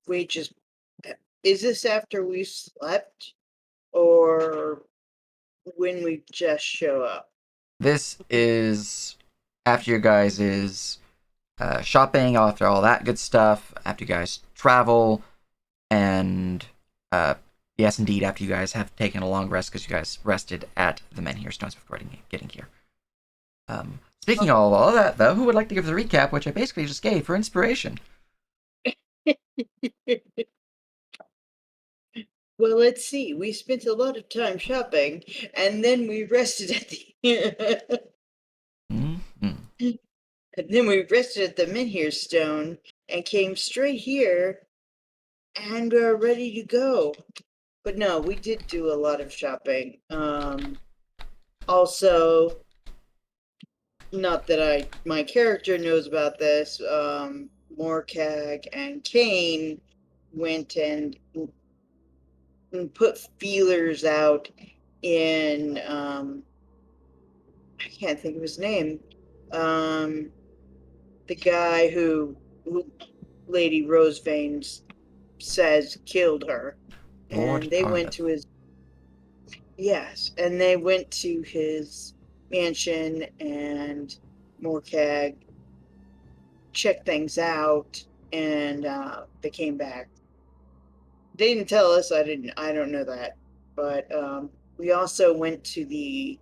wait, just is this after we slept or when we just show up? This is after you guys is shopping, after all that good stuff, after you guys travel, and uh, yes, indeed, after you guys have taken a long rest because you guys rested at the Menhir Stones before getting here. Speaking of all that, though, who would like to give the recap, which I basically just gave for inspiration? Well, let's see. We spent a lot of time shopping, and then we rested at the Mm-hmm. and then we rested at the Menhir Stone and came straight here and are ready to go. But no, we did do a lot of shopping. Also, not that my character knows about this, Morcag and Kane went and put feelers out in I can't think of his name. Um the guy who Lady Rosevein says killed her. Lord And they went Tarnith. to his yes, and they went to his mansion and Morcag checked things out and they came back. They didn't tell us, I don't know that. But we also went to the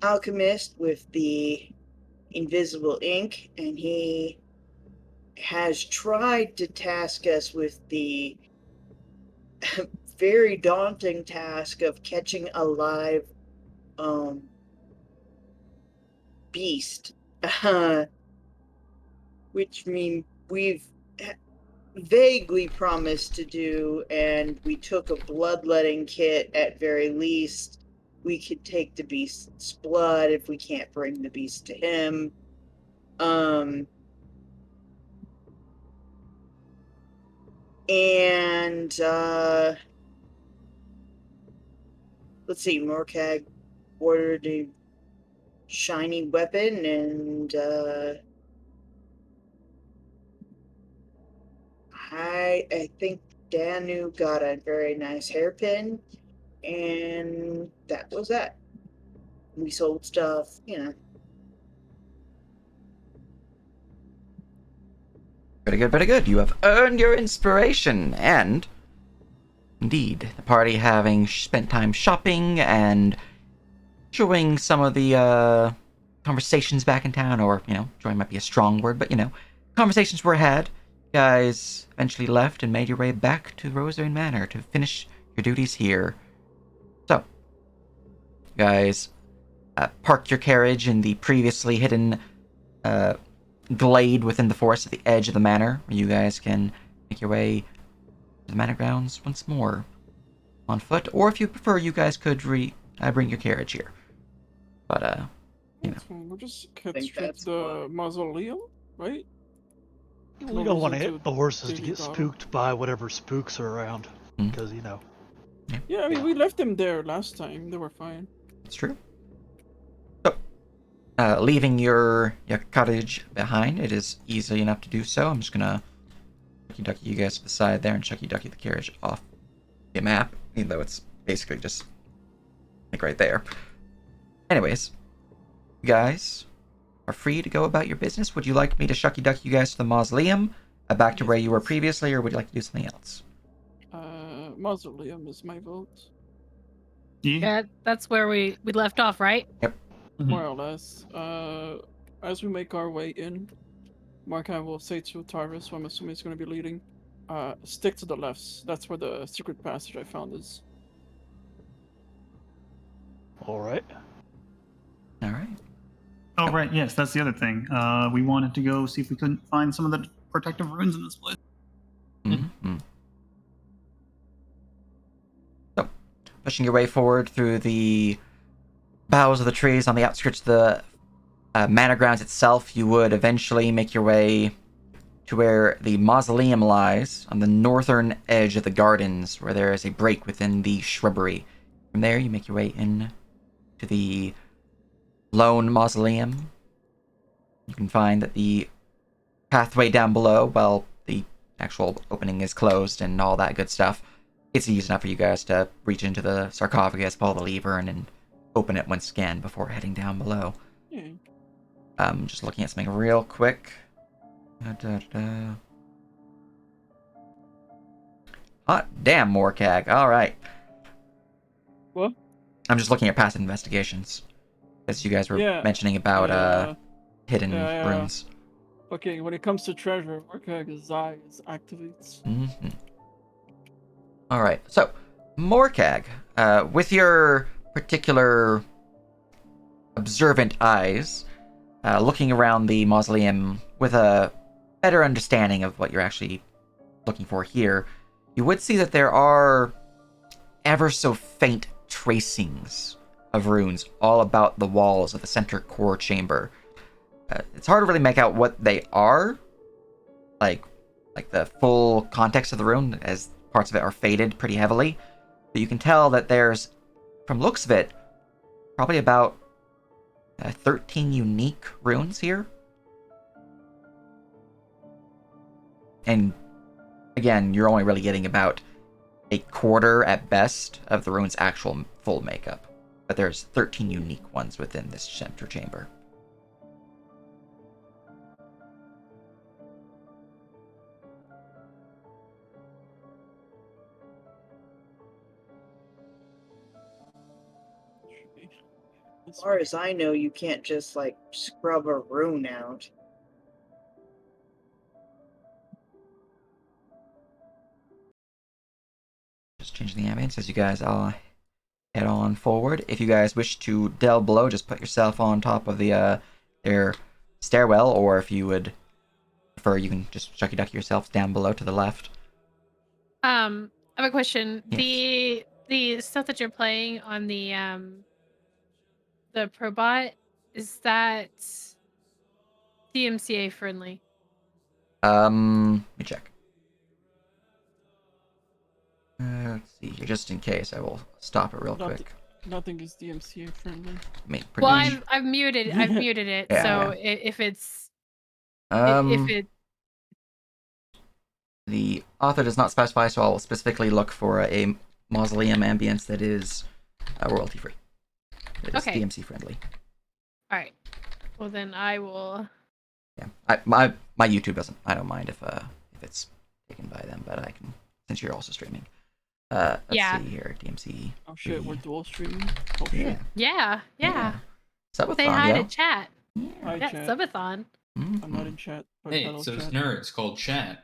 alchemist with the invisible ink, and he has tried to task us with the very daunting task of catching a live um, beast, which mean we've vaguely promised to do, and we took a bloodletting kit at very least. We could take the beast's blood if we can't bring the beast to him. Um, and let's see, Morcag ordered a shiny weapon, and I think Danu got a very nice hairpin, and that was that. We sold stuff. Very good, very good. You have earned your inspiration, and indeed, the party having spent time shopping and enjoying some of the conversations back in town, or, enjoying might be a strong word, but, conversations were had. You guys eventually left and made your way back to Rosarian Manor to finish your duties here. So, you guys parked your carriage in the previously hidden uh, glade within the forest at the edge of the manor, where you guys can make your way to the manor grounds once more on foot, or if you prefer, you guys could bring your carriage here. But That's fine. We'll just I head think straight that's to the mausoleum, right? We No don't want reason to hit to the horses to dig get it out. spooked by whatever spooks are around. Because, Yeah, I mean, Yeah. we left them there last time. They were fine. it's true. So, leaving your cottage behind, it is easy enough to do so. I'm just gonna Chucky Ducky you guys to the side there and Chucky Ducky the carriage off the map, even though it's basically just like right there. Anyways, you guys are free to go about your business. Would you like me to Shucky Ducky you guys to the mausoleum, back to Yes, where you were please. previously, or would you like to do something else? Mausoleum is my vote. Yeah, that's where we left off, right? Yep. More or less. As we make our way in, Markai will say to Tarvis, who I'm assuming is going to be leading, stick to the left. That's where the secret passage I found is. All right. All right. Oh, right. Yes, that's the other thing. We wanted to go see if we couldn't find some of the protective runes in this place. Mm-hmm. So, pushing your way forward through the boughs of the trees on the outskirts of the manor grounds itself, you would eventually make your way to where the mausoleum lies on the northern edge of the gardens, where there is a break within the shrubbery. From there, you make your way in to the lone mausoleum. You can find that the pathway down below, well, the actual opening is closed and all that good stuff, it's easy enough for you guys to reach into the sarcophagus, pull the lever, and then open it when scanned before heading down below. Yeah. Just looking at something real quick. Da-da-da. Hot damn, Morcag. Alright. What? I'm just looking at past investigations. As you guys were Yeah. mentioning about hidden Yeah. rooms. Okay, when it comes to treasure, Morkag's eyes activates. Mm-hmm. Alright, so, Morcag, with your particular observant eyes, looking around the mausoleum with a better understanding of what you're actually looking for here, you would see that there are ever so faint tracings of runes all about the walls of the center core chamber. It's hard to really make out what they are, like the full context of the rune, as parts of it are faded pretty heavily. But you can tell that there's, from looks of it, probably about 13 unique runes here. And again, you're only really getting about a quarter at best of the rune's actual full makeup. But there's 13 unique ones within this center chamber. As far as I know, you can't just like scrub a rune out. Just changing the ambience as you guys all head on forward. If you guys wish to delve below, just put yourself on top of the their stairwell, or if you would prefer, you can just shucky duck yourselves down below to the left. I have a question. Yes. The stuff that you're playing on the Probot, is that DMCA friendly? Let me check. Let's see here, just in case, I will stop it real quick. Nothing is DMCA friendly. I mean, pretty Well, much. I've muted it. Yeah, so yeah. if it's Um, if it the author does not specify, so I'll specifically look for a mausoleum ambience that is royalty free. That is Okay. DMC friendly. all right. Well, then I will. Yeah, my YouTube doesn't. I don't mind if it's taken by them, but I can, since you're also streaming. Let's Yeah. see here, DMC. Oh shit, free. we're dual streaming. Oh Yeah. shit. Yeah. Subathon, Say hi yo. to chat. Hi, Yeah, chat. subathon. I'm not Mhm. in chat. But Hey, hello, so it's chat. nerd. It's called chat.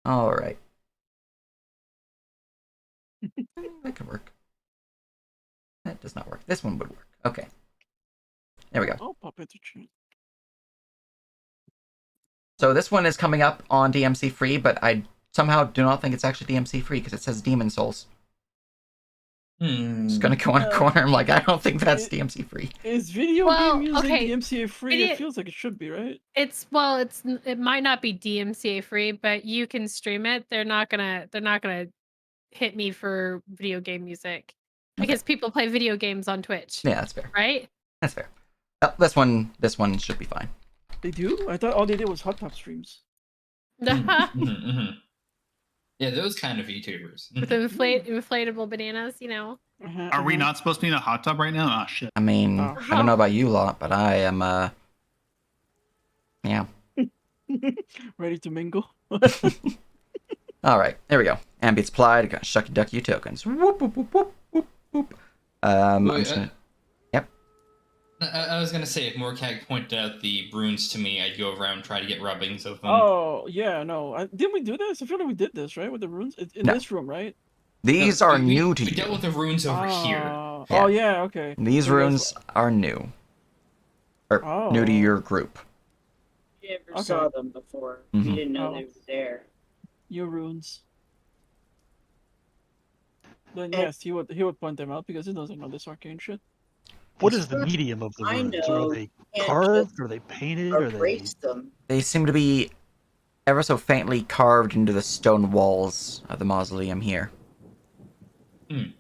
All right. That could work. That does not work. This one would work. Okay. There we go. I'll pop into chat. So this one is coming up on DMC free, but I somehow do not think it's actually DMC free because it says Demon Souls. It's gonna go in a corner. I'm like, I don't think that's DMC free. Is video Well, game music okay, DMCA free? video- It feels like it should be, right? It might not be DMCA free, but you can stream it. They're not gonna hit me for video game music because people play video games on Twitch. Yeah, that's fair. Right? That's fair. This one should be fine. They do? I thought all they did was hot top streams. Yeah, those kind of VTubers. With inflatable bananas, you know. Are we not supposed to be in a hot tub right now? Ah, shit. I mean, Oh. I don't know about you lot, but I am yeah. Ready to mingle? All right, there we go. Ambience applied. Got shucky ducky tokens. Whoop whoop whoop whoop whoop whoop. I'm Wait, just gonna... Yep. I was gonna say, if Morcag pointed out the runes to me, I'd go around and try to get rubbings of them. Oh, yeah, no. Didn't we do this? I feel like we did this, right? With the runes? In No. this room, right? These No, are we new to you. dealt with the runes over here. Yeah. Oh, yeah, okay. These So you guys- runes are new. Or new to Oh. your group. We never Okay. saw them before. Mhm. We didn't know Oh. they were there. Your runes. Then And- yes, he would point them out because he doesn't know this arcane shit. What is the medium of the I runes? know. Are they Can't carved? just Are they painted? Are they? erase them. They seem to be ever so faintly carved into the stone walls of the mausoleum here.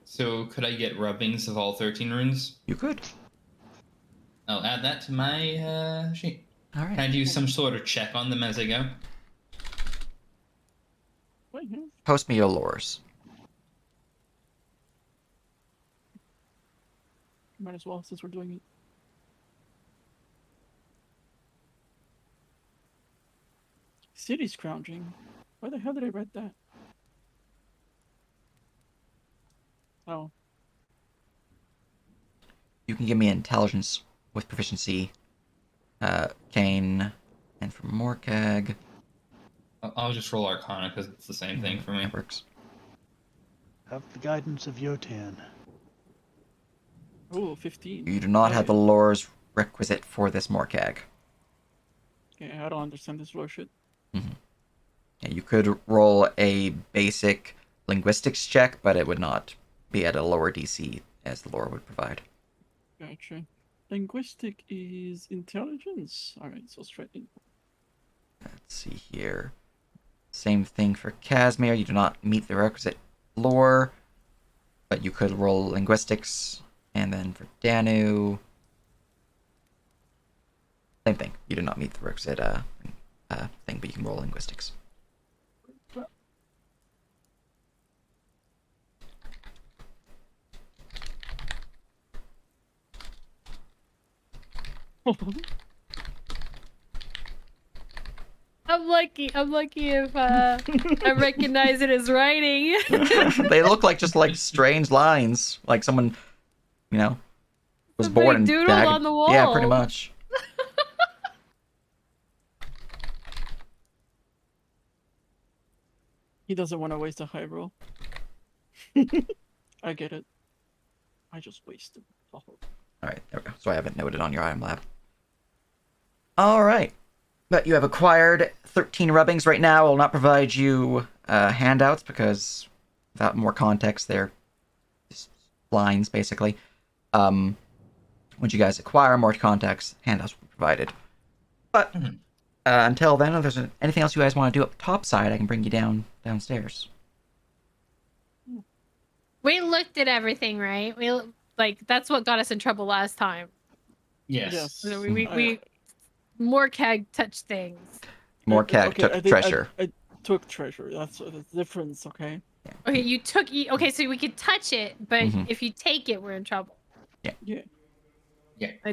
So could I get rubbings of all 13 runes? You could. I'll add that to my sheet. All Can I right. do some sort of check on them as I go? yeah. post me your lures. Might as well since we're doing it. City scrounging. Why the hell did I write that? Oh, You can give me intelligence with proficiency, Kane, and for Morkag, I'll just roll Arcana because it's the same thing for me. that works. Have the guidance of Yotan. oh, 15. You do not have the Yeah. lures requisite for this Morkag. Okay, I don't understand this lore shit. Yeah, you could roll a basic linguistics check, but it would not be at a lower DC as the lore would provide. Gotcha. Linguistic is intelligence. Alright, so straight in. Let's see here. Same thing for Casimir. You do not meet the requisite lore, but you could roll linguistics. And then for Danu, same thing. You do not meet the requisite thing, but you can roll linguistics. I'm lucky. I'm lucky if I recognize it as writing. They look like just like strange lines, like someone, was Somebody born and doodled died. on the Yeah, pretty wall. much. He doesn't want to waste a high roll. I get it. I just wasted. Oh. All right, there we go. So I haven't noted on your item lab. All right, but you have acquired 13 rubbings right now. I will not provide you handouts because without more context, they're just lines basically. Once you guys acquire more context, handouts will be provided. But until then, if there's anything else you guys want to do up top side, I can bring you downstairs. We looked at everything, right? That's what got us in trouble last time. Yes. So we Morkag touched things. Morkag took treasure. I took treasure. That's the difference, okay? Okay, you took. Okay, so we could touch it, but Mhm. if you take it, we're in trouble. Yeah.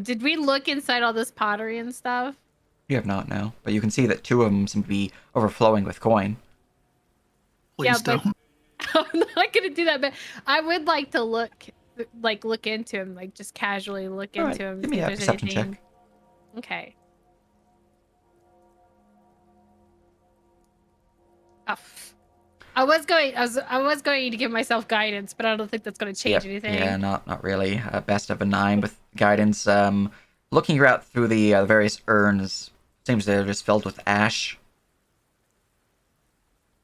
Did we look inside all this pottery and stuff? You have not now, but you can see that 2 of them seem to be overflowing with coin. Please Yeah, but- don't. I'm not gonna do that, but I would like to look into him, like just casually look All right, into him. give see me if a there's perception anything. check. Okay. Oh, I was going to give myself guidance, but I don't think that's going to change anything. Yeah, not really. Best of a 9 with guidance. Looking out through the various urns, seems they're just filled with ash.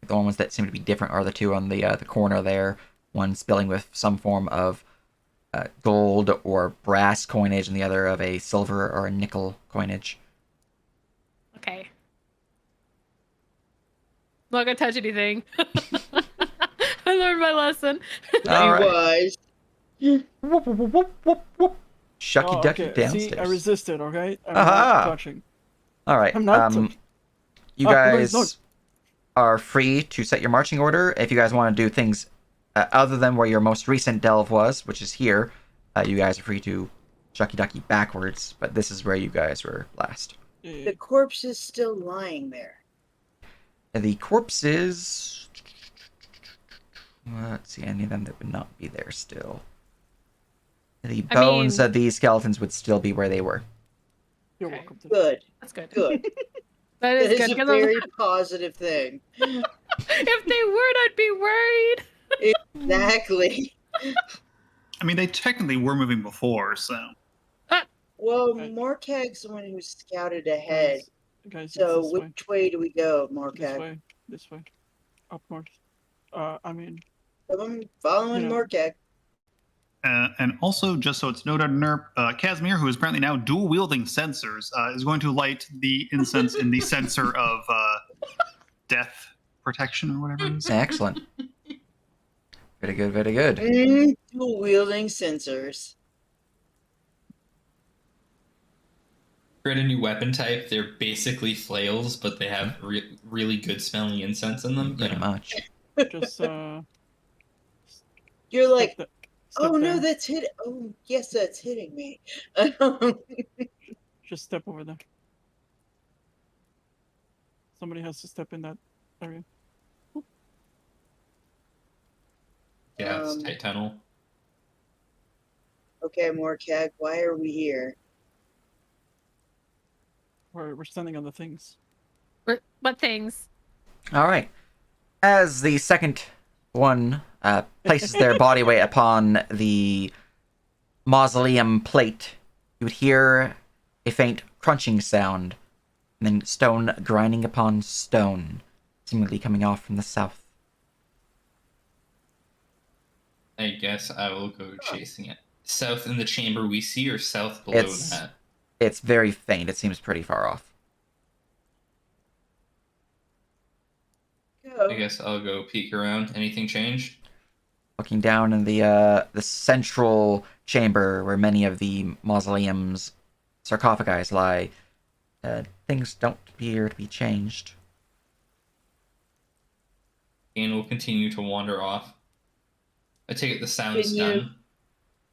The ones that seem to be different are the 2 on the corner there. One spilling with some form of gold or brass coinage, and the other of a silver or a nickel coinage. Okay. Not gonna touch anything. I learned my lesson. All right. wise. Whoop, whoop, whoop, whoop, whoop. Shucky ducky okay. downstairs. See, I resisted, okay? I'm Aha! not touching. All right. I'm not touching. You Oh, guys no. are free to set your marching order. If you guys want to do things other than where your most recent delve was, which is here, you guys are free to shucky ducky backwards. But this is where you guys were last. The corpse is still lying there. The corpses. Let's see, any of them that would not be there still. The bones of these skeletons would still be where they were. You're Okay. welcome to Good. That's good. Good. That is That good. is a 'cause very positive thing. if they weren't, I'd be worried. Exactly. I mean, they technically were moving before, so. Well, Right. Morkag's the one who scouted ahead. Guys, So it's this way. which way do we go, This Morkag? way. This way. Up north. I mean, I'm following You know. Morkag. And also, just so it's noted, Nerp, Casimir, who is apparently now dual wielding censers, is going to light the incense in the censer of death protection or whatever it is. Excellent. Very good, very good. Dual wielding sensors. Create a new weapon type. They're basically flails, but they have really good smelling incense in them. Pretty much. Just You're like, step oh no, there. that's hit. Oh yes, that's hitting me. Just step over there. Somebody has to step in that area. Yeah, it's tight tunnel. Okay, Morcag, why are we here? We're standing on the things. What things? All right. As the second one places their body weight upon the mausoleum plate, you would hear a faint crunching sound, and then stone grinding upon stone, seemingly coming off from the south. I guess I will go chasing it. South in the chamber we see, or south below It's that? it's very faint. It seems pretty far off. I guess I'll go peek around. Anything changed? Looking down in the central chamber where many of the mausoleum's sarcophagi lie, things don't appear to be changed. And we'll continue to wander off. I take it the sound's Continue. done.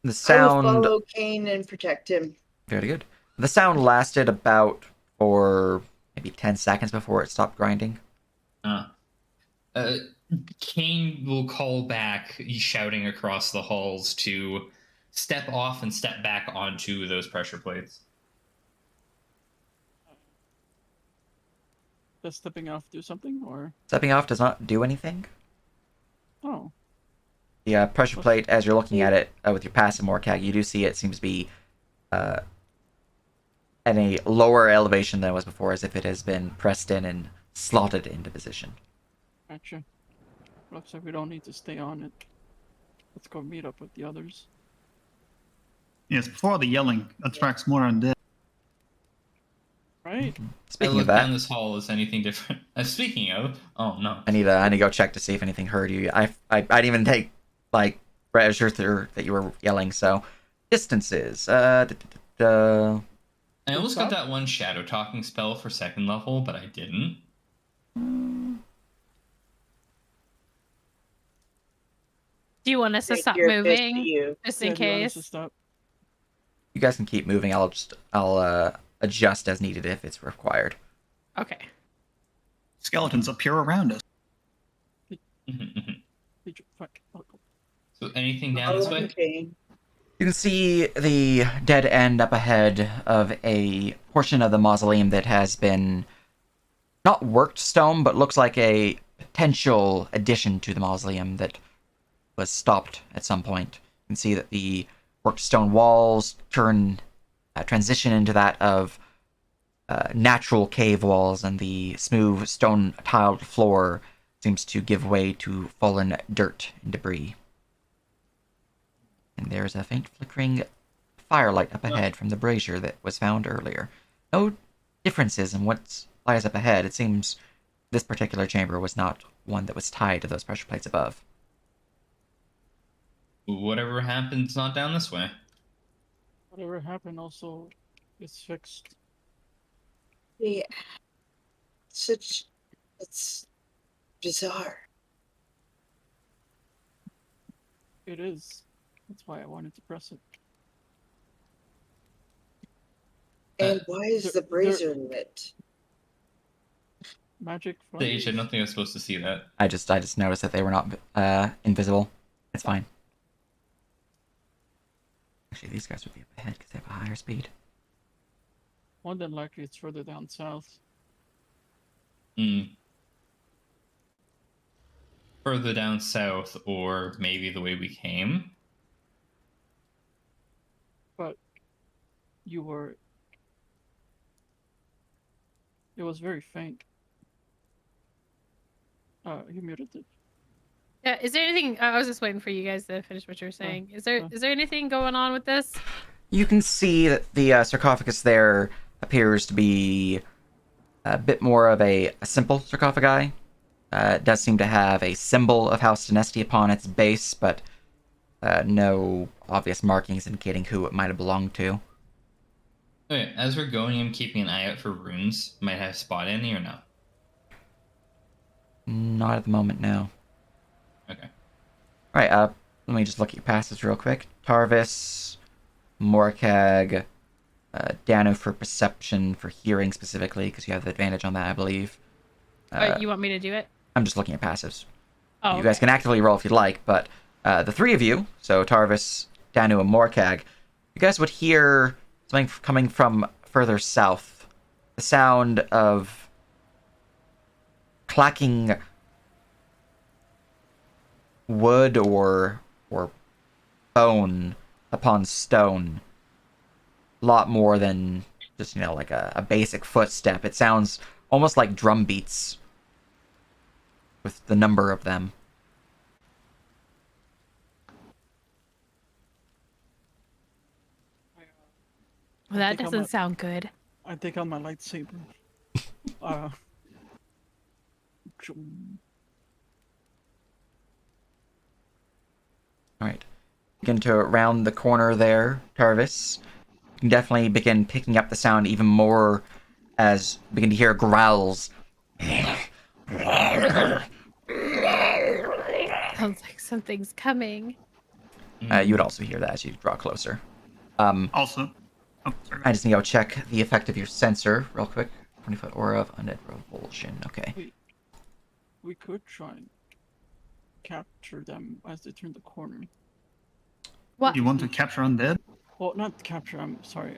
The I will sound follow Kane and protect him. very good. The sound lasted about for maybe 10 seconds before it stopped grinding. Kane will call back, shouting across the halls to step off and step back onto those pressure plates. Does stepping off do something, or? Stepping off does not do anything. Oh. The pressure plate, as you're looking at it with your passive Morcag, you do see it seems to be at a lower elevation than it was before, as if it has been pressed in and slotted into position. Gotcha. Looks like we don't need to stay on it. Let's go meet up with the others. Yes, before the yelling attracts more undead. Right? I Speaking look of that, down this hall. Is anything different? Speaking of, oh no. I need to go check to see if anything heard you. I didn't even take like register that you were yelling. So distances. I almost got Stop. that one shadow talking spell for second level, but I didn't. Do you want us to Take stop your fist to moving you. just Yeah, in do you want us case? to stop? You guys can keep moving. I'll adjust as needed if it's required. Okay. Skeletons appear around us. Fuck. Oh, go. So anything down this way? Kane. You can see the dead end up ahead of a portion of the mausoleum that has been not worked stone, but looks like a potential addition to the mausoleum that was stopped at some point. You can see that the worked stone walls transition into that of natural cave walls, and the smooth stone tiled floor seems to give way to fallen dirt and debris. And there's a faint flickering firelight up ahead from the brazier that was found earlier. No differences in what lies up ahead. It seems this particular chamber was not one that was tied to those pressure plates above. Whatever happens, not down this way. Whatever happened also is fixed. Yeah. It's bizarre. It is. That's why I wanted to press it. And why is the brazier lit? Magic Sage, I flames. don't think I was supposed to see that. I just noticed that they were not invisible. It's fine. Actually, these guys would be up ahead because they have a higher speed. More than likely it's further down south. Further down south, or maybe the way we came. But you were... It was very faint. You muted it. Yeah. Is there anything? I was just waiting for you guys to finish what you were saying. Is there anything going on with this? You can see that the sarcophagus there appears to be a bit more of a simple sarcophagi. It does seem to have a symbol of House Dynasty upon its base, but no obvious markings indicating who it might have belonged to. Okay, as we're going, I'm keeping an eye out for runes. Might have spot any or no? Not at the moment, no. Okay. All right. Let me just look at your passes real quick. Tarvis, Morkag, Dano for perception, for hearing specifically, because you have the advantage on that, I believe. You want me to do it? I'm just looking at passives. Oh, You guys can actively roll if you'd like, but the three of you, so Tarvis, Danu, and Morkag, you guys would hear something coming from further south. The sound of clacking wood or bone upon stone. A lot more than just, like a basic footstep. It sounds almost like drum beats with the number of them. Well, that think I'm doesn't a- sound good. I take out my lightsaber. Zoom. All right. Begin to round the corner there, Tarvis. You can definitely begin picking up the sound even more as you begin to hear growls. Sounds like something's coming. You would also hear that as you draw closer. Also, oh, sorry. I just need to go check the effect of your sensor real quick. 20-foot aura of undead revulsion. Okay. We could try and capture them as they turn the corner. What? You want to capture undead? Well, not capture. I'm sorry.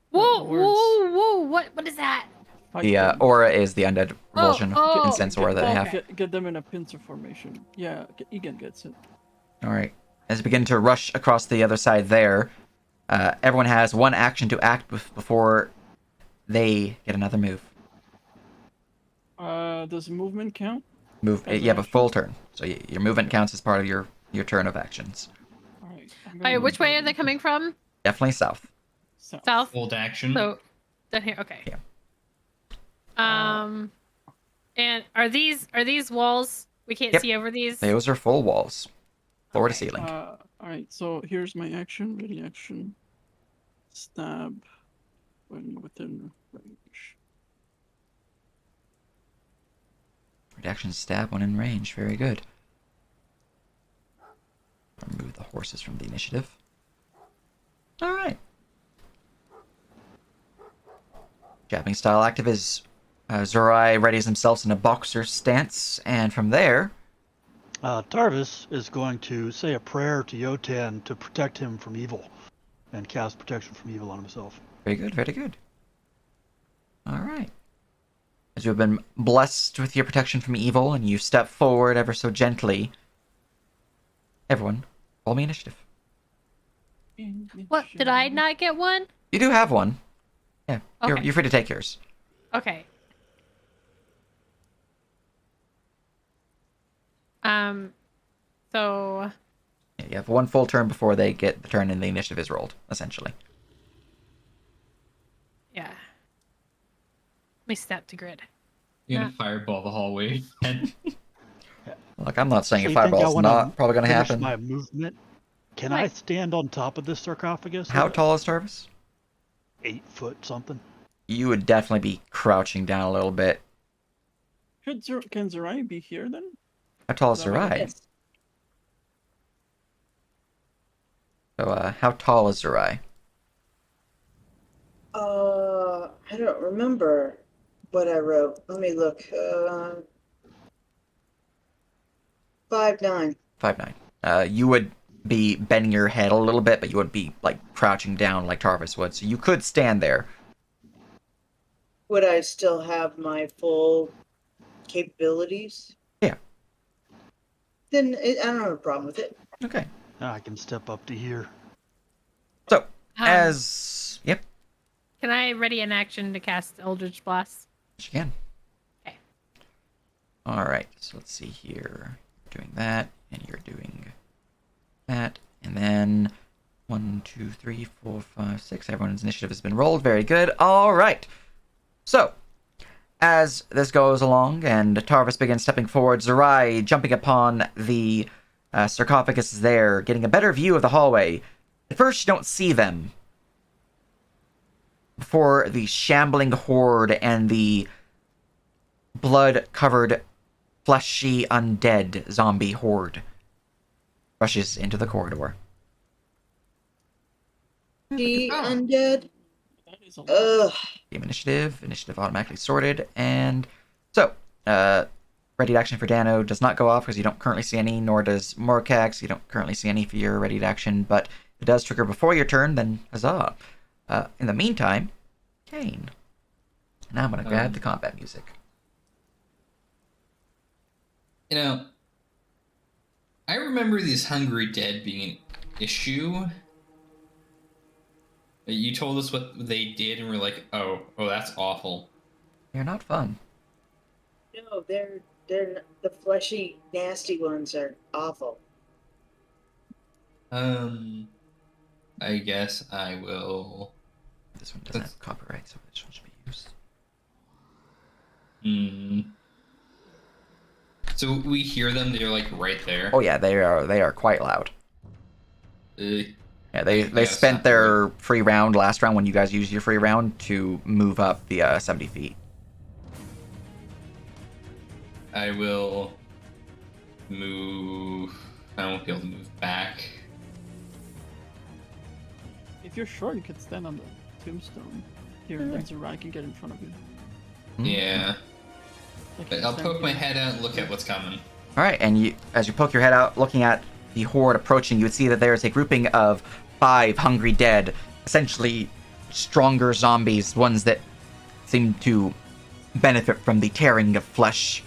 Whoa, words. whoa! What is that? Fight The them. aura is the undead revulsion oh, and sense aura that I have. Get them in a pincer formation. Yeah, Egan gets it. All right. As you begin to rush across the other side there, everyone has one action to act before they get another move. Does movement count? Move. As You have a action? full turn, so your movement counts as part of your turn of actions. All right. All right, which way are they coming from? Definitely south. South. Hold action. So, down here. Okay. Yeah. And are these walls? We can't Yep. see over these. Those are full walls, floor to Okay. ceiling. All right. So here's my action. Ready action. Stab. When within range. Reaction stab when in range. Very good. Remove the horses from the initiative. All right. Jabbing style active is Zorai readies himself in a boxer stance, and from there, Tarvis is going to say a prayer to Yotan to protect him from evil and cast protection from evil on himself. very good, very good. All right. As you have been blessed with your protection from evil, and you step forward ever so gently, everyone, roll me initiative. What? Did I not get one? You do have one. Yeah, Okay. you're free to take yours. Okay. So. Yeah, you have one full turn before they get the turn and the initiative is rolled, essentially. Yeah. Let me step to grid. You're gonna fireball the hallway. And Look, I'm not saying So a you think I fireball's wanna not probably going to finish happen. my movement. Can I Right. stand on top of this sarcophagus? How tall is Tarvis? 8 foot something. You would definitely be crouching down a little bit. Can Zerai be here then? How tall is Does that make Zerai? Yes. So, how tall is Zerai? I don't remember what I wrote. Let me look. 5'9". 5'9". You would be bending your head a little bit, but you wouldn't be, like, crouching down like Tarvis would. So you could stand there. Would I still have my full capabilities? Yeah. Then I don't have a problem with it. Okay. I can step up to here. So, Yep, Can I ready an action to cast Eldritch Blast? yes, you can. Okay. Alright, so let's see here. You're doing that, and you're doing that, and then 1, 2, 3, 4, 5, 6. Everyone's initiative has been rolled. Very good. Alright. So, as this goes along and Tarvis begins stepping forward, Zerai jumping upon the sarcophagus there, getting a better view of the hallway. At first, you don't see them. Before the shambling horde and the blood-covered fleshy undead zombie horde rushes into the corridor. The Oh. undead. That is a lot. Ugh. Game initiative automatically sorted, and so ready to action for Dano does not go off because you don't currently see any, nor does Morcax. You don't currently see any for your ready to action, but if it does trigger before your turn, then huzzah. In the meantime, Kane. Now I'm gonna grab the combat music. You know, I remember these hungry dead being an issue. You told us what they did, and we're like, oh, that's awful. They're not fun. No, they're the fleshy, nasty ones are awful. I guess I will. This one doesn't have copyright, so this one should be used. So we hear them. They're like right there. Oh yeah, they are quite loud. Yeah, they spent their free round last round when you guys used your free round to move up the 70 feet. I will move. I won't be able to move back. If you're short, you could stand on the tombstone. Here, there's a rat. I can get in front of you. Yeah. Like, I'll poke my head out and look at what's coming. All right, and as you poke your head out, looking at the horde approaching, you would see that there is a grouping of 5 hungry dead, essentially stronger zombies, ones that seem to benefit from the tearing of flesh.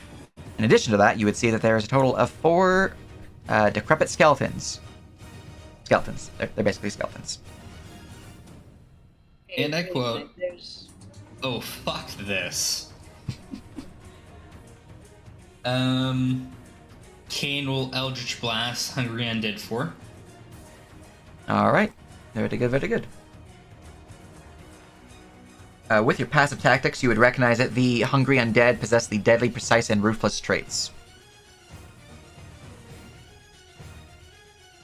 In addition to that, you would see that there is a total of 4 decrepit skeletons. Skeletons. They're basically skeletons. And I quote, There's... "Oh fuck this." Kane will Eldritch Blast Hungry Undead 4. All right. Very good, very good. With your passive tactics, you would recognize that the Hungry Undead possess the deadly, precise, and ruthless traits.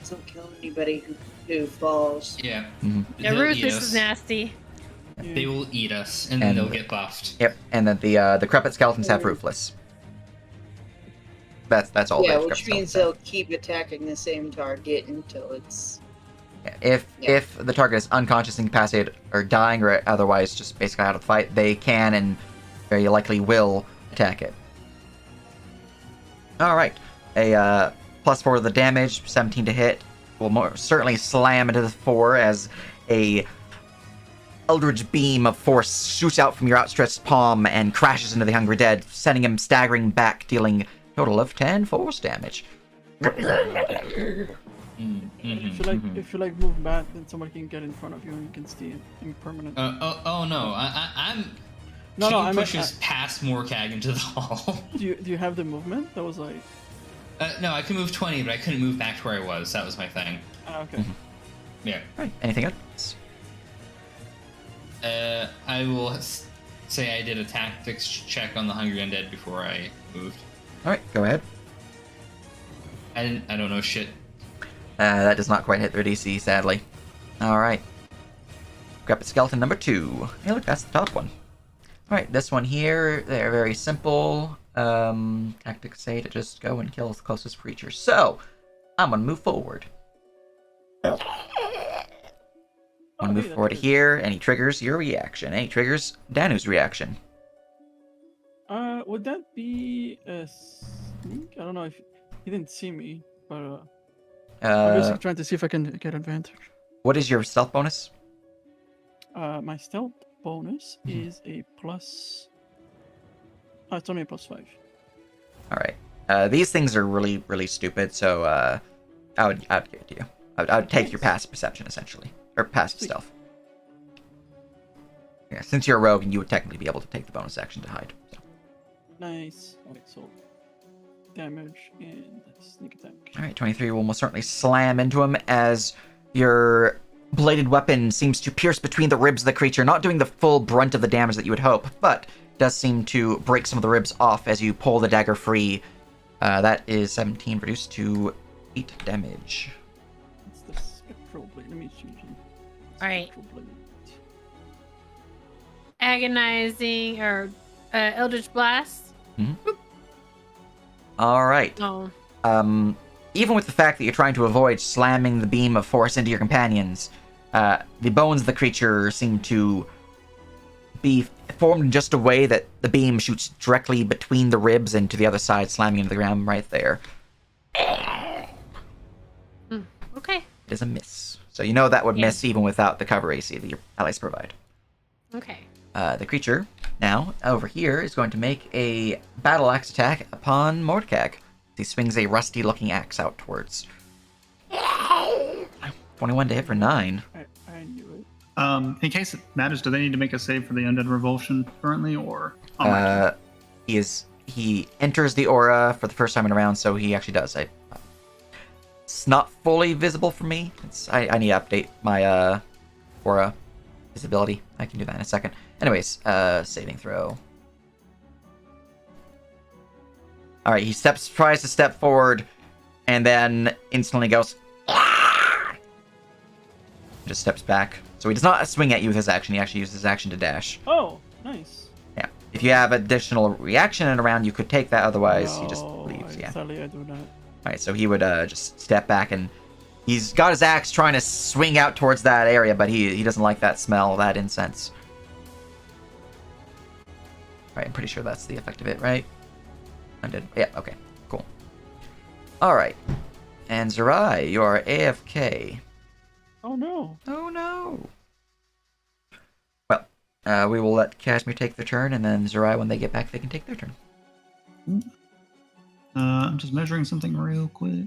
Don't kill anybody who falls. Yeah. Mm-hmm. Yeah, They'll eat ruthless us. is nasty. They will eat us, and then And- they'll get buffed. Yep, and then the decrepit skeletons have ruthless. That's all. Yeah, the which decrepit means skeletons they'll keep attacking the same target until it's... have. If the target is unconscious, incapacitated, or dying, or otherwise just basically out of the fight, they can and very likely will attack it. All right, a +4 to the damage, 17 to hit, will certainly slam into the 4 as a eldritch beam of force shoots out from your outstretched palm and crashes into the hungry dead, sending him staggering back, dealing a total of 10 force damage. If you move back, then somebody can get in front of you and you can stay in permanent. Oh no, I'm. No, Kane I meant- pushes past Morcag into the hall. Do you have the movement? That was like. No, I can move 20, but I couldn't move back to where I was. That was my thing. Okay. Yeah. All right, anything else? I will say I did a tactics check on the Hungry Undead before I moved. All right, go ahead. I don't know shit. That does not quite hit their DC, sadly. All right. Grab skeleton number 2. Hey, look, that's the top one. All right, this one here, they're very simple. Tactics say to just go and kill the closest creature. So, I'm gonna move forward. I'm gonna move forward to here. Any triggers your reaction. Any triggers Danu's reaction. Would that be a sneak? I don't know if he didn't see me, but I'm basically trying to see if I can get advantage. What is your stealth bonus? My stealth bonus is a plus. Oh, it's only a +5. All right. These things are really, really stupid. So I would give it to you. I would take your passive perception essentially, or passive stealth. Yeah, since you're a rogue, you would technically be able to take the bonus action to hide. So. Nice. Alright, so damage and sneak attack. All right, 23 will most certainly slam into him as your bladed weapon seems to pierce between the ribs of the creature, not doing the full brunt of the damage that you would hope, but does seem to break some of the ribs off as you pull the dagger free. That is 17 reduced to 8 damage. It's the spectral blade. Let me change it. Alright. Spectral blade. Agonizing or Eldritch Blast. Mhm. Boop. All right. Oh. Even with the fact that you're trying to avoid slamming the beam of force into your companions, the bones of the creature seem to be formed in just a way that the beam shoots directly between the ribs and to the other side, slamming into the ground right there. Okay. It is a miss. So you know that would Yeah. miss even without the cover AC that your allies provide. Okay. The creature, now, over here, is going to make a battle axe attack upon Mordkag. He swings a rusty-looking axe out towards. 21 to hit for 9. I knew it. In case it matters, do they need to make a save for the undead revulsion currently, or? on my turn? He enters the aura for the first time in a round, so he actually does. It's not fully visible for me. I need to update my aura visibility. I can do that in a second. Anyways, saving throw. All right, he tries to step forward, and then instantly goes. Just steps back. So he does not swing at you with his action. He actually uses his action to dash. Oh, nice. Yeah. If you have additional reaction in a round, you could take that. Otherwise, he just leaves. Yeah. Sadly, I do not. All right. So he would just step back, and he's got his axe trying to swing out towards that area, but he doesn't like that smell, that incense. All right. I'm pretty sure that's the effect of it, right? I did. Yeah. Okay. Cool. All right. And Zerai, you are AFK. Oh no. Oh no. Well, we will let Casimir take their turn, and then Zerai, when they get back, they can take their turn. I'm just measuring something real quick.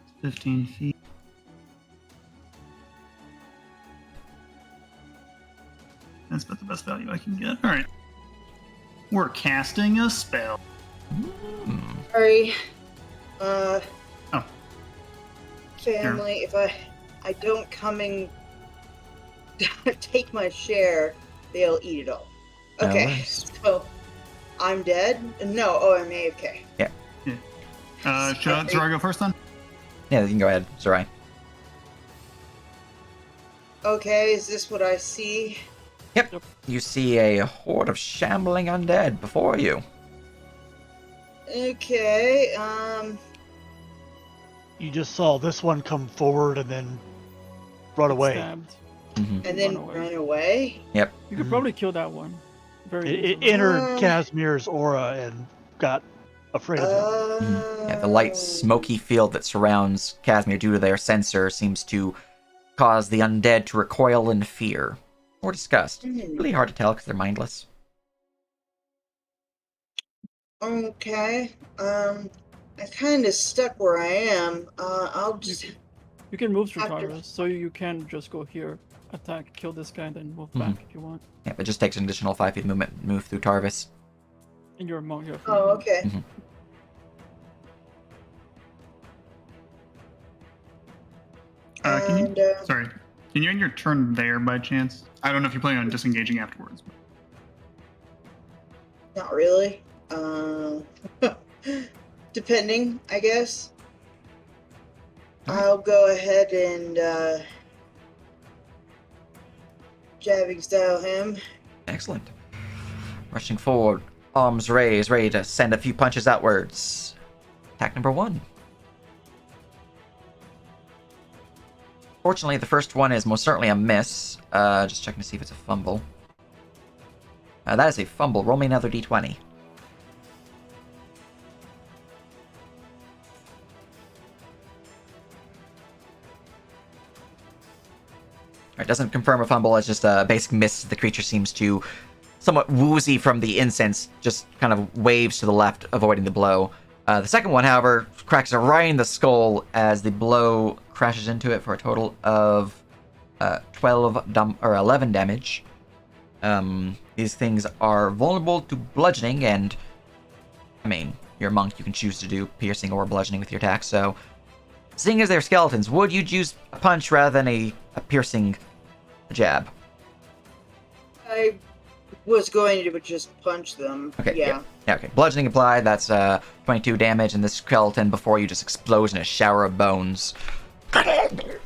It's 15 feet. That's about the best value I can get. All right. We're casting a spell. Sorry. Oh. Family, if I don't come and take my share, they'll eat it all. Okay, Nice. so I'm dead? No, I'm AFK. Should I go first then? Yeah, you can go ahead, Zerai. Okay, is this what I see? Yep. You see a horde of shambling undead before you. Okay, You just saw this one come forward and then run away. Stabbed. Mm-hmm. and then Run away. run away? Yep. You could probably kill that one. Very It easily. entered Casimir's aura and got afraid of him. Yeah, the light, smoky field that surrounds Casimir due to their sensor seems to cause the undead to recoil in fear or disgust. Really hard to tell because they're mindless. Okay, I'm kind of stuck where I am. I'll just... You can move through After- Tarvis, so you can just go here, attack, kill this guy, then move back if you want. Yeah, it just takes an additional 5 feet movement move through Tarvis. And you're a monk, you have Oh, okay. Mhm. Can you? And, Sorry. Can you end your turn there by chance? I don't know if you're planning on disengaging afterwards. not really. Depending, I guess. I'll go ahead and jabbing style him. Excellent. Rushing forward, arms raised, ready to send a few punches outwards. Attack number 1. Fortunately, the first one is most certainly a miss. Just checking to see if it's a fumble. That is a fumble. Roll me another d20. It doesn't confirm a fumble, it's just a basic miss. The creature seems to, somewhat woozy from the incense, just kind of waves to the left, avoiding the blow. The second one, however, cracks it right in the skull as the blow crashes into it for a total of 11 damage. These things are vulnerable to bludgeoning, and I mean, you're a monk, you can choose to do piercing or bludgeoning with your attack, so seeing as they're skeletons, would you choose a punch rather than a piercing jab? I was going to just punch them. Okay, Yeah. Yeah, okay. Bludgeoning applied, that's 22 damage, and this skeleton before you just explodes in a shower of bones. Can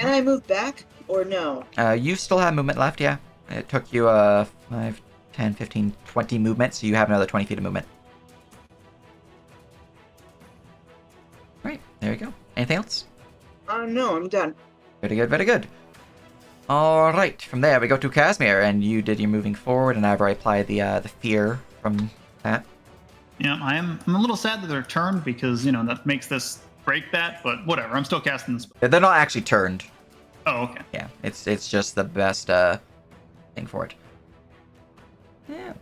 I move back or no? You still have movement left, yeah. It took you 5, 10, 15, 20 movement, so you have another 20 feet of movement. Alright, there you go. Anything else? No, I'm done. Very good, very good. Alright, from there we go to Casimir, and you did your moving forward, and I've already applied the fear from that. Yeah, I'm a little sad that they're turned because, that makes this break that, but whatever. I'm still casting this. They're not actually turned. Oh, okay. Yeah, it's just the best thing for it. Yeah,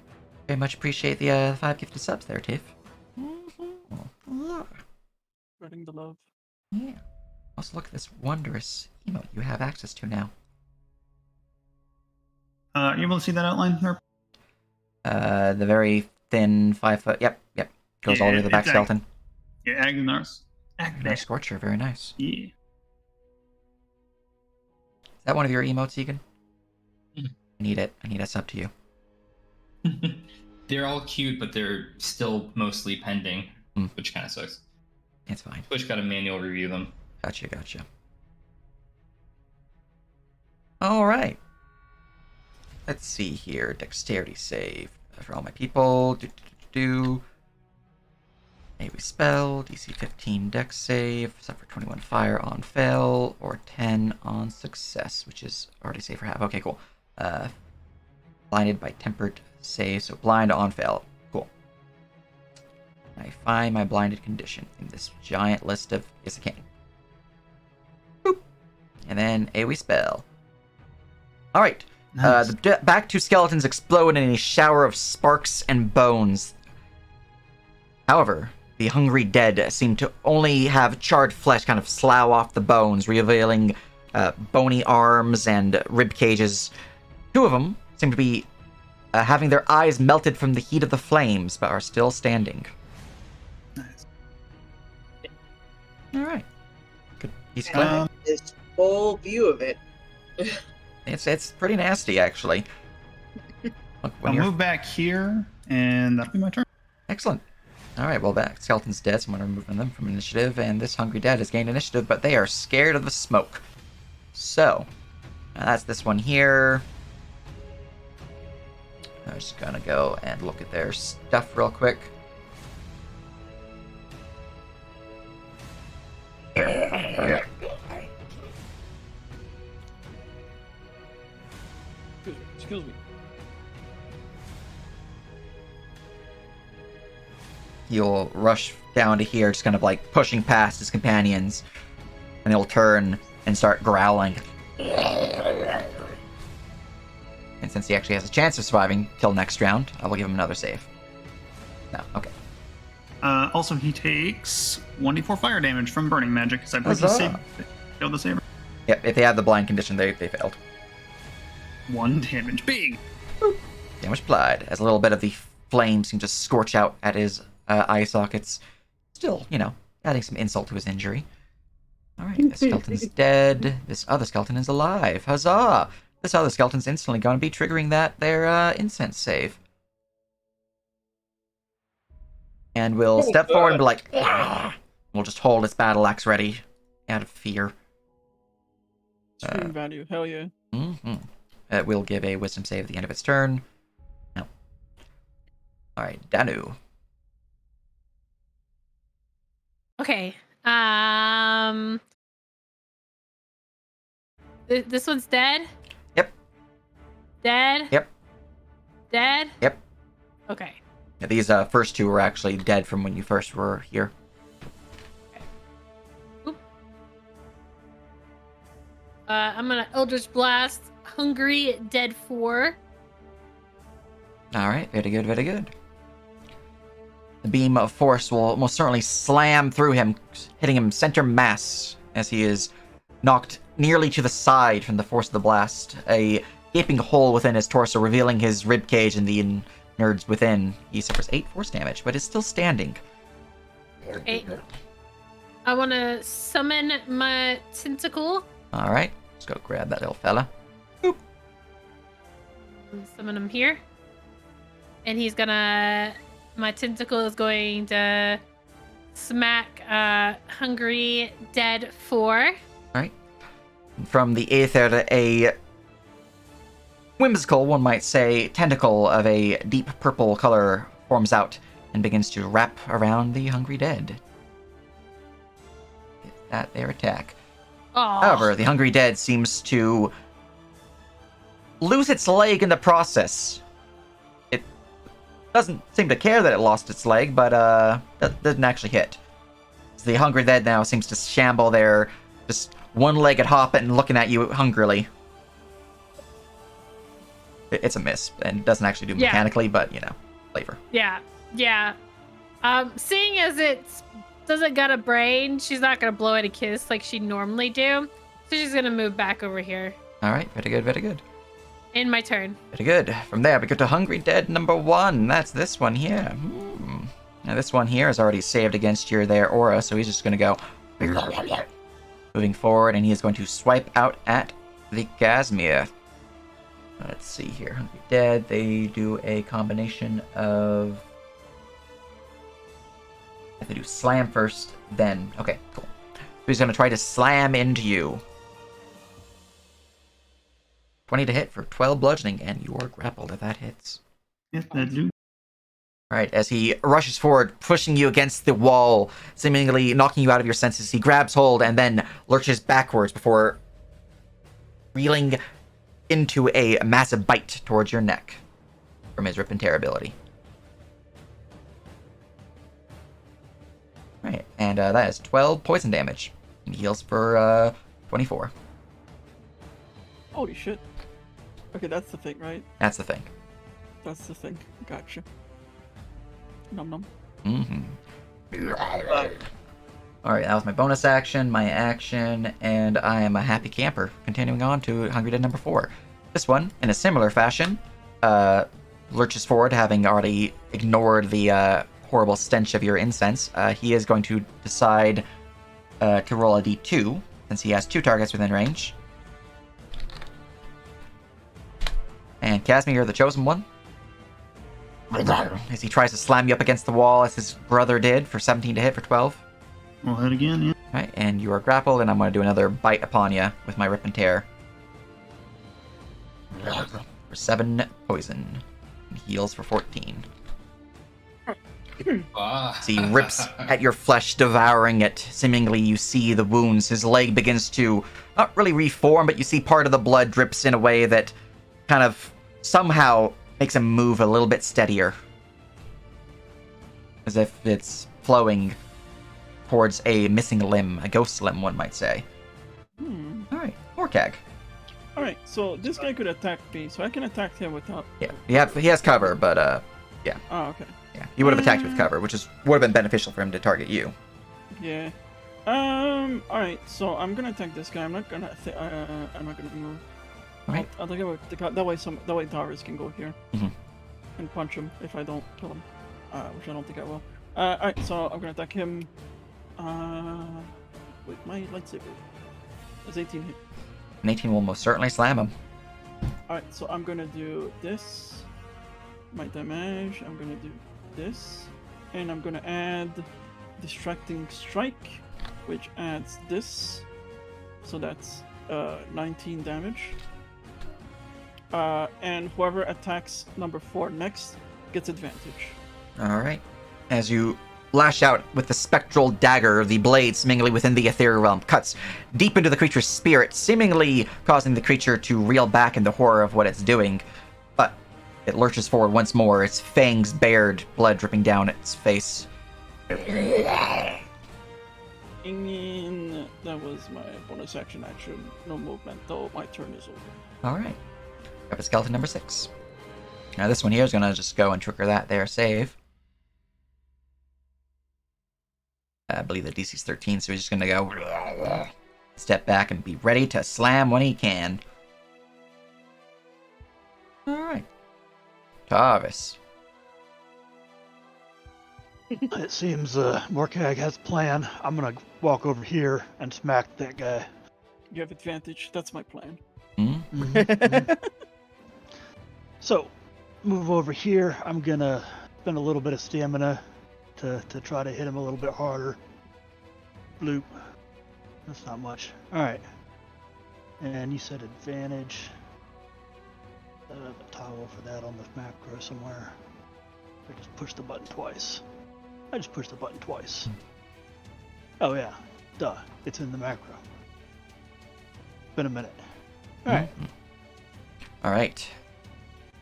very much appreciate the 5 gifted subs there, Tiff. Spreading the love. Yeah. Also, look at this wondrous emote you have access to now. Are you able to see that outline? Herb? The very thin 5 foot. Yep. Goes all the way to the back it's skeleton. Yeah, Agnar's. Nice Scorcher, very nice. Yeah. Is that one of your emotes, Egan? Mhm. I need it. I need a sub to you. They're all cute, but they're still mostly pending, which kind of sucks. It's fine. Twitch got a manual review them. Gotcha. Alright. Let's see here. Dexterity save for all my people. AoE spell. DC 15 dex save. Suffer 21 fire on fail. Or 10 on success, which is already safe for half. Okay, cool. Blinded by tempered save. So blind on fail. Cool. I find my blinded condition in this giant list of is a king. Boop. And then AoE spell. Alright. Nice. The back two skeletons explode in a shower of sparks and bones. However, the hungry dead seem to only have charred flesh kind of slough off the bones, revealing bony arms and rib cages. 2 of them seem to be having their eyes melted from the heat of the flames, but are still standing. Nice. Alright. Good. He's This full view of it. It's pretty nasty, actually. Look, when I'll you're... move back here, and that'll be my turn. Excellent. Alright, well, that skeleton's dead, so I'm going to remove them from initiative, and this hungry dead has gained initiative, but they are scared of the smoke. So, that's this one here. I'm just going to go and look at their stuff real quick. Excuse me. He'll rush down to here, just kind of like pushing past his companions, and he'll turn and start growling. And since he actually has a chance of surviving till next round, I will give him another save. No, okay. Also, he takes 1d4 fire damage from burning magic, because I believe he Huzzah. failed the saver. Yep, if they have the blind condition, they failed. 1 damage. Big! Damage applied, as a little bit of the flames seem to scorch out at his eye sockets. Still, adding some insult to his injury. Alright, this skeleton's dead. This other skeleton is alive. Huzzah! This other skeleton's instantly going to be triggering their incense save. And we'll step forward and be like, "Ah!" We'll just hold its battle axe ready, out of fear. Scream value. Hell yeah. Mm-hmm. It will give a wisdom save at the end of its turn. No. Alright, Danu. Okay. This one's dead? Yep. Dead? Yep. Dead? Yep. Okay. Yeah, these first 2 were actually dead from when you first were here. Oop. I'm gonna Eldritch Blast Hungry Dead 4. Alright, very good, very good. The beam of force will most certainly slam through him, hitting him center mass as he is knocked nearly to the side from the force of the blast. A gaping hole within his torso, revealing his ribcage and the innards within. He suffers 8 force damage, but is still standing. 8. I want to summon my tentacle. All right. Let's go grab that little fella. Summon him here. And he's gonna... My tentacle is going to smack Hungry Dead 4. From the aether, a whimsical, one might say, tentacle of a deep purple color forms out and begins to wrap around the Hungry Dead. Get that their attack. Aw. However, the Hungry Dead seems to lose its leg in the process. It doesn't seem to care that it lost its leg, but that doesn't actually hit. So the Hungry Dead now seems to shamble there, just one-legged hopping and looking at you hungrily. It's a miss, and it doesn't actually do Yeah. mechanically, but, flavor. Yeah. Seeing as it doesn't got a brain, she's not gonna blow it a kiss like she normally do. So she's gonna move back over here. All right, very good, very good. In my turn. Very good. From there, we go to Hungry Dead number 1. That's this one here. Now, this one here is already saved against your aura, so he's just going to go moving forward, and he is going to swipe out at the Casimir. Let's see here. Hungry Dead, they do a combination of... If they do slam first, then... Okay, cool. So he's going to try to slam into you. 20 to hit for 12 bludgeoning, and you are grappled if that hits. Yes, that do. Alright, as he rushes forward, pushing you against the wall, seemingly knocking you out of your senses, he grabs hold and then lurches backwards before reeling into a massive bite towards your neck from his Rip and Tear ability. Alright, and that is 12 poison damage. And he heals for 24. Holy shit. Okay, that's the thing, right? That's the thing. That's the thing. Gotcha. Num num. Mm-hmm. Alright, that was my bonus action, my action, and I am a happy camper. Continuing on to Hungry Dead number 4. This one, in a similar fashion, lurches forward, having already ignored the horrible stench of your incense. He is going to decide to roll a d2, since he has 2 targets within range. And Casimir, you're the chosen one. As he tries to slam you up against the wall, as his brother did, for 17 to hit for 12. Roll hit again, yeah. Right, and you are grappled, and I'm going to do another bite upon you with my Rip and Tear. For 7 poison. And heals for 14. As he rips at your flesh, devouring it. Seemingly, you see the wounds. His leg begins to not really reform, but you see part of the blood drips in a way that kind of somehow makes him move a little bit steadier. As if it's flowing towards a missing limb, a ghost limb, one might say. Alright, Morkag. Alright, so this guy could attack me, so I can attack him without... Yeah, he has cover, but yeah. Oh, okay. Yeah, he would have attacked with cover, which would have been beneficial for him to target you. Yeah. Alright, so I'm gonna attack this guy. I'm not gonna move. Alright. I'll take it with the that way Tavares can go here Mhm. and punch him if I don't kill him, which I don't think I will. Alright, so I'm gonna attack him. With my lightsaber. Does 18 hit? An 18 will most certainly slam him. Alright, so I'm gonna do this. My damage. I'm gonna do this, and I'm gonna add distracting strike, which adds this. So that's 19 damage. And whoever attacks number 4 next gets advantage. Alright. As you lash out with the spectral dagger, the blade seemingly within the ethereal realm cuts deep into the creature's spirit, seemingly causing the creature to reel back in the horror of what it's doing. But it lurches forward once more, its fangs bared, blood dripping down its face. And that was my bonus action. No movement, though my turn is over. Alright. Up to skeleton number 6. Now this one here is going to just go and trigger that there save. I believe the DC's 13, so he's just going to go step back and be ready to slam when he can. Alright. Tarvis. It seems Morkag has a plan. I'm gonna walk over here and smack that guy. You have advantage. That's my plan. Mhm. So, move over here. I'm gonna spend a little bit of stamina to try to hit him a little bit harder. Bloop. That's not much. Alright. And you said advantage. I have a toggle for that on the macro somewhere. I just push the button twice. Oh yeah. Duh. It's in the macro. Been a minute. Alright. All right.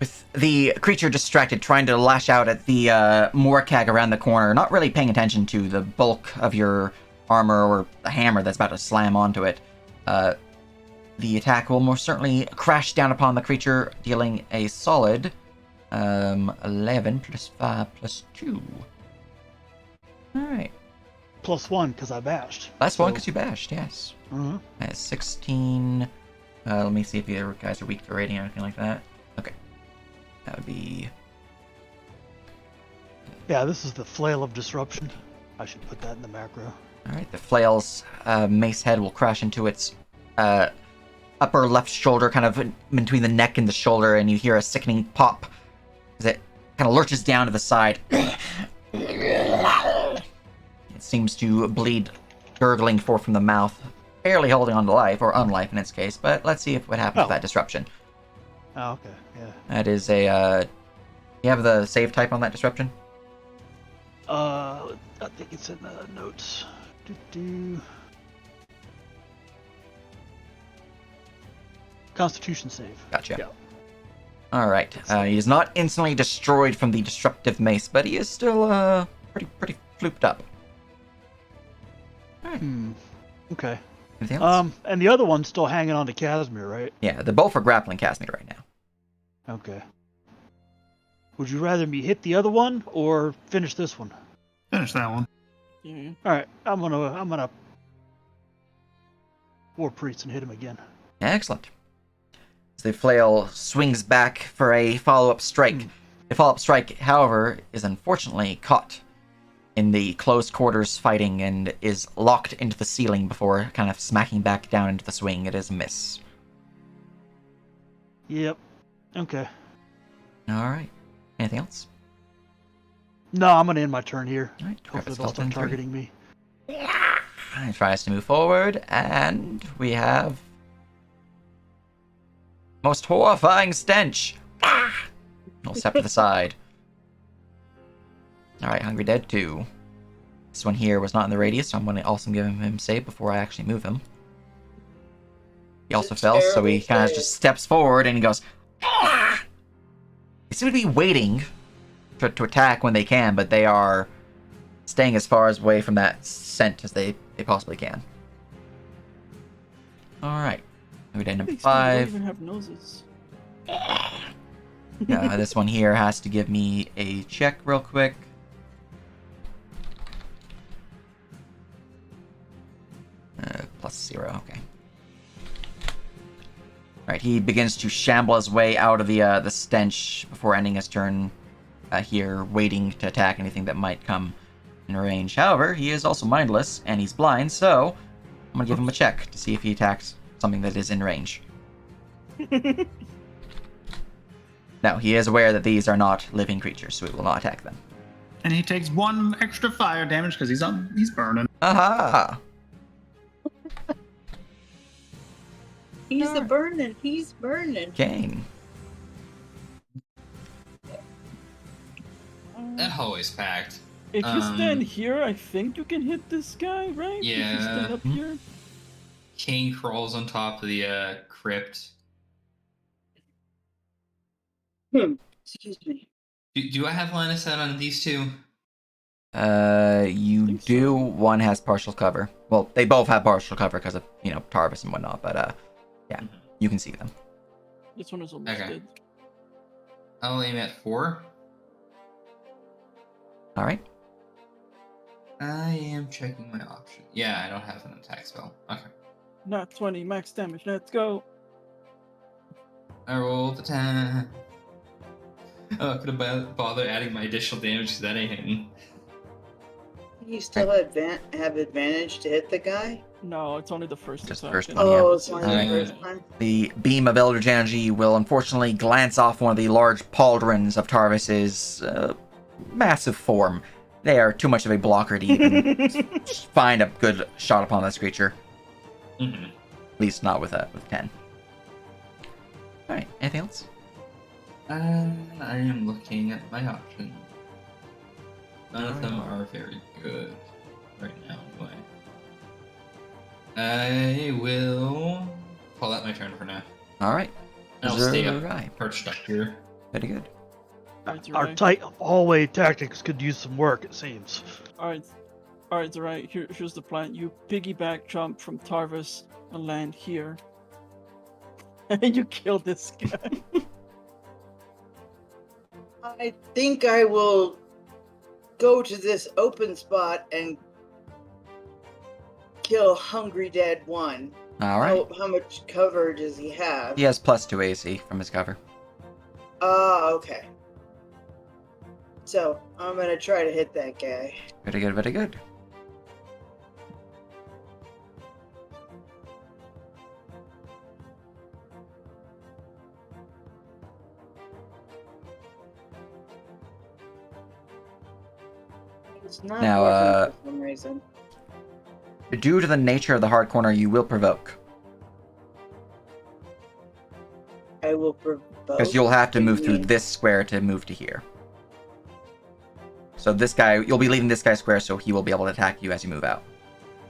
With the creature distracted, trying to lash out at the Morkag around the corner, not really paying attention to the bulk of your armor or the hammer that's about to slam onto it, the attack will most certainly crash down upon the creature, dealing a solid 11 plus 5 plus 2. All right. +1 because I bashed. Last one because you bashed, yes. Uh-huh. That's 16. Let me see if the other guys are weak to rating or anything like that. Okay. That would be... Yeah, this is the flail of disruption. I should put that in the macro. Alright, the flail's mace head will crash into its upper left shoulder, kind of in between the neck and the shoulder, and you hear a sickening pop as it kind of lurches down to the side. It seems to bleed, gurgling forth from the mouth, barely holding on to life, or unlife in its case, but let's see what happens with that disruption. Oh, okay, yeah. That is a, you have the save type on that disruption? I think it's in the notes. Constitution save. Gotcha. Yeah. Alright, he is not instantly destroyed from the disruptive mace, but he is still, pretty flooped up. Okay. Anything else? And the other one's still hanging on to Casimir, right? Yeah, they're both for grappling Casimir right now. Okay. Would you rather me hit the other one or finish this one? Finish that one. Yeah. All right, I'm gonna War Priest and hit him again. Excellent. As the flail swings back for a follow-up strike. The follow-up strike, however, is unfortunately caught in the close quarters fighting and is locked into the ceiling before kind of smacking back down into the swing. It is a miss. Yep. Okay. Alright. Anything else? No, I'm gonna end my turn here. Alright. Hopefully they'll start targeting me. He tries to move forward, and we have... most horrifying stench! We'll step to the side. Alright, Hungry Dead 2. This one here was not in the radius, so I'm going to also give him save before I actually move him. He also fell, so he kind of just steps forward and he goes... They seem to be waiting to attack when they can, but they are staying as far away from that scent as they possibly can. Alright. Hungry Dead number 5. They don't even have noses. This one here has to give me a check real quick. +0, okay. Alright, he begins to shamble his way out of the stench before ending his turn here, waiting to attack anything that might come in range. However, he is also mindless, and he's blind, so I'm going to give him a check to see if he attacks something that is in range. No, he is aware that these are not living creatures, so he will not attack them. And he takes 1 extra fire damage because he's burning. Aha! He's a burning. He's burning. Gain. That hole is packed. If you stand here, I think you can hit this guy, right? If you Yeah. stand up here. King crawls on top of the crypt. Excuse me. Do I have line of sight on these two? You think do. so. One has partial cover. Well, they both have partial cover because of, Tarvis and whatnot, but, yeah, you can see them. This one is almost Okay. dead. I'll aim at 4. Alright. I am checking my option. Yeah, I don't have an attack spell. Okay. Not 20 max damage. Let's go. I rolled a 10. Oh, I could have bothered adding my additional damage because that ain't hitting. You still have advantage to hit the guy? No, it's only the first Just the attack. first and one, Oh, yeah. it's only Alright. the first time. The beam of Eldritch Energy will unfortunately glance off one of the large pauldrons of Tarvis's massive form. They are too much of a blocker to even find a good shot upon this creature. Mhm. At least not with 10. Alright, anything else? I am looking at my options. None of them are very good right now, anyway. I will call that my turn for now. Alright. I'll stay up, Right. perched up here. Very good. Alright, Our Zerai. tight hallway tactics could use some work, it seems. Alright, Zerai, here's the plan. You piggyback jump from Tarvis and land here. And you kill this guy. I think I will go to this open spot and kill Hungry Dead 1. Alright. How much cover does he have? He has +2 AC from his cover. Okay. So, I'm gonna try to hit that guy. Very good, very good. It's not Now, working for some reason. Due to the nature of the hard corner, you will provoke. I will provoke. Because you'll have to move through mean? this square to move to here. So this guy, you'll be leaving this guy square, so he will be able to attack you as you move out.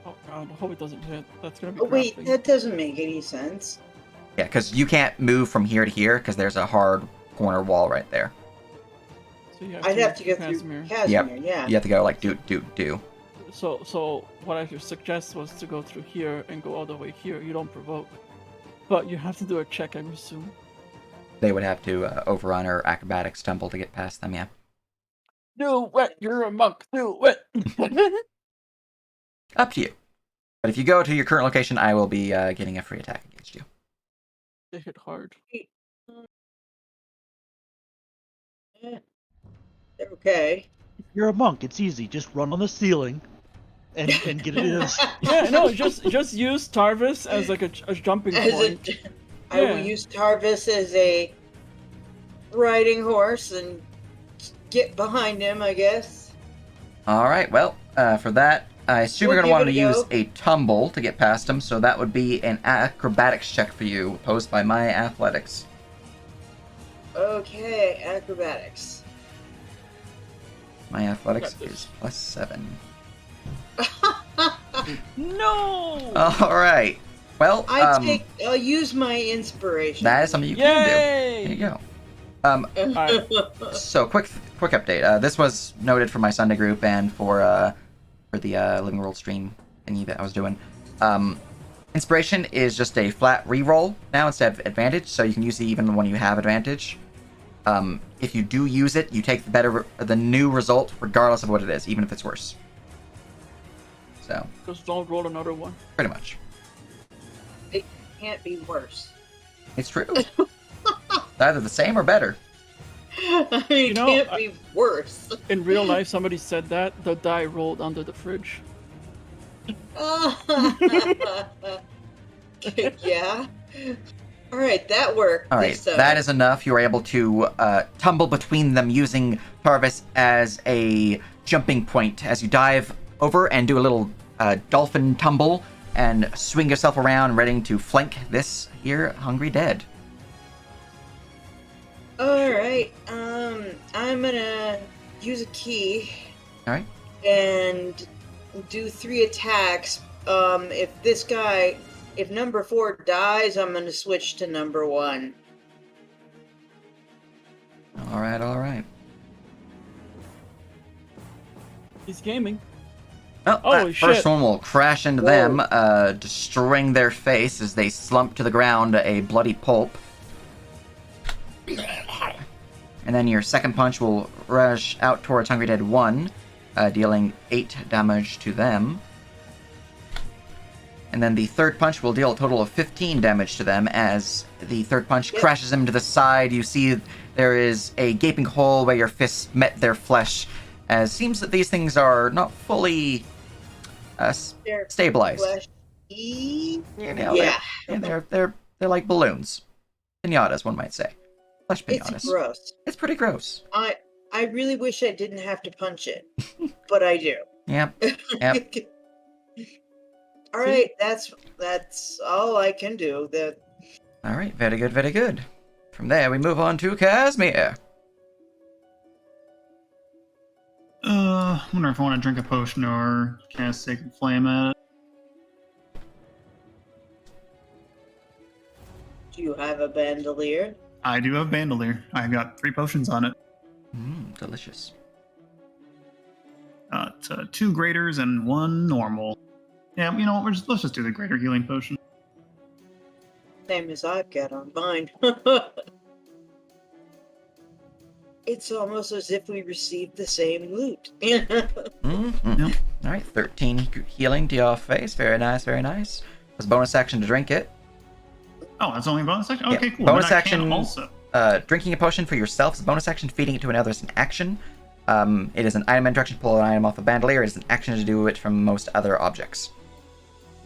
Oh god, I hope it doesn't hit. That's gonna be Oh wait, grappling. that doesn't make any sense. Yeah, because you can't move from here to here, because there's a hard corner wall right there. So you I'd have to go through Casimir. Casimir, yeah. You have to go like do. So what I should suggest was to go through here and go all the way here. You don't provoke. But you have to do a check, I assume. They would have to overrun or acrobatic stumble to get past them, yeah. Do it! You're a monk! Do it! Up to you. But if you go to your current location, I will be getting a free attack against you. They hit hard. They're okay. You're a monk, it's easy. Just run on the ceiling and get it in. Yeah, no, just use Tarvis as like a jumping As point. I will Yeah. use Tarvis as a riding horse and get behind him, I guess. Alright, well, for that, I assume you're We'll going to want to give it a use go. a tumble to get past him, so that would be an acrobatics check for you, posed by my athletics. Okay, acrobatics. My athletics Got this. is +7. No! Alright. Well, I'll use my inspiration. that is something you can do. Yay! There you go. Alright. So quick update. This was noted for my Sunday group and for the Living World stream thingy that I was doing. Inspiration is just a flat reroll now instead of advantage, so you can use it even when you have advantage. If you do use it, you take the new result regardless of what it is, even if it's worse. So Just don't roll another one. pretty much, It can't be worse. it's true. It's either the same or better. I mean, You know, it can't be worse. In real life, somebody said that. The die rolled under the fridge. Yeah. All right, that worked. All right, that is enough. You are able to tumble between them using Tarvis as a jumping point as you dive over and do a little dolphin tumble and swing yourself around, ready to flank this here Hungry Dead. All right. I'm gonna use a key. All right. And do 3 attacks. If number 4 dies, I'm gonna switch to number 1. All right. He's gaming. Well, Holy that first shit. one will crash into them, destroying their face as they slump to the ground, a bloody pulp. And then your second punch will rush out towards Hungry Dead 1, dealing 8 damage to them. And then the third punch will deal a total of 15 damage to them as the third punch crashes them to the side. You see there is a gaping hole where your fists met their flesh As it seems that these things are not fully They're stabilized. fleshy. You know, Yeah. they're like balloons, pinatas, one might say. Flesh pinatas. It's gross. It's pretty gross. I really wish I didn't have to punch it, but I do. Yep. Yep. All right, that's all I can do. All right. Very good. Very good. From there, we move on to Casimir. I wonder if I want to drink a potion or cast Sacred Flame at it. Do you have a bandolier? I do have Bandolier. I got 3 potions on it. Delicious. 2 graders and 1 normal. Yeah, you know what? Let's just do the greater healing potion. Same as I've got on mine. It's almost as if we received the same loot. Mm-hmm. Yep. All right. 13 healing to your face. Very nice. Very nice. As a bonus action to drink it. Oh, that's only a bonus action? Yeah, Okay, cool. bonus Then I action. can also. Drinking a potion for yourself is a bonus action. Feeding it to another is an action. It is an item interaction. Pull an item off a bandolier. It is an action to do it from most other objects.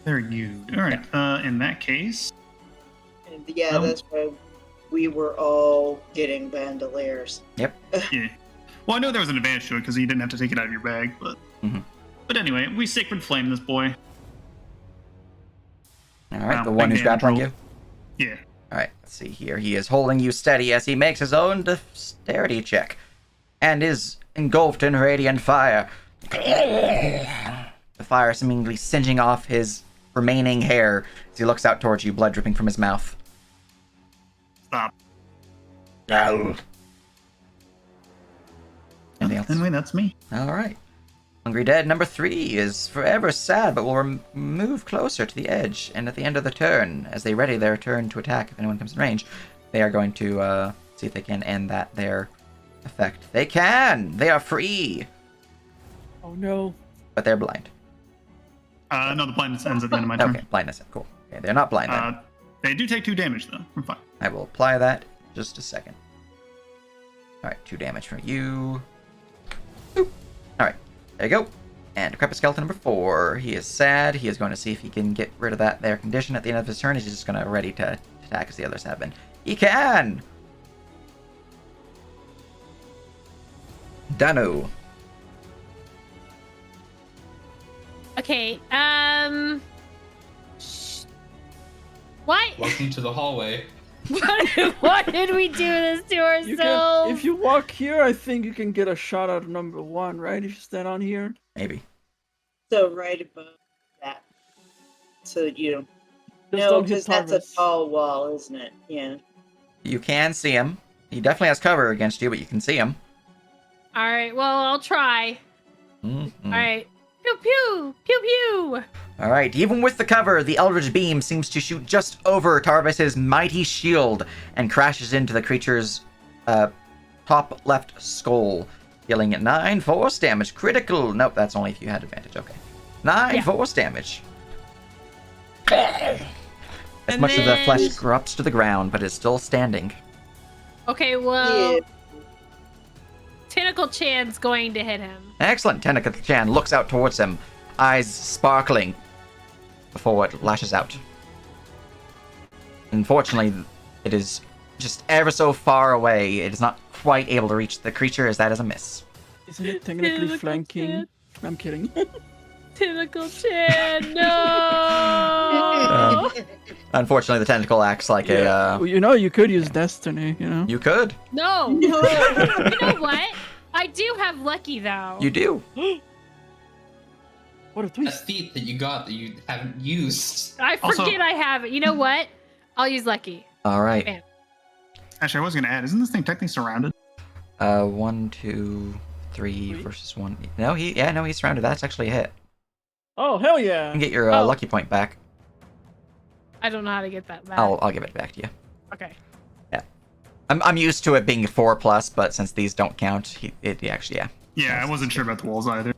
There you. All right. In that case. Yeah, that's why we were all getting bandoliers. Yep. Yeah. Well, I know there was an advantage to it because you didn't have to take it out of your bag, but. Mhm. But anyway, we Sacred Flame this boy. All right. Wow, The one big who's damage grappling roll. you. Yeah. All right, let's see here. He is holding you steady as he makes his own dexterity check and is engulfed in radiant fire. The fire seemingly singeing off his remaining hair as he looks out towards you, blood dripping from his mouth. Stop. Anything else? Anyway, that's me. All right. Hungry Dead number 3 is forever sad, but will move closer to the edge. And at the end of the turn, as they ready their turn to attack, if anyone comes in range, they are going to see if they can end their effect. They can! They are free! Oh no. But they're blind. No, the blindness ends at the end of my turn. Okay, blindness. Cool. Okay, they're not blind then. They do take 2 damage, though. I'm fine. I will apply that in just a second. Alright, 2 damage from you. Boop. Alright, there you go. And Decrepit Skeleton number 4. He is sad. He is going to see if he can get rid of their condition at the end of his turn. He's just going to ready to attack as the others have been. He can! Danu. Okay, what? Welcome to the hallway. What did we do this to You can, ourselves? if you walk here, I think you can get a shot at number 1, right? If you stand on here. Maybe. So right above that. So that you don't. Just No, don't hit because that's a targets. tall wall, isn't it? Yeah. You can see him. He definitely has cover against you, but you can see him. All right, well, I'll try. Mhm. All right. Pew pew! Pew pew! Alright, even with the cover, the Eldritch Beam seems to shoot just over Tarvis's mighty shield and crashes into the creature's top left skull, dealing it 9 force damage. Critical! Nope, that's only if you had advantage. Okay. 9 force damage. As And much of the flesh then- drops to the ground, but is still standing. Okay, well, Yeah. Tentacle Chan's going to hit him. Excellent. Tenica-chan looks out towards him, eyes sparkling before it lashes out. Unfortunately, it is just ever so far away. It is not quite able to reach the creature, as that is a miss. Isn't it technically Tentacle flanking? Chan. I'm kidding. Tentacle Chan, no! Unfortunately, the tentacle acts like Well, you know, you could use Destiny, you know? You could. No! You know what? I do have Lucky, though. You do. What a A twist. feat that you got that you haven't used. I Also- forget I have it. You know what? I'll use Lucky. All right. Bam. Actually, I was going to add, isn't this thing technically surrounded? 1, 2, 3 versus 1. No, he's surrounded. That's actually a hit. Oh, hell You yeah! can get your Oh. lucky point back. I don't know how to get that back. I'll give it back to you. Okay. I'm used to it being 4+, but since these don't count, it actually, yeah. Yeah, I wasn't sure about the walls either.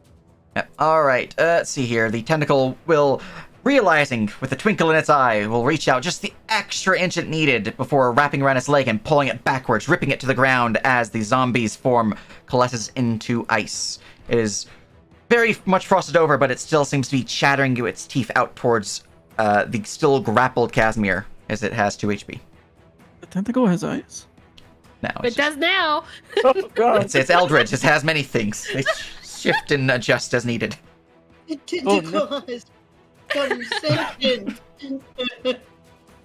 Yep. All right. Let's see here. The tentacle will, realizing with a twinkle in its eye, will reach out just the extra inch it needed before wrapping around its leg and pulling it backwards, ripping it to the ground as the zombie's form coalesces into ice. It is very much frosted over, but it still seems to be chattering its teeth out towards the still grappled Casimir, as it has 2 HP. The tentacle has eyes. Now It does now. Oh god. it's Eldritch. It has many things. They shift and adjust as needed. It Oh, didn't no. cause conversation. I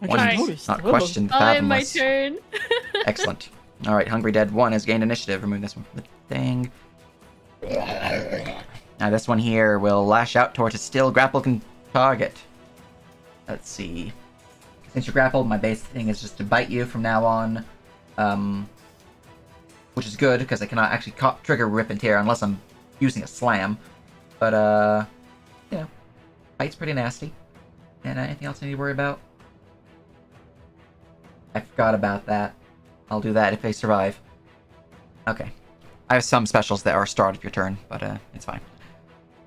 One Alright. noticed. not Hello. questioned, I'll end my fathomless. turn. Excellent. All right, Hungry Dead 1 has gained initiative. Remove this one from the thing. Now this one here will lash out towards a still grappled target. Let's see. Since you're grappled, my base thing is just to bite you from now on. Which is good, because I cannot actually trigger Rip and Tear unless I'm using a Slam. But, you know, bite's pretty nasty. And anything else I need to worry about? I forgot about that. I'll do that if they survive. Okay. I have some specials that are start of your turn, but it's fine.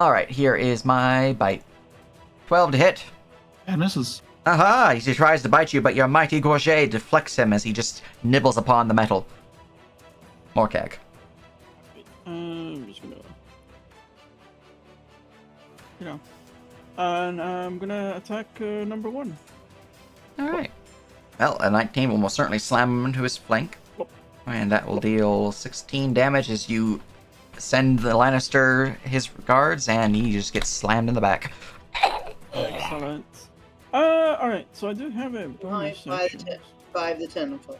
Alright, here is my bite. 12 to hit. And misses. Aha! He tries to bite you, but your mighty gorget deflects him as he just nibbles upon the metal. Morkag. I'm just gonna, and I'm gonna attack number 1. Alright. Well, a 19 will most certainly slam him into his flank. And that will deal 16 damage as you send the Lannister his regards, and he just gets slammed in the back. Excellent. Alright, so I do have a bonus action. By the tentacle.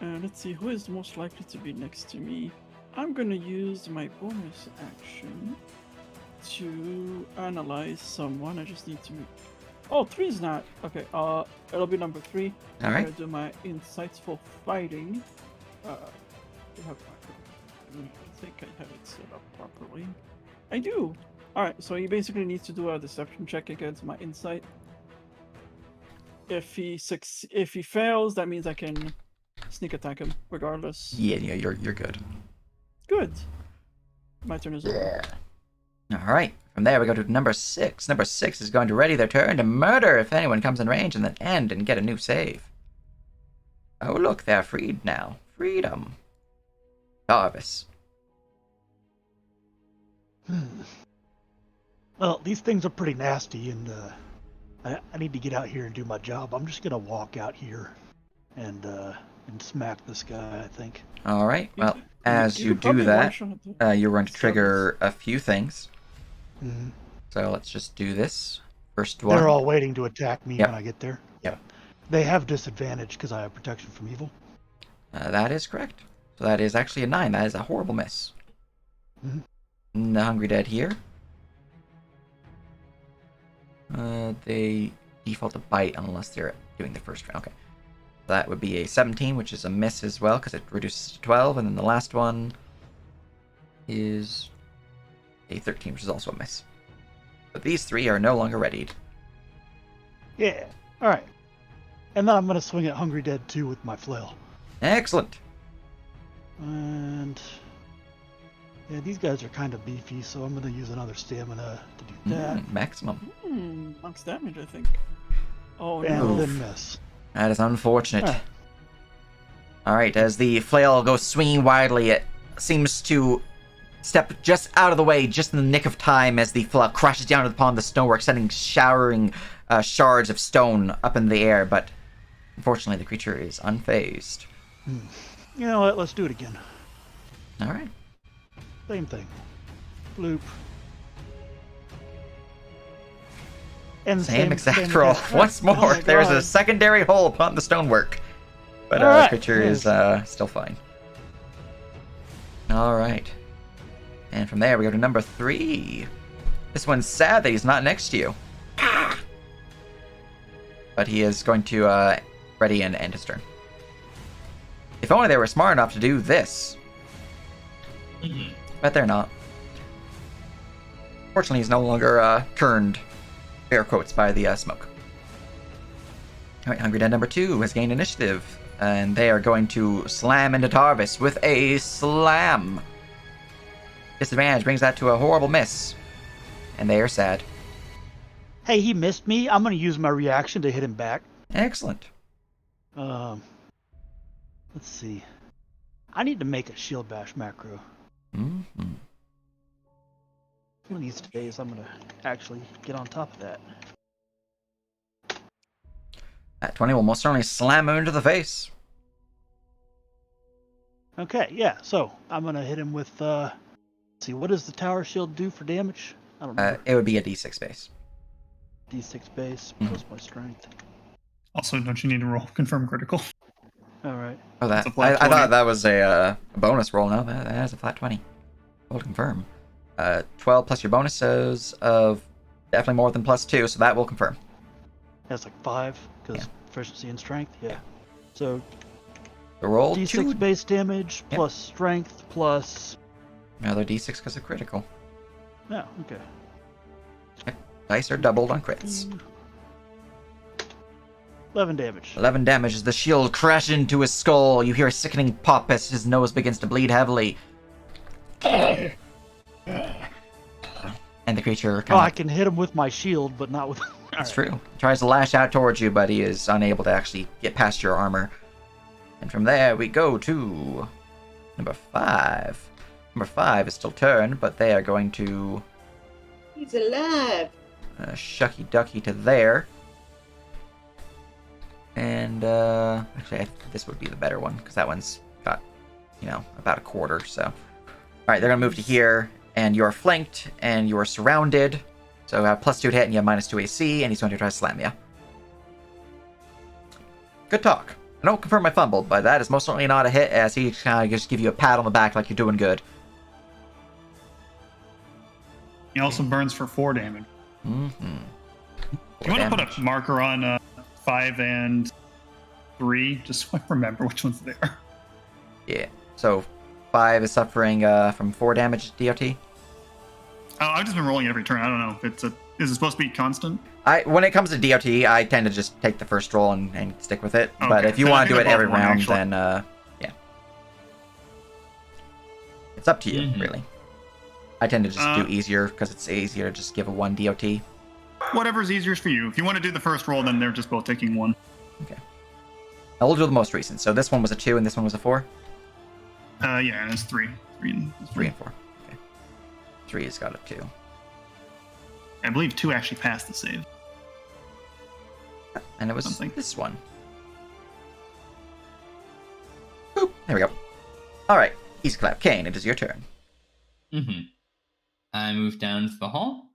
Let's see, who is most likely to be next to me? I'm gonna use my bonus action to analyze someone. I just need to... Oh, 3 is not. Okay, it'll be number 3. I'm Alright. gonna do my insightful fighting. I think I have it set up properly. I do! Alright, so he basically needs to do a deception check against my insight. If he fails, that means I can sneak attack him, regardless. Yeah, you're good. Good. My turn is over. Alright, from there we go to number 6. Number 6 is going to ready their turn to murder if anyone comes in range, and then end and get a new save. Oh look, they're freed now. Freedom. Jarvis. Well, these things are pretty nasty, and I need to get out here and do my job. I'm just gonna walk out here and smack this guy, I think. Alright, well, as you could do probably that, one-shot the you're going to trigger a few things. Mhm. So let's just do this. First one. They're all waiting to attack me Yep. when I get there. Yep. They have disadvantage because I have protection from evil. That is correct. So that is actually a 9. That is a horrible miss. Mhm. The Hungry Dead here. They default to bite unless they're doing the first round. Okay. That would be a 17, which is a miss as well, because it reduces to 12. And then the last one is a 13, which is also a miss. But these 3 are no longer readied. Yeah. All right. And then I'm gonna swing at Hungry Dead 2 with my flail. Excellent. And yeah, these guys are kind of beefy, so I'm gonna use another stamina to do that. Maximum. Max damage, I think. Oh, And no. then miss. That is unfortunate. Ah. Alright, as the flail goes swinging wildly, it seems to step just out of the way, just in the nick of time, as the flail crashes down upon the stonework, sending showering shards of stone up in the air, but unfortunately the creature is unfazed. You know what? Let's do it again. Alright. Same thing. Bloop. And Same exact roll. attack. Once more, my there's a God. secondary hole upon the stonework. But the Alright. creature is still fine. Alright. And from there, we go to number 3. This one's sad that he's not next to you. But he is going to ready and end his turn. If only they were smart enough to do this. But they're not. Fortunately, he's no longer turned, air quotes, by the smoke. Alright, Hungry Dead number 2 has gained initiative. And they are going to slam into Tarvis with a slam. Disadvantage brings that to a horrible miss. And they are sad. Hey, he missed me. I'm gonna use my reaction to hit him back. Excellent. Let's see. I need to make a shield bash macro. Mm-hmm. One of these days, I'm gonna actually get on top of that. That 20 will most certainly slam him into the face. Okay, yeah. So I'm gonna hit him with. Let's see, what does the tower shield do for damage? I don't know. It would be a D6 base. D6 base Mhm. plus my strength. Also, don't you need to roll confirm critical? All right. Oh, that It's a flat I 20. thought that was a bonus roll. No, that is a flat 20. We'll confirm. 12 plus your bonuses of definitely more than +2, so that will confirm. That's like 5 because Yeah. proficiency and strength. Yeah. So The roll D6 2, base damage Yep. plus strength plus. another D6 because of critical. No, okay. Dice are doubled on crits. 11 damage. 11 damage as the shield crashes into his skull. You hear a sickening pop as his nose begins to bleed heavily. And the creature Oh, I kind of... can hit him with my shield, but not with. That's true. He tries to lash out towards you, but he is unable to actually get past your armor. And from there, we go to number 5. Number 5 is still turned, but they are going to He's alive. shucky ducky to there. And actually, this would be the better one because that one's got, about a quarter. So, all right, they're gonna move to here, and you're flanked, and you're surrounded. So you have +2 to hit, and you have -2 AC, and he's going to try to slam you. Good talk. I don't confirm my fumble, but that is most certainly not a hit, as he kind of just give you a pat on the back like you're doing good. He also burns for 4 damage. Mm-hmm. You want to put a marker on 5 and 3, just so I remember which ones they are. Yeah. So 5 is suffering from 4 damage DOT. Oh, I've just been rolling it every turn. I don't know if is it supposed to be constant? When it comes to DOT, I tend to just take the first roll and stick with it. But Okay. if you Then I want to do think it I every bought one, round, actually. then yeah, it's up to you, Mhm. really. I tend to just do easier because it's easier to just give a 1 DOT. Whatever's easiest for you. If you want to do the first roll, then they're just both taking 1. Okay. Now we'll do the most recent. So this one was a 2 and this one was a 4. Yeah, and it's 3. 3 and 3 and 4. Okay. 3 has got a 2. I believe 2 actually passed the save. And it was Something. this one. Boop. There we go. All right. Easy clap. Kane, it is your turn. Mm-hmm. I move down to the hall.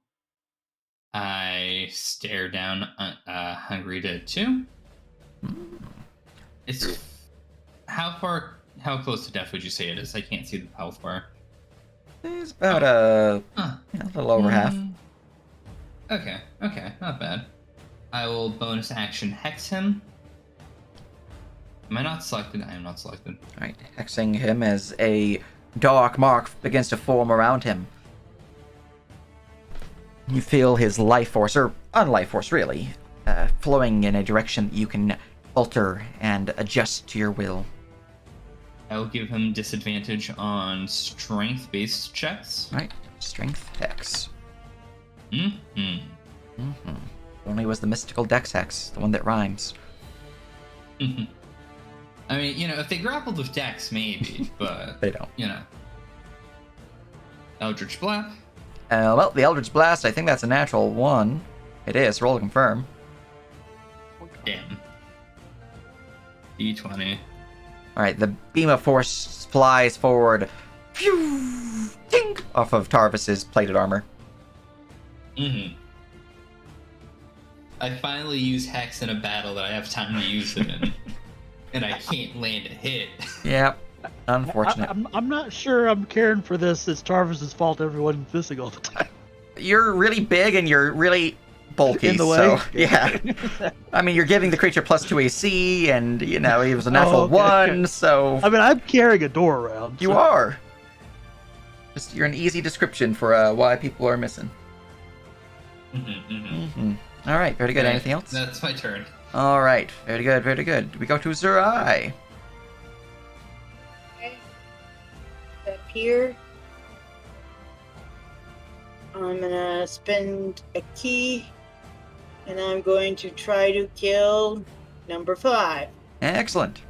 I stare down Hungrita 2. It's how close to death would you say it is? I can't see the health bar. It's about a little over half. Okay, not bad. I will bonus action hex him. Am I not selected? I am not selected. All right, hexing him as a dark mark begins to form around him. You feel his life force, or unlife force really, flowing in a direction that you can alter and adjust to your will. I will give him disadvantage on strength-based checks. Right, strength hex. Only was the mystical dex hex, the one that rhymes. I mean, if they grappled with dex, maybe, but They don't. Eldritch Blast. Well, the Eldritch Blast, I think that's a natural 1. It is. Roll to confirm. Damn. D20. All right, the beam of force flies forward, phew, ting, off of Tarvis's plated armor. I finally use Hex in a battle that I have time to use it in, and I can't land a hit. Yep, unfortunate. I'm not sure I'm caring for this. It's Tarvis's fault everyone's missing all the time. You're really big and you're really bulky, In the way? so yeah. I mean, you're giving the creature +2 AC, and he was a natural okay. 1, so I mean, I'm carrying a door around. you so- are. Just you're an easy description for why people are missing. All right, very good. Right, Anything else? That's my turn. All right, very good, very good. We go to Zerai. Okay. Up here. I'm gonna spend a key, and I'm going to try to kill number 5. Excellent.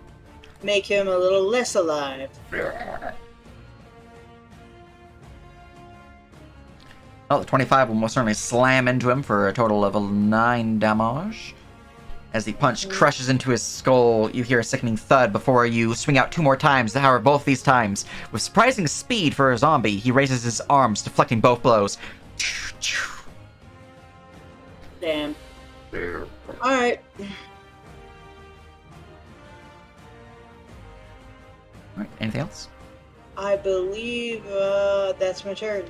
make him a little less alive. Oh, the 25 will most certainly slam into him for a total of 9 damage. As the punch crushes into his skull, you hear a sickening thud before you swing out 2 more times. However, both these times, with surprising speed for a zombie, he raises his arms, deflecting both blows. Damn. Alright. Alright, anything else? I believe that's my turn.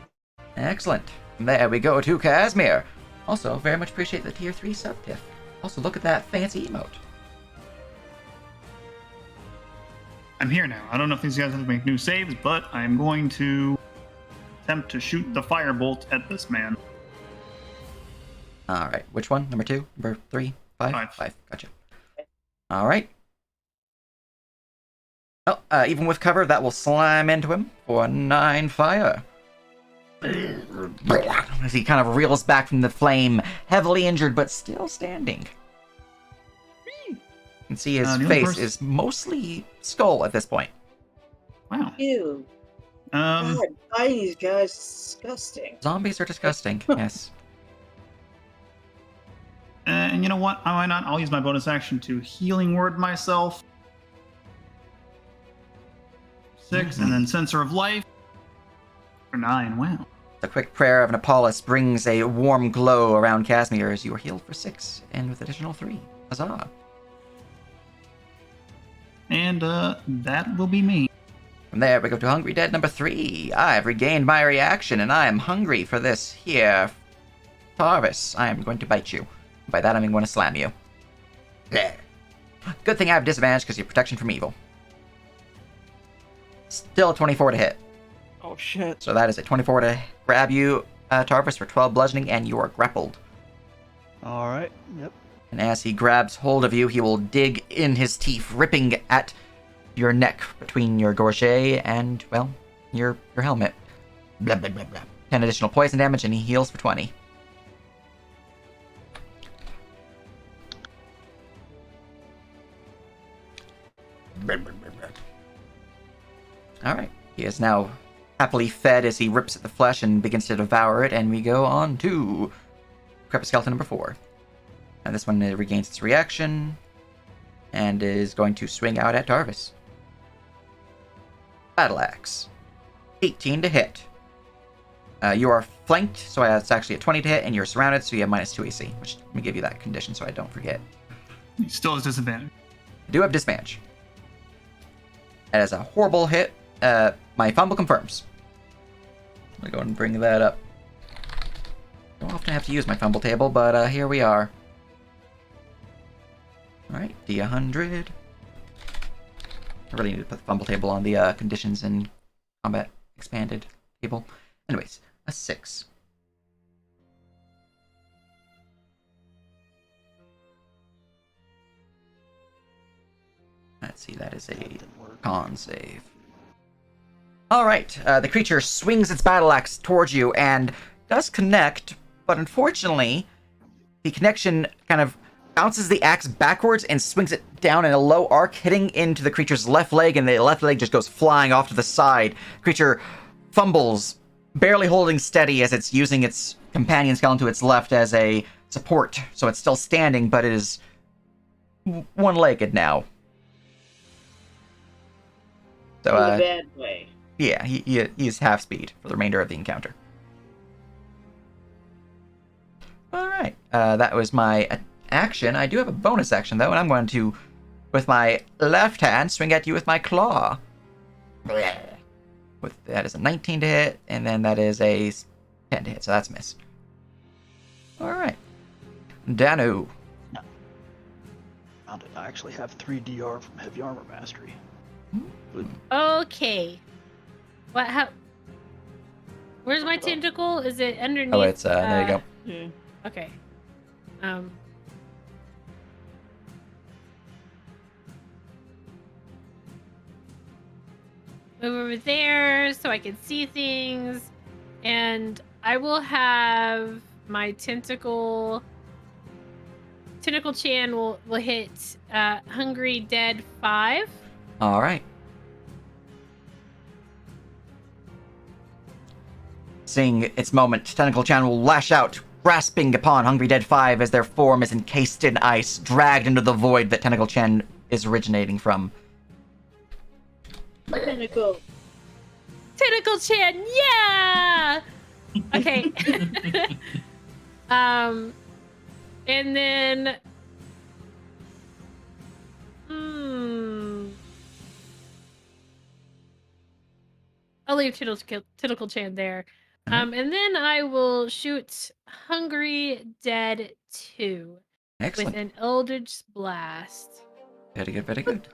Excellent. There we go to Casimir. Also, very much appreciate the tier 3 sub-tiff. Also, look at that fancy emote. I'm here now. I don't know if these guys have to make new saves, but I'm going to attempt to shoot the firebolt at this man. Alright, which one? Number 2? Number 3? 5? 5. Gotcha. Alright. Oh, even with cover, that will slam into him for 9 fire. As he kind of reels back from the flame, heavily injured but still standing. You can see his face is mostly skull at this point. Wow. Ew. God, fighting these guys is disgusting. Zombies are disgusting, yes. And you know what? Why not? I'll use my bonus action to healing word myself. 6, and then Sensor of Life for 9. Wow. The quick prayer of Nepalis brings a warm glow around Casimir as you are healed for 6, and with additional 3. Huzzah. And that will be me. From there, we go to Hungry Dead number 3. I've regained my reaction, and I am hungry for this here Tarvis. I am going to bite you. By that, I'm going to slam you. There. Good thing I have disadvantage because you have protection from evil. Still a 24 to hit. Oh shit. So that is a 24 to grab you, Tarvis, for 12 bludgeoning, and you are grappled. Alright, yep. And as he grabs hold of you, he will dig in his teeth, ripping at your neck between your gorget and, well, your helmet. Blah, blah, blah, blah. 10 additional poison damage, and he heals for 20. Alright, he is now happily fed as he rips at the flesh and begins to devour it, and we go on to Decrepit Skeleton number 4. And this one regains its reaction, and is going to swing out at Tarvis. Battle Axe. 18 to hit. You are flanked, so it's actually a 20 to hit, and you're surrounded, so you have minus 2 AC, which let me give you that condition so I don't forget. He still has disadvantage. I do have disadvantage. That is a horrible hit. My fumble confirms. I'm going to go and bring that up. Don't often have to use my fumble table, but here we are. Alright, D100. I really need to put the fumble table on the conditions and combat expanded table. Anyways, a 6. Let's see, that is a con save. Alright, the creature swings its battle axe towards you and does connect, but unfortunately, the connection kind of bounces the axe backwards and swings it down in a low arc, hitting into the creature's left leg, and the left leg just goes flying off to the side. Creature fumbles, barely holding steady as it's using its companion skeleton to its left as a support. So it's still standing, but it is one-legged now. So, in a bad way. Yeah, he is half speed for the remainder of the encounter. Alright, that was my action. I do have a bonus action, though, and I'm going to, with my left hand, swing at you with my claw. That is a 19 to hit, and then that is a 10 to hit, so that's a miss. Alright. Danu. Found it. I actually have 3 DR from Heavy Armor Mastery. Okay. What? How? Where's my tentacle? Is it underneath? Oh, it's there you go. Yeah. Okay. Move over there so I can see things, and I will have my tentacle Chan will hit Hungry Dead 5. All right. Seeing its moment, Tentacle Chan will lash out, grasping upon Hungry Dead 5 as their form is encased in ice, dragged into the void that Tentacle Chan is originating from. Tentacle. Tentacle Chan, yeah. Okay. And then. I'll leave Tentacle Chan there. And then I will shoot Hungry Dead 2 Excellent. with an Eldritch Blast. Very good, very good.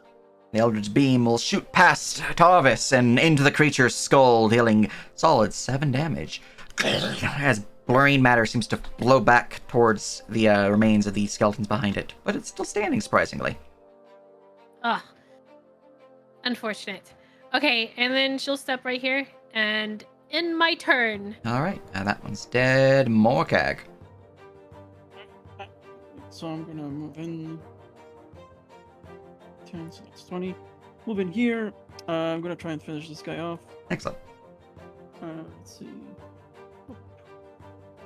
The Eldritch Beam will shoot past Tarvis and into the creature's skull, dealing solid 7 damage. As blurring matter seems to blow back towards the remains of the skeletons behind it, but it's still standing, surprisingly. Ah, unfortunate. Okay, and then she'll step right here, and in my turn. Alright, that one's dead. Morkag. So I'm gonna move in 10, so that's 20. Move in here. I'm gonna try and finish this guy off. Excellent. Let's see.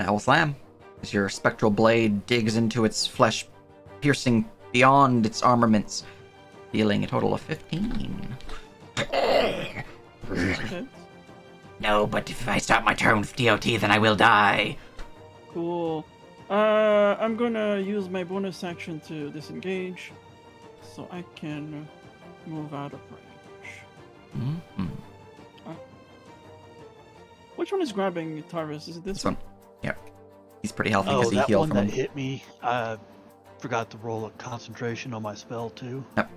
Owl Slam. As your spectral blade digs into its flesh, piercing beyond its armaments, dealing a total of 15. Okay. No, but if I start my turn with DOT, then I will die. Cool. I'm gonna use my bonus action to disengage, so I can move out of range. Mm-hmm. Which one is grabbing Tarvis? Is it this This one. Yep. He's pretty healthy Oh, because he that healed one from that him. hit me. I forgot to roll a concentration on my spell too. Yep.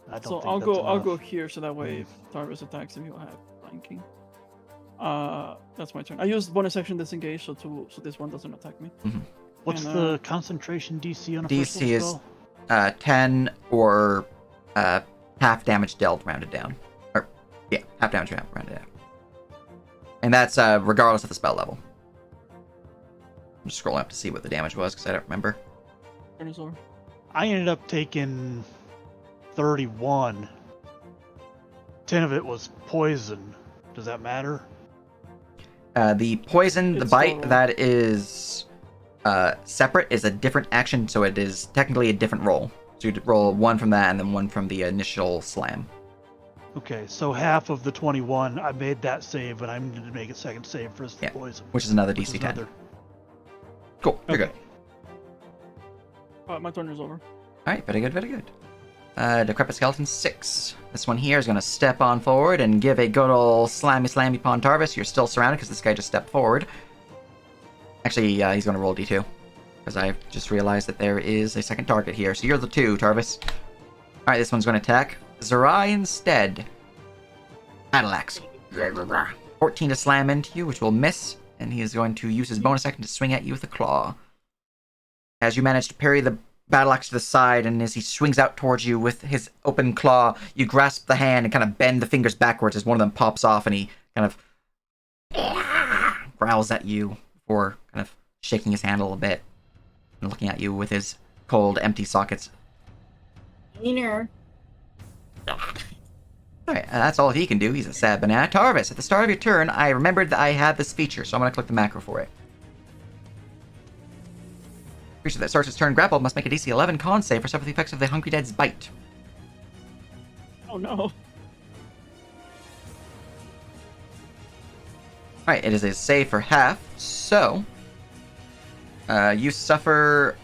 I don't So think I'll that's go enough. here, so that way if Tarvis attacks him, he'll have flanking. That's my turn. I used bonus action disengage, so this one doesn't attack me. What's and, the concentration DC on a DC first level is spell? 10 or half damage dealt rounded down. Or, yeah, half damage rounded down. And that's regardless of the spell level. I'm just scrolling up to see what the damage was because I don't remember. Turn is over. I ended up taking 31. 10 of it was poison. Does that matter? The poison, the It's bite, total. that is separate, is a different action, so it is technically a different roll. So you'd roll one from that and then one from the initial slam. Okay, so half of the 21, I made that save, but I needed to make a second save for the Yeah, poison. which is another which DC is 10. another- Cool, you're good. My turn is over. Alright, very good, very good. Decrepit Skeleton 6. This one here is going to step on forward and give a good old slammy upon Tarvis. You're still surrounded because this guy just stepped forward. Actually, he's going to roll D2. Because I've just realized that there is a second target here. So you're the 2, Tarvis. Alright, this one's going to attack Zerai instead. Battle Axe. 14 to slam into you, which will miss. And he is going to use his bonus action to swing at you with a claw. As you manage to parry the battle axe to the side, and as he swings out towards you with his open claw, you grasp the hand and kind of bend the fingers backwards as one of them pops off, and he kind of growls at you before kind of shaking his hand a little bit and looking at you with his cold, empty sockets. Wiener. Alright, that's all he can do. He's a sad banana. Tarvis, at the start of your turn, I remembered that I had this feature, so I'm going to click the macro for it. Creature that starts its turn grappled must make a DC 11 con save for suffer the effects of the Hungry Dead's bite. Oh no. Alright, it is a save for half, so you suffer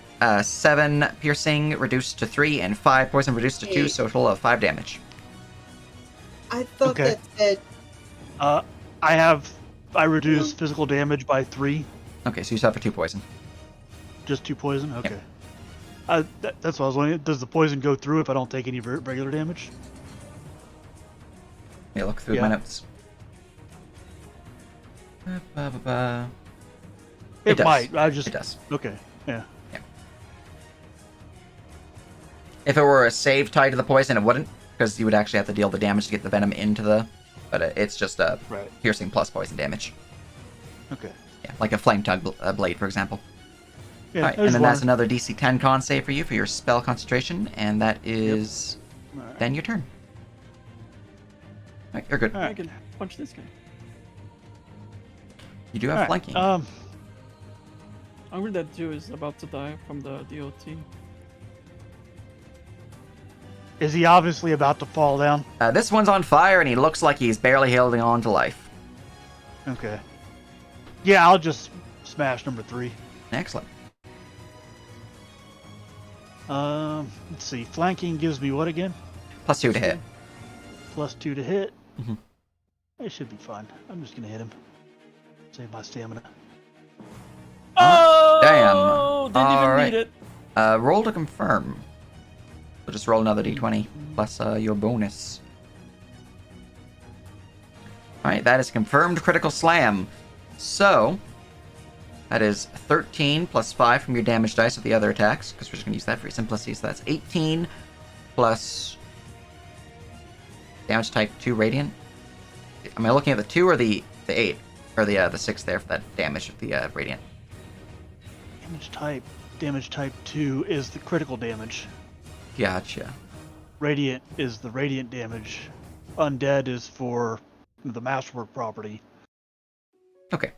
7 piercing reduced to 3 and 5 poison reduced to 2, so a total of 5 damage. I thought Okay. that said I reduce physical damage by 3. Okay, so you suffer 2 poison. Just 2 poison? Okay. That's what I was wondering. Does the poison go through if I don't take any regular damage? Let me look through Yeah. my notes. It does. might. It does. Okay. Yeah. If it were a save tied to the poison, it wouldn't, because you would actually have to deal the damage to get the venom into the... But it's just Right. piercing plus poison damage. Okay. Yeah, like a flame tug blade, for example. Yeah. Alright, and then that's another DC 10 con save for you for your spell concentration, and that is Alright. then your turn. Alright, you're good. I Alright. can punch this guy. You do have Alright, flanking. I heard that Jew is about to die from the DOT. Is he obviously about to fall down? This one's on fire, and he looks like he's barely holding on to life. Okay. Yeah, I'll just smash number 3. Excellent. Let's see. Flanking gives me what again? +2 to hit. +2 to hit. Mhm. It should be fine. I'm just gonna hit him. Save my stamina. Oh! damn. Didn't even Alright. need it. Roll to confirm. So just roll another d20 plus your bonus. Alright, that is confirmed critical slam. So, that is 13 plus 5 from your damage dice with the other attacks, because we're just going to use that for simplicity. So that's 18 plus damage type 2 radiant. Am I looking at the 2 or the 8? Or the 6 there for that damage with the radiant? Damage type 2 is the critical damage. Gotcha. Radiant is the radiant damage. Undead is for the masterwork property. Okay.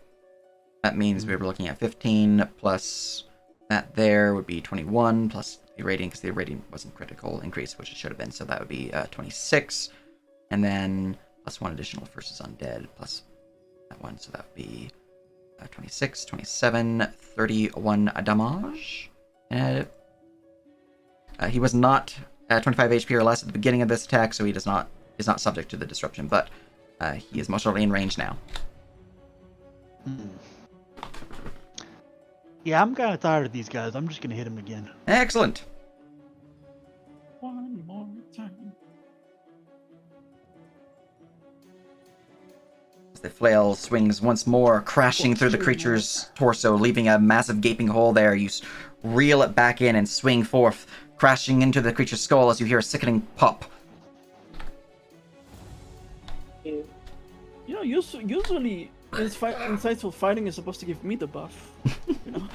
That means we were looking at 15 plus that there would be 21 plus the radiant, because the radiant wasn't critical increase, which it should have been, so that would be 26. And then plus 1 additional versus undead plus that one, so that would be 26, 27, 31 damage. He was not at 25 HP or less at the beginning of this attack, so he is not subject to the disruption, but he is most certainly in range now. Yeah, I'm kind of tired of these guys. I'm just going to hit him again. Excellent. One more time. As the flail swings once more, crashing through the creature's torso, leaving a massive gaping hole there. You reel it back in and swing forth, crashing into the creature's skull as you hear a sickening pop. You know, usually insightful fighting is supposed to give me the buff. You know?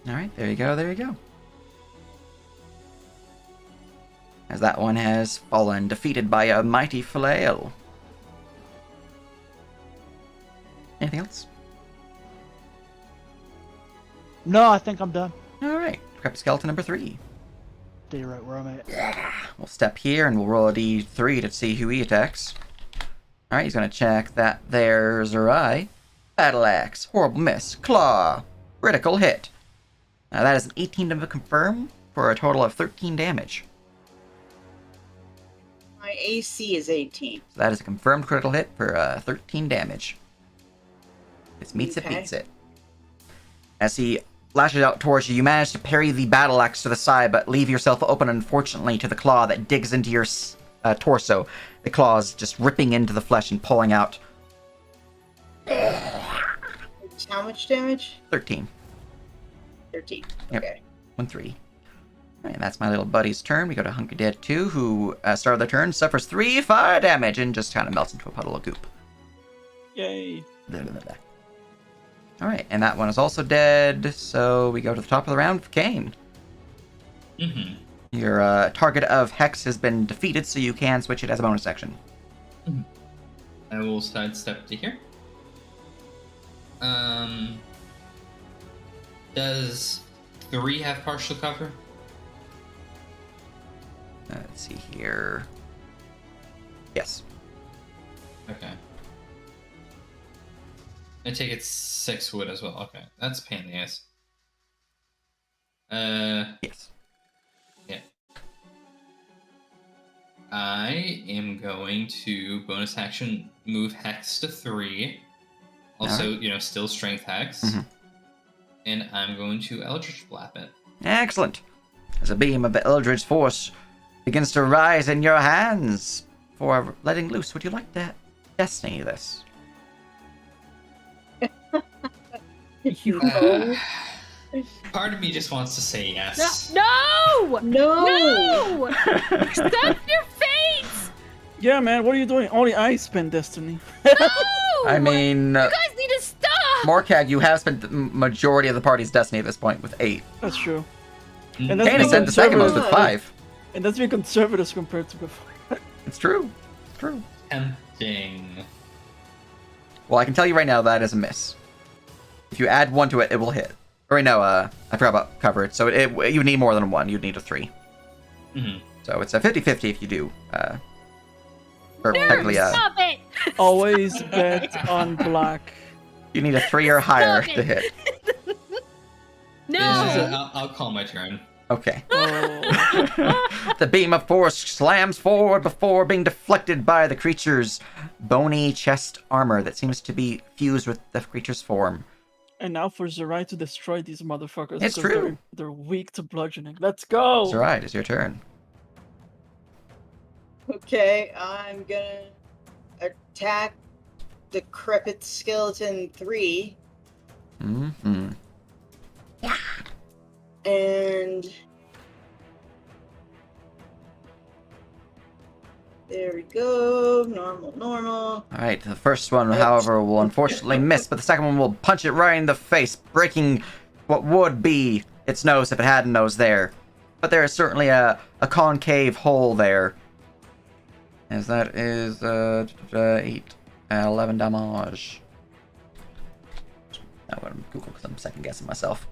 Alright, there you go, there you go. As that one has fallen, defeated by a mighty flail. Anything else? No, I think I'm done. Alright, Crep Skeleton number 3. Stay right where I'm at. We'll step here and we'll roll a d3 to see who he attacks. Alright, he's gonna check that there's Zerai. Battle Axe, Horrible Miss, Claw, Critical Hit. That is an 18 to confirm for a total of 13 damage. My AC is 18. So that is a confirmed critical hit for 13 damage. This meets it, Okay. beats it. As he lashes out towards you, you manage to parry the battle axe to the side, but leave yourself open, unfortunately, to the claw that digs into your torso. The claws just ripping into the flesh and pulling out. How much damage? 13. 13. Yep. Okay. 1-3. Alright, and that's my little buddy's turn. We go to Hunky Dead 2, who started the turn, suffers 3 fire damage, and just kind of melts into a puddle of goop. Yay. Alright, and that one is also dead, so we go to the top of the round for Kane. Mm-hmm. Your target of Hex has been defeated, so you can switch it as a bonus action. I will sidestep to here. Does 3 have partial cover? Let's see here. Yes. Okay. I take it 6 wood as well. Okay, that's a pain in the ass. Yes. Yeah. I am going to bonus action move Hex to 3. Also, Alright. you know, still strength Hex. Mhm. And I'm going to Eldritch Blap it. Excellent. As a beam of the Eldritch Force begins to rise in your hands for letting loose, would you like to Destiny this? No. Part of me just wants to say yes. No! No. No! Accept your fate! Yeah, man, what are you doing? Only I spend Destiny. No! I mean, You guys need to stop! Morcag, you have spent the majority of the party's Destiny at this point with 8. That's true. And that's Kane being ascended the second most with conservative. 5. And that's being conservative compared to before. It's true. It's true. Tempting. Well, I can tell you right now that is a miss. If you add 1 to it, it will hit. Or wait, no, I forgot about coverage. So you need more than 1. You'd need a 3. Mm-hmm. So it's a 50-50 if you do. Or technically, Stop it! Always bet on black. you need a 3 or higher Stop to it. hit. No! I'll call my turn. Okay. Oh. The beam of force slams forward before being deflected by the creature's bony chest armor that seems to be fused with the creature's form. And now for Zerai to destroy these motherfuckers. It's because true. They're weak to bludgeoning. Let's go! It's alright, it's your turn. Okay, I'm gonna attack decrepit skeleton 3, Mm-hmm. and there we go. Normal. Alright, the first one, however, will unfortunately miss, but the second one will punch it right in the face, breaking what would be its nose if it had a nose there. But there is certainly a concave hole there. As that is 8, 11 damage. I'm going to Google because I'm second guessing myself.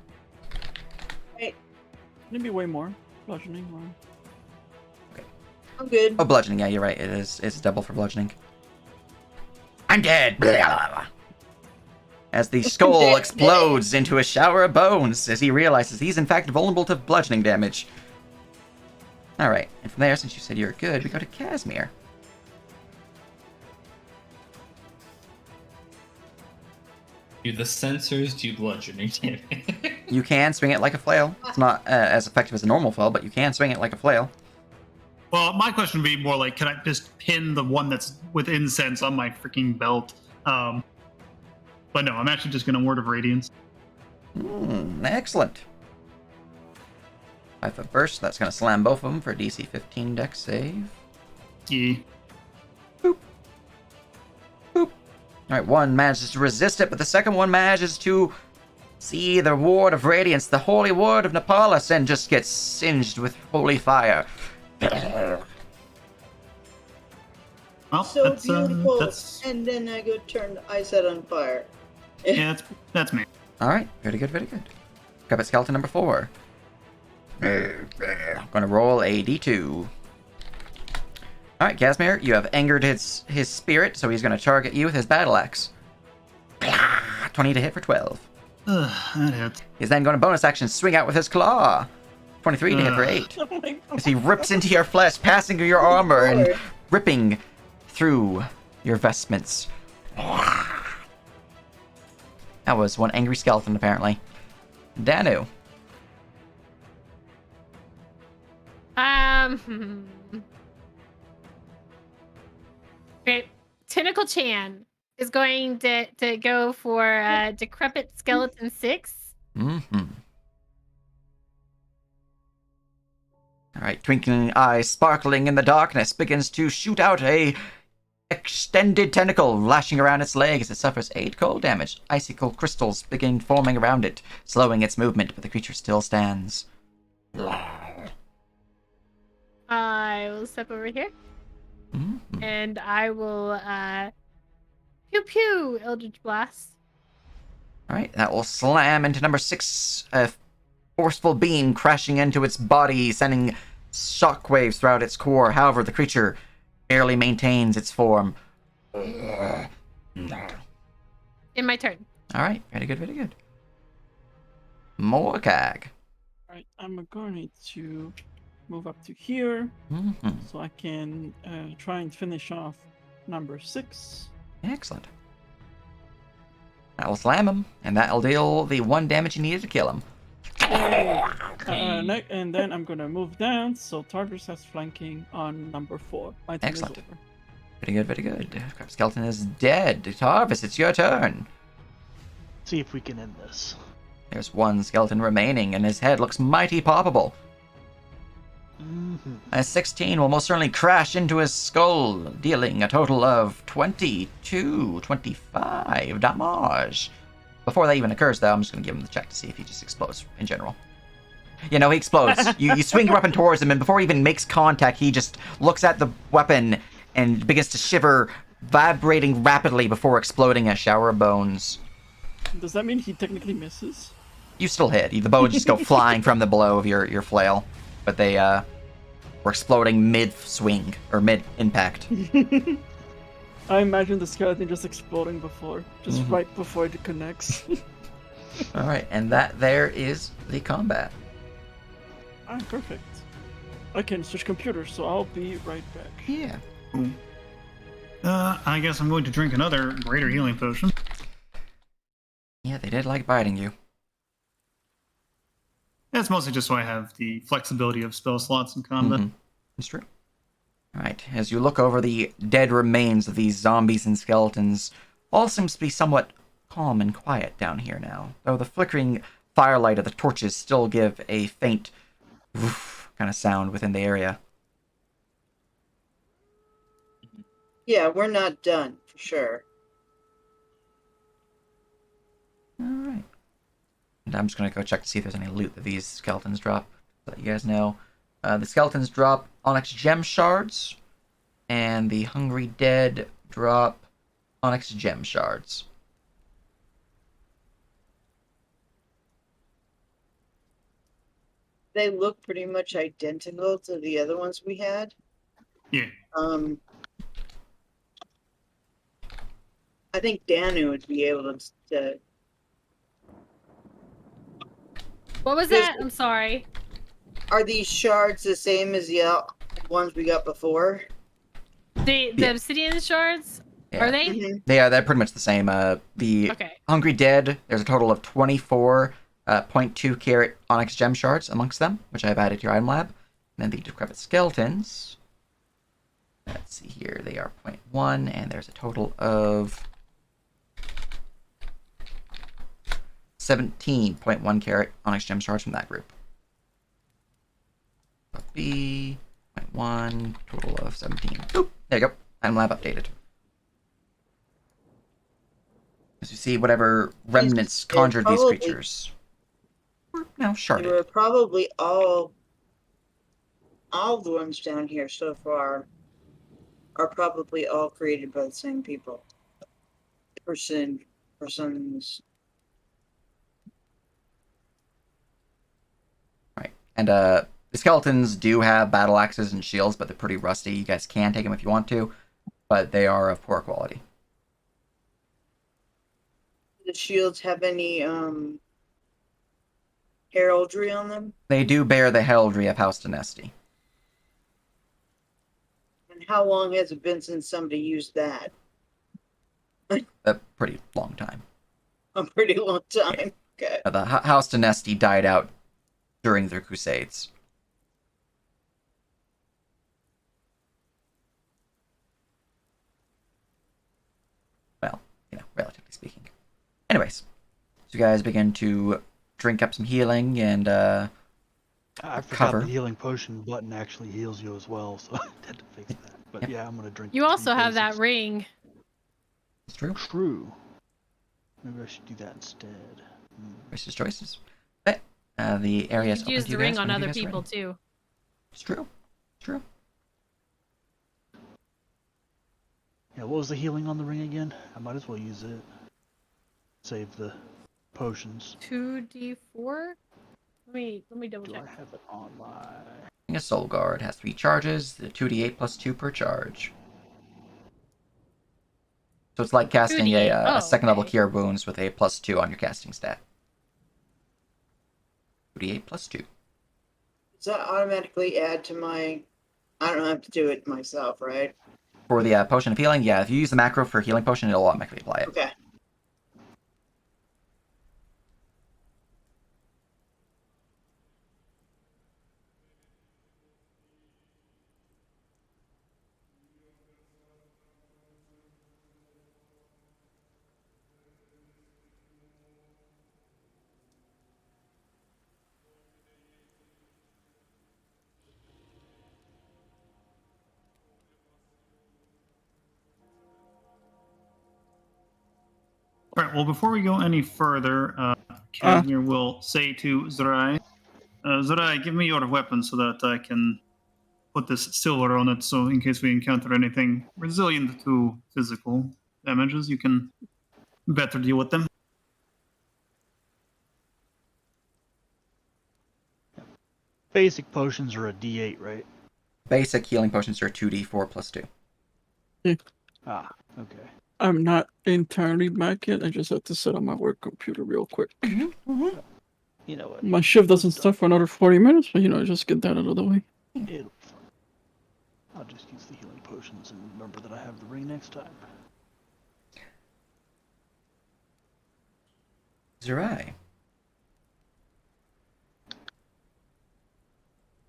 Maybe way more. Bludgeoning more. I'm good. Oh, bludgeoning, yeah, you're right. It's double for bludgeoning. I'm dead! As the skull explodes into a shower of bones as he realizes he's in fact vulnerable to bludgeoning damage. Alright, and from there, since you said you're good, we go to Casimir. Do the sensors do bludgeoning damage? You can swing it like a flail. It's not as effective as a normal flail, but you can swing it like a flail. Well, my question would be more like, can I just pin the one that's with incense on my freaking belt? But no, I'm actually just going to Word of Radiance. Excellent. 5-foot burst. That's going to slam both of them for DC 15 dex save. Yeah. Alright, one manages to resist it, but the second one manages to see the Ward of Radiance, the Holy Ward of Nepalis, and just gets singed with holy fire. Well, So that's, beautiful. that's And then I go turn the ice set on fire. yeah, that's me. Alright, very good, very good. Cuppet Skeleton number 4. Gonna roll a d2. Alright, Casimir, you have angered his spirit, so he's gonna target you with his battle axe. 20 to hit for 12. That hits. He's then gonna bonus action swing out with his claw. 23 to hit for 8. Oh my god. As he rips into your flesh, passing through your armor and ripping through your vestments. That was one angry skeleton, apparently. Danu. Okay, Tentacle Chan is going to go for Decrepit Skeleton 6. Mm-hmm. Alright, twinkling eyes sparkling in the darkness begins to shoot out a extended tentacle lashing around its leg as it suffers 8 cold damage. Icicle crystals begin forming around it, slowing its movement, but the creature still stands. I will step over here Mm-hmm. and I will pew pew Eldritch Blast. Alright, that will slam into number 6, a forceful beam crashing into its body, sending shockwaves throughout its core. However, the creature barely maintains its form. In my turn. Alright, very good, very good. Morkag. Alright, I'm going to move up to here Mm-hmm. so I can try and finish off number 6. Excellent. That will slam him, and that'll deal the 1 damage you needed to kill him. And then I'm gonna move down, so Tartarus has flanking on number 4. My turn Excellent. is over. Very good, very good. Crab Skeleton is dead. Tarvis, it's your turn. See if we can end this. There's 1 skeleton remaining, and his head looks mighty poppable. Mm-hmm. A 16 will most certainly crash into his skull, dealing a total of 25 damage. Before that even occurs, though, I'm just going to give him the check to see if he just explodes in general. You know, he explodes. You swing your weapon towards him, and before he even makes contact, he just looks at the weapon and begins to shiver, vibrating rapidly before exploding a shower of bones. Does that mean he technically misses? You still hit. The bones just go flying from the blow of your flail, but they were exploding mid-swing, or mid-impact. I imagine the skeleton just exploding before, just right before it connects. Alright, and that there is the combat. Ah, perfect. I can switch computers, so I'll be right back. Yeah. Cool. I guess I'm going to drink another greater healing potion. Yeah, they did like biting you. That's mostly just so I have the flexibility of spell slots in combat. It's true. Alright, as you look over the dead remains of these zombies and skeletons, all seems to be somewhat calm and quiet down here now, though the flickering firelight of the torches still give a faint woof kind of sound within the area. Yeah, we're not done, for sure. Alright. And I'm just going to go check to see if there's any loot that these skeletons drop, so that you guys know. The skeletons drop onyx gem shards, and the hungry dead drop onyx gem shards. They look pretty much identical to the other ones we had. Yeah. I think Danu would be able to. What was that? I'm sorry. Are these shards the same as the ones we got before? The obsidian shards? Yeah. Are they? Mhm. They're pretty much the same. The Okay. hungry dead, there's a total of 24.2 carat onyx gem shards amongst them, which I've added to your item lab. And then the decrepit skeletons, let's see here, they are 0.1, and there's a total of 17.1 carat onyx gem shards from that group. B, 0.1, total of 17. Oop, there you go. Item lab updated. As you see, whatever remnants conjured these creatures were now They sharded. were probably all the ones down here so far are probably all created by the same people. Persons. Right. And the skeletons do have battle axes and shields, but they're pretty rusty. You guys can take them if you want to, but they are of poor quality. The shields have any heraldry on them? They do bear the heraldry of House Dynasty. And how long has it been since somebody used that? A pretty long time. A pretty long time. Okay. The House Dynasty died out during their crusades. Well, relatively speaking. Anyways, so you guys begin to drink up some healing and I forgot cover. the healing potion button actually heals you as well, so I had to fix that. But Yep. yeah, I'm gonna drink. You also have that basics. ring. It's true. True. Maybe I should do that instead. Choices, choices. Okay. The area is You open use to you the ring guys on whenever you other guys are people ready. too. It's true. It's true. Yeah, what was the healing on the ring again? I might as well use it. Save the potions. 2d4. Let me double Do check. I have it on my? A soul guard has 3 charges, the 2d8 plus 2 per charge. So it's like casting 2d8. a second level Okay. cure wounds with a plus 2 on your casting stat. 2d8 plus 2. Does that automatically add to my... I don't have to do it myself, right? For the potion of healing, yeah, if you use the macro for healing potion, it'll automatically apply it. Okay. All right. Well, before we go any further, Casimir will say to Zerai, Zorai, give me your weapon so that I can put this silver on it, so in case we encounter anything resilient to physical damages, you can better deal with them. Basic potions are a D8, right? Basic healing potions are 2d4 plus 2. Ah, okay. I'm not entirely back yet. I just have to set up my work computer real quick. You know what? My shift doesn't start for another 40 minutes, but just get that out of the way. It'll be fine. I'll just use the healing potions and remember that I have the ring next time. Zerai.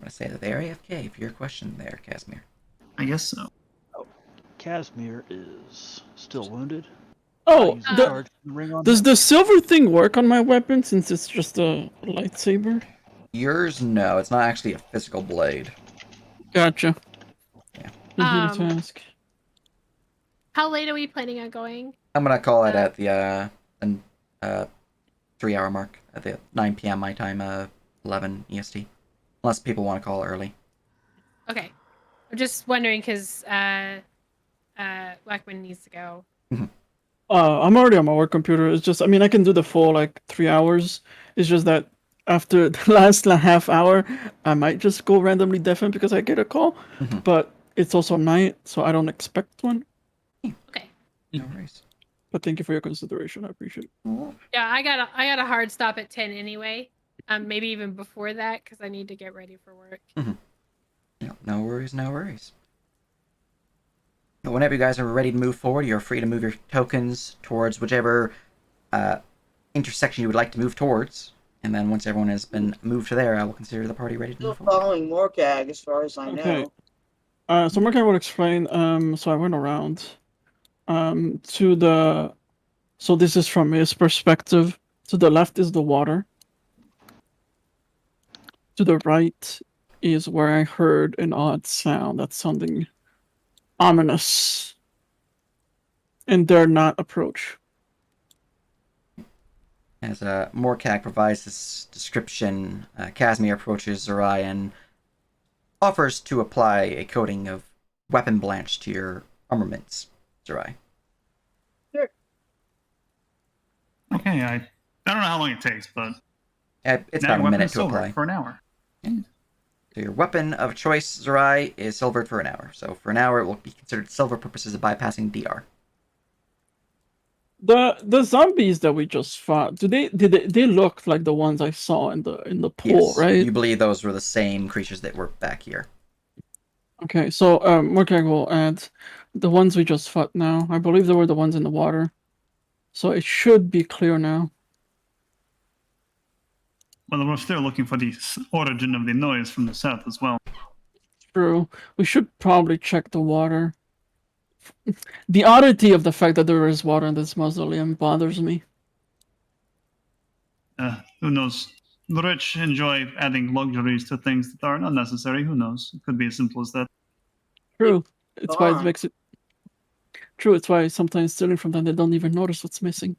I'm going to say that they are AFK for your question there, Casimir. I guess so. Casimir is still wounded. Oh, Use the the- charge ring on does him. the silver thing work on my weapon since it's just a lightsaber? Yours, no. It's not actually a physical blade. Gotcha. Yeah. Just needed to ask. How late are we planning on going? I'm going to call it at the 3-hour mark, at the 9 p.m. my time, 11 EST. Unless people want to call early. Okay. I'm just wondering because Blackman needs to go. I'm already on my work computer. It's just, I can do the full 3 hours. It's just that after the last half hour, I might just go randomly deafened because I get a call. Mhm. But it's also night, so I don't expect one. Okay. No worries. But thank you for your consideration. I appreciate it. Yeah, I got a hard stop at 10 anyway. Maybe even before that because I need to get ready for work. No worries, no worries. But whenever you guys are ready to move forward, you're free to move your tokens towards whichever intersection you would like to move towards. And then once everyone has been moved to there, I will consider the party ready to Still move forward. following Morcag as far as I Okay. know. So Mark, I will explain. So I went around to the. So this is from his perspective. To the left is the water. To the right is where I heard an odd sound that's sounding ominous. And dare not approach. As Morcag provides this description, Casimir approaches Zerai and offers to apply a coating of weapon blanch to your armaments, Zerai. Okay, I don't know how long it takes, but It's now about your a minute weapon's to silver apply. for an hour. So your weapon of choice, Zerai, is silvered for an hour. So for an hour, it will be considered silver purposes of bypassing DR. The zombies that we just fought, they look like the ones I saw in the pool, Yes, right? you believe those were the same creatures that were back here. Okay, so Morkag will add the ones we just fought now. I believe they were the ones in the water. So it should be clear now. Well, we're still looking for the origin of the noise from the south as well. True. We should probably check the water. The oddity of the fact that there is water in this mausoleum bothers me. Who knows? The rich enjoy adding luxuries to things that are unnecessary. Who knows? It could be as simple as that. True. It's why it Gone. makes it. True. It's why sometimes stealing from them they don't even notice what's missing.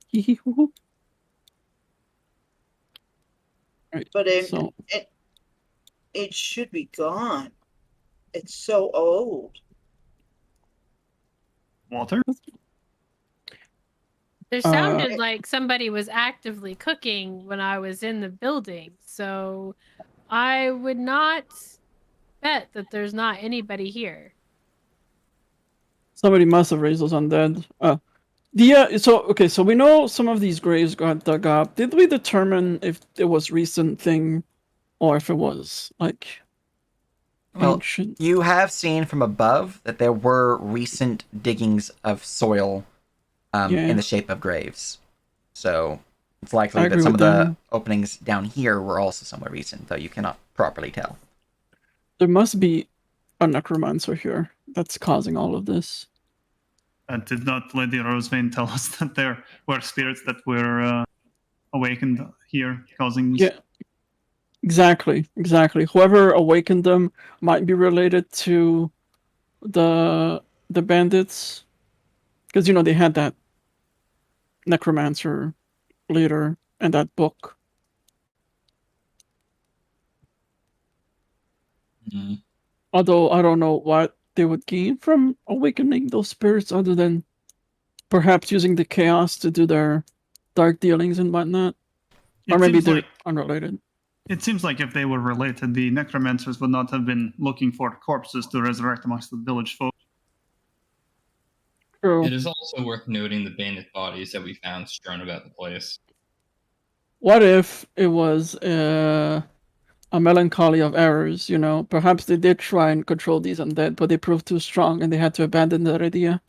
Right. But So it should be gone. It's so old. Water? There sounded like somebody was actively cooking when I was in the building, so I would not bet that there's not anybody here. somebody must have raised those undead. So we know some of these graves got dug up. Did we determine if it was recent thing or if it was Well, ancient? you have seen from above that there were recent diggings of soil in the shape of graves. So it's likely I that agree some with of the that. openings down here were also somewhat recent, though you cannot properly tell. There must be a necromancer here that's causing all of this. Did not Lady Rosevane tell us that there were spirits that were awakened here, causing this? Yeah. Exactly. Whoever awakened them might be related to the bandits. Because they had that necromancer leader and that book. Although I don't know what they would gain from awakening those spirits other than perhaps using the chaos to do their dark dealings and whatnot. Or maybe they're unrelated. It seems like if they were related, the necromancers would not have been looking for corpses to resurrect amongst the village folk. True. It is also worth noting the bandit bodies that we found strewn about the place. What if it was a melancholy of errors, you know? Perhaps they did try and control these undead, but they proved too strong and they had to abandon that idea.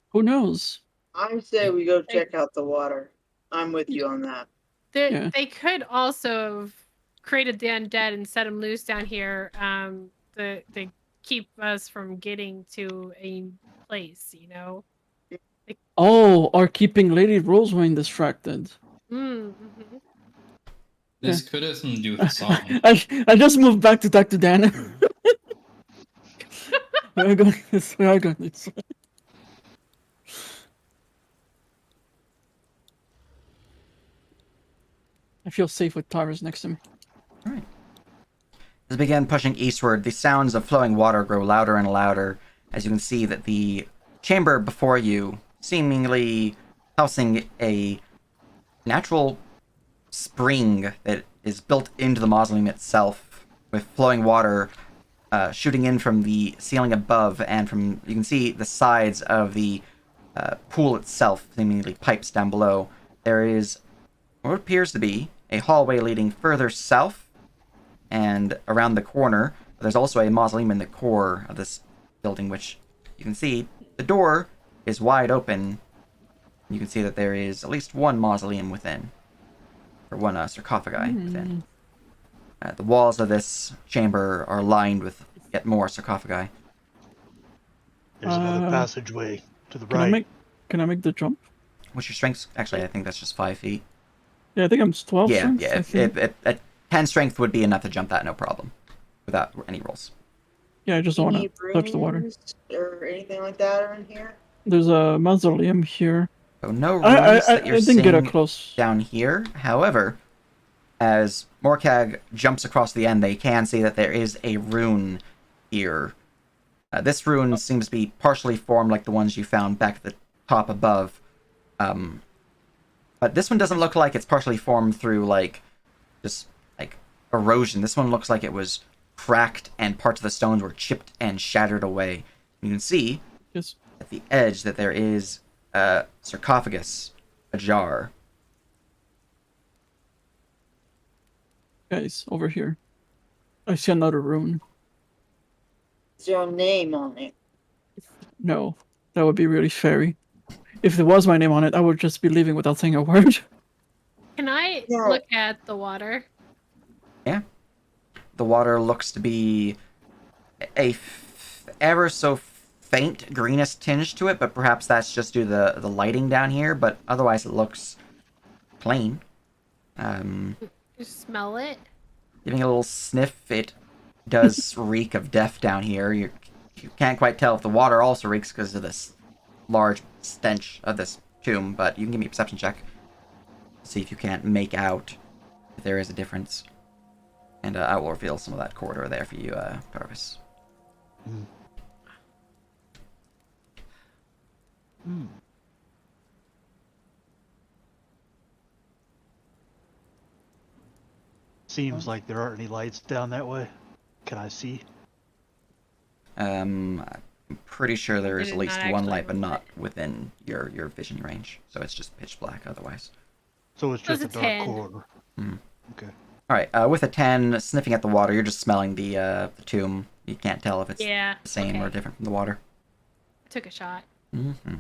Who knows? I say we go check out the water. I'm with you on that. They could also have created the undead and set them loose down here to keep us from getting to a place, you know? Oh, or keeping Lady Rosewine distracted. Mm-hmm. This could have something to do with the song. I just moved back to talk to Dana. We're going this way. We're going this way. I feel safe with Taurus next to me. All right. As we begin pushing eastward, the sounds of flowing water grow louder and louder, as you can see that the chamber before you, seemingly housing a natural spring that is built into the mausoleum itself, with flowing water shooting in from the ceiling above, and from, you can see the sides of the pool itself, seemingly pipes down below. There is what appears to be a hallway leading further south, and around the corner, there's also a mausoleum in the core of this building, which you can see the door is wide open. You can see that there is at least one mausoleum within, or one sarcophagi within. The walls of this chamber are lined with yet more sarcophagi. There's another passageway to the right. Can I make the jump? What's your strength? Actually, I think that's just 5 feet. Yeah, I think I'm 12 Yeah, strength, yeah. If 10 strength would be enough to jump that, no problem, without any rolls. Yeah, I just don't want Any to touch the water. runes or anything like that are in here? There's a mausoleum here. So no runes that you're I didn't get seeing a close down here. However, as Morcag jumps across the end, they can see that there is a rune here. This rune seems to be partially formed like the ones you found back at the top above. But this one doesn't look like it's partially formed through, just erosion. This one looks like it was cracked and parts of the stones were chipped and shattered away. You can see at the edge that there is a sarcophagus ajar. Guys, over here. I see another rune. Is there a name on it? No, that would be really fairy. If there was my name on it, I would just be leaving without saying a word. Can I look at the water? Yeah. The water looks to be a ever so faint greenish tinge to it, but perhaps that's just due to the lighting down here, but otherwise it looks plain. You smell it? Giving a little sniff, it does reek of death down here. You can't quite tell if the water also reeks because of this large stench of this tomb, but you can give me a perception check. See if you can't make out if there is a difference. And I will reveal some of that corridor there for you, Purvis. Seems like there aren't any lights down that way. Can I see? I'm pretty sure there is It at is least not one actually light, but worth not within your vision range. So it's just pitch black otherwise. So it's just a It's a dark 10. corridor. Okay. Alright, with a 10, sniffing at the water, you're just smelling the tomb. You can't tell if it's Yeah. the same or okay. different from the water. I took a shot. Mm-hmm.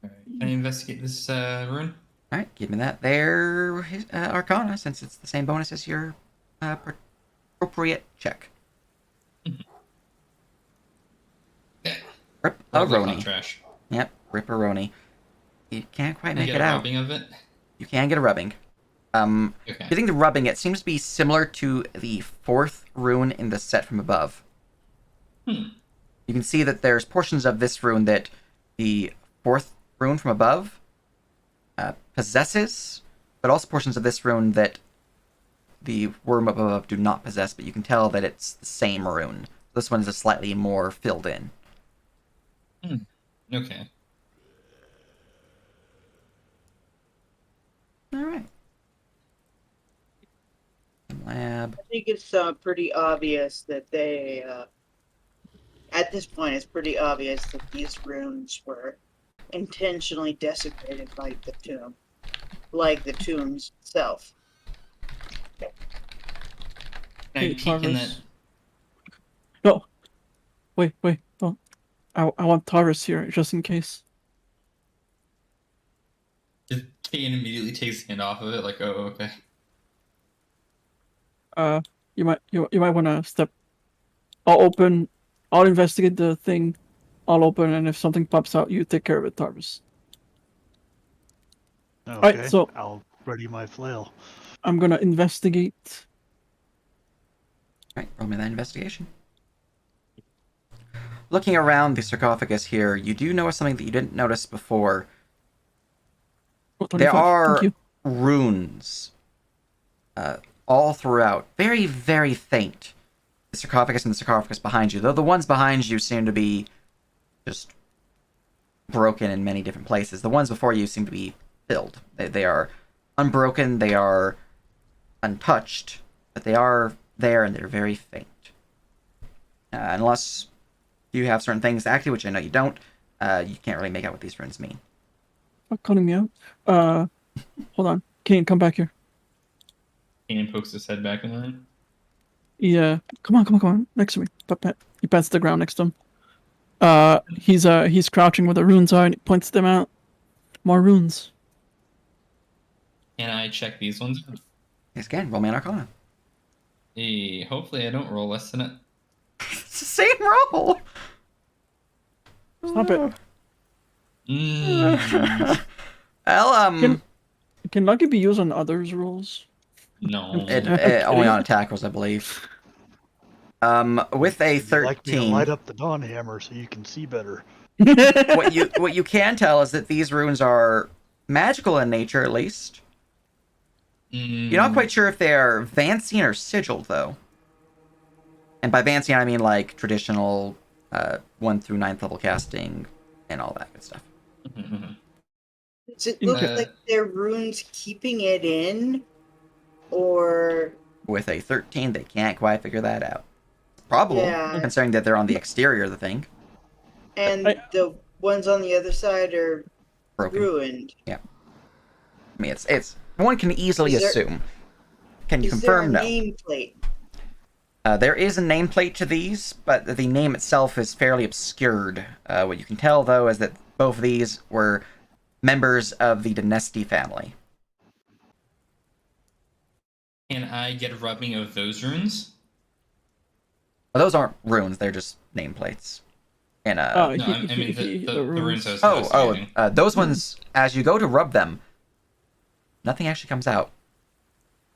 Alright, can I investigate this rune? Alright, give me that there, Arcana, since it's the same bonus as your appropriate check. Yeah. Rip-a-roni. Trash. Yep, rip-a-roni. You can't quite Can I make get it a out. rubbing of it? You can get a rubbing. Okay. Getting the rubbing, it seems to be similar to the fourth rune in the set from above. You can see that there's portions of this rune that the fourth rune from above possesses, but also portions of this rune that the worm above do not possess, but you can tell that it's the same rune. This one is slightly more filled in. Okay. All right. Lab. I think it's pretty obvious that they, at this point, it's pretty obvious that these runes were intentionally desecrated by the tomb, like the tombs itself. Can I Hey, peek in that? Tarvis. No. Wait. Don't. I want Tarvis here just in case. Kane immediately takes his hand off of it, like, oh, okay. You might want to step. I'll open. I'll investigate the thing. I'll open, and if something pops out, you take care of it, Tarvis. Okay, so- I'll ready my flail. I'm gonna investigate. All right, roll me that investigation. Looking around the sarcophagus here, you do notice something that you didn't notice before. Oh, There 25. are Thank you. runes all throughout, very, very faint. The sarcophagus and the sarcophagus behind you, though the ones behind you seem to be just broken in many different places. The ones before you seem to be filled. They are unbroken, they are untouched, but they are there and they're very faint. Unless you have certain things active, which I know you don't, you can't really make out what these runes mean. Stop calling me out. Hold on. Kane, come back here. Kane pokes his head back in the room. Yeah. Come on. Next to me. He pats the ground next to him. He's crouching where the runes are and he points them out. More runes. Can I check these ones? Yes, again, roll me an Arcana. Hey, hopefully I don't roll less than it. It's the same roll! Stop it. Well, Can lucky be used on others' rolls? No. it only on attack rolls, I believe. With a Would you like me to 13, light up the dawn hammer so you can see better? what you can tell is that these runes are magical in nature, at least. You're not quite sure if they're Vancian or sigiled, though. And by Vancian, I mean like traditional 1 through 9th level casting and all that good stuff. Does it look like they're runes keeping it in, or With a 13, they can't quite figure that out. Probably, Yeah. considering that they're on the exterior of the thing. and the ones on the other side are Broken. ruined? I mean, it's one can easily Is there- assume. Can you Is there a confirm? No. nameplate? There is a nameplate to these, but the name itself is fairly obscured. What you can tell, though, is that both of these were members of the Dynasty family. Can I get a rubbing of those runes? Well, those aren't runes; they're just nameplates. And No, I mean the runes I was investigating. those ones. As you go to rub them, nothing actually comes out.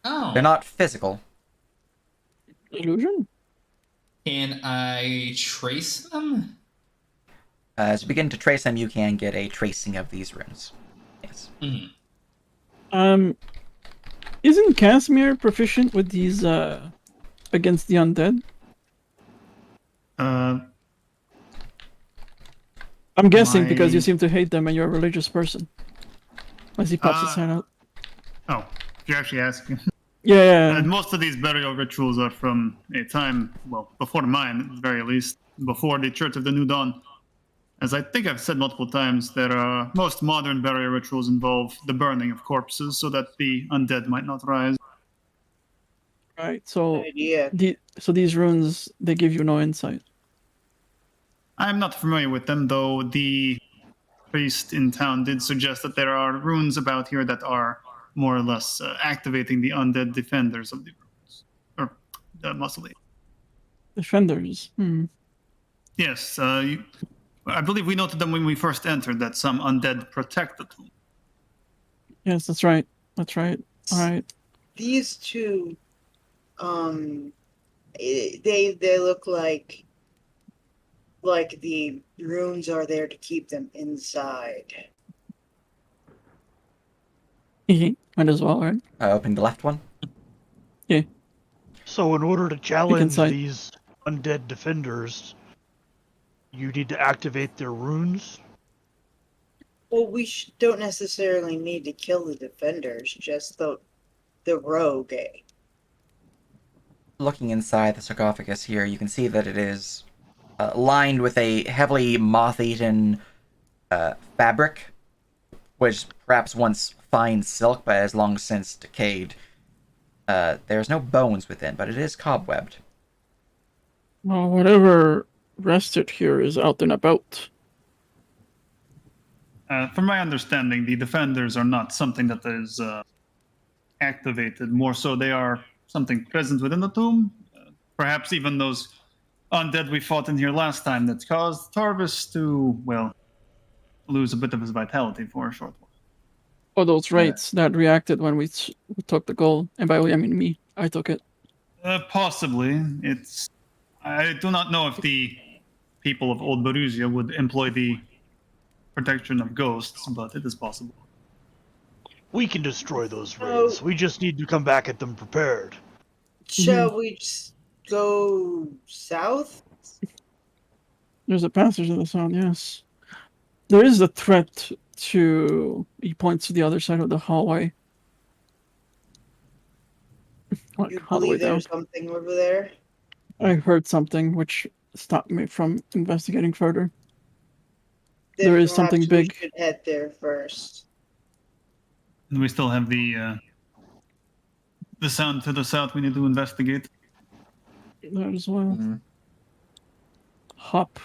Oh. They're not physical. Illusion? Can I trace them? As you begin to trace them, you can get a tracing of these runes. Yes. Isn't Casimir proficient with these against the undead? I'm guessing because you seem to hate them and you're a religious person. As he pops his hand out. Oh, you're actually asking. Yeah. Most of these burial rituals are from a time, well, before mine, at the very least, before the Church of the New Dawn. As I think I've said multiple times, most modern burial rituals involve the burning of corpses so that the undead might not rise. Right. So Idea. these runes, they give you no insight. I'm not familiar with them, though the priest in town did suggest that there are runes about here that are more or less activating the undead defenders of the runes, or the mausoleum. Defenders. Yes, I believe we noted them when we first entered, that some undead protect the tomb. Yes, that's right. That's right. All right. These two, they look like the runes are there to keep them inside. Might as well, right? Opening the left one. So, in order to challenge inside. these undead defenders, you need to activate their runes. Well, we don't necessarily need to kill the defenders, just the rogue. Looking inside the sarcophagus here, you can see that it is lined with a heavily moth-eaten fabric, which perhaps once fine silk, but has long since decayed. There's no bones within, but it is cobwebbed. Well, whatever rested here is out and about. From my understanding, the defenders are not something that is activated. More so, they are something present within the tomb. Perhaps even those undead we fought in here last time that caused Tarvis to, well, lose a bit of his vitality for a short while. Oh, those raids that reacted when we took the goal. And by the way, I mean me. I took it. Possibly. I do not know if the people of Old Borussia would employ the protection of ghosts, but it is possible. We can destroy those raids. We just need to come back at them prepared. Shall we just go south? There's a passage in the sound, yes. There is a threat to... He points to the other side of the hallway. Like, You all the way believe down. there's something over there? I heard something which stopped me from investigating further. Then There is perhaps something big. We should head there first. And we still have the sound to the south we need to investigate. That as well. Mhm. Hop.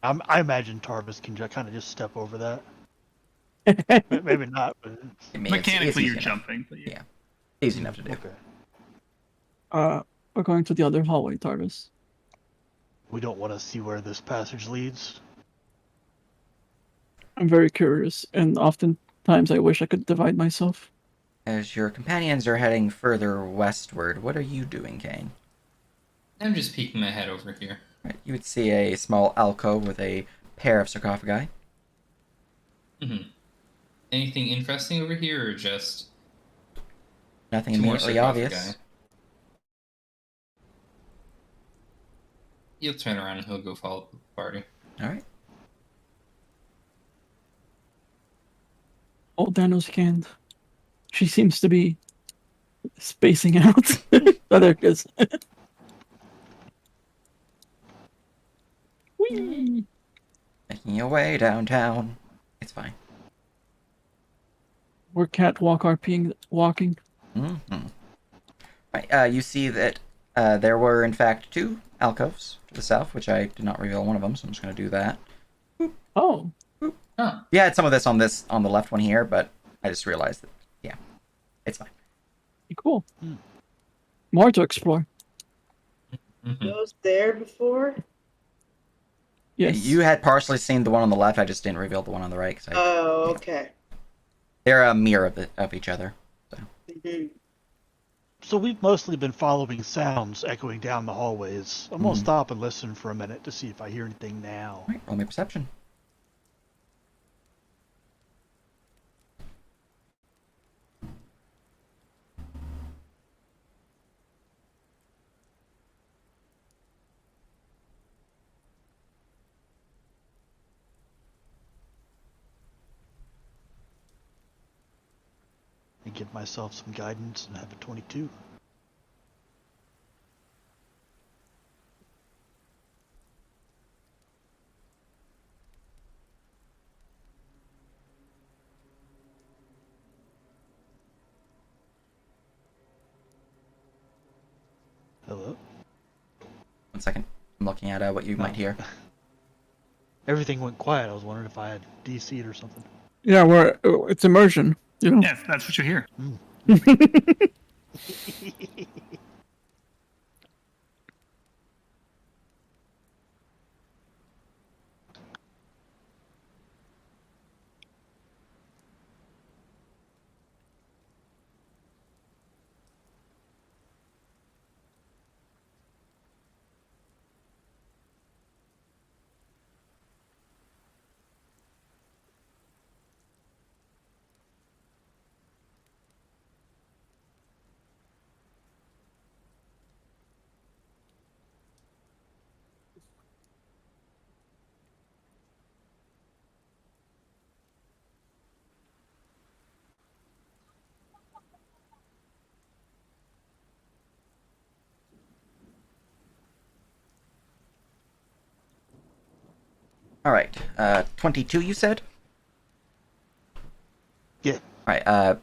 I imagine Tarvis can kind of just step over that. Maybe not, but I mean, Mechanically, it's you're easy enough. jumping. But Yeah. Easy enough to do. okay. We're going to the other hallway, Tarvis. We don't want to see where this passage leads. I'm very curious, and oftentimes I wish I could divide myself. As your companions are heading further westward, what are you doing, Kane? I'm just peeking my head over here. Right, you would see a small alcove with a pair of sarcophagi. Mm-hmm. Anything interesting over here, or just Nothing two more immediately sarcophagi? obvious. He'll turn around and he'll go follow the party. All right. Old Dano's scanned. She seems to be spacing out. Oh, there it is. Whee! Making your way downtown. It's fine. We're catwalk RPing, walking. Mm-hmm. Right, you see that there were, in fact, two alcoves to the south, which I did not reveal one of them, so I'm just going to do that. Oh, Huh. Yeah, I had some of this on the left one here, but I just realized that, yeah, it's fine. cool. More to explore. Mm-hmm. Was there before? Yes. You had partially seen the one on the left, I just didn't reveal the one on the right. Oh, okay. They're a mirror of each other. So. Mm-hmm. So we've mostly been following sounds echoing down the hallways. I'm gonna Mhm. stop and listen for a minute to see if I hear anything now. All right, roll me perception. And give myself some guidance and have a 22. Hello? 1 second. I'm looking at what you might hear. Everything went quiet. I was wondering if I had DC'd or something. Yeah, it's immersion. You know. Yes, that's what you hear. All right. 22, you said? Yeah. All right.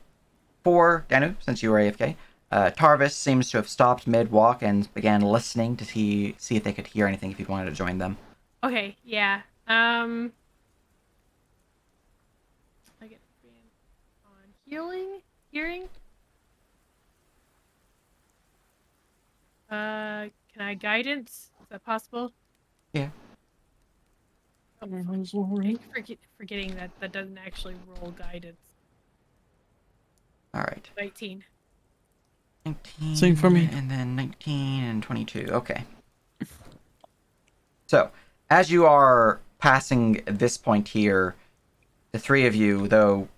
For Danu, since you were AFK, Tarvis seems to have stopped mid-walk and began listening to see if they could hear anything if you wanted to join them. Okay, yeah. I get on hearing. Can I guidance? Is that possible? Yeah. Oh, forgetting that doesn't actually roll guidance. All right. 19. 19. Same for me. And then 19 and 22. Okay. So, as you are passing this point here, the three of you, though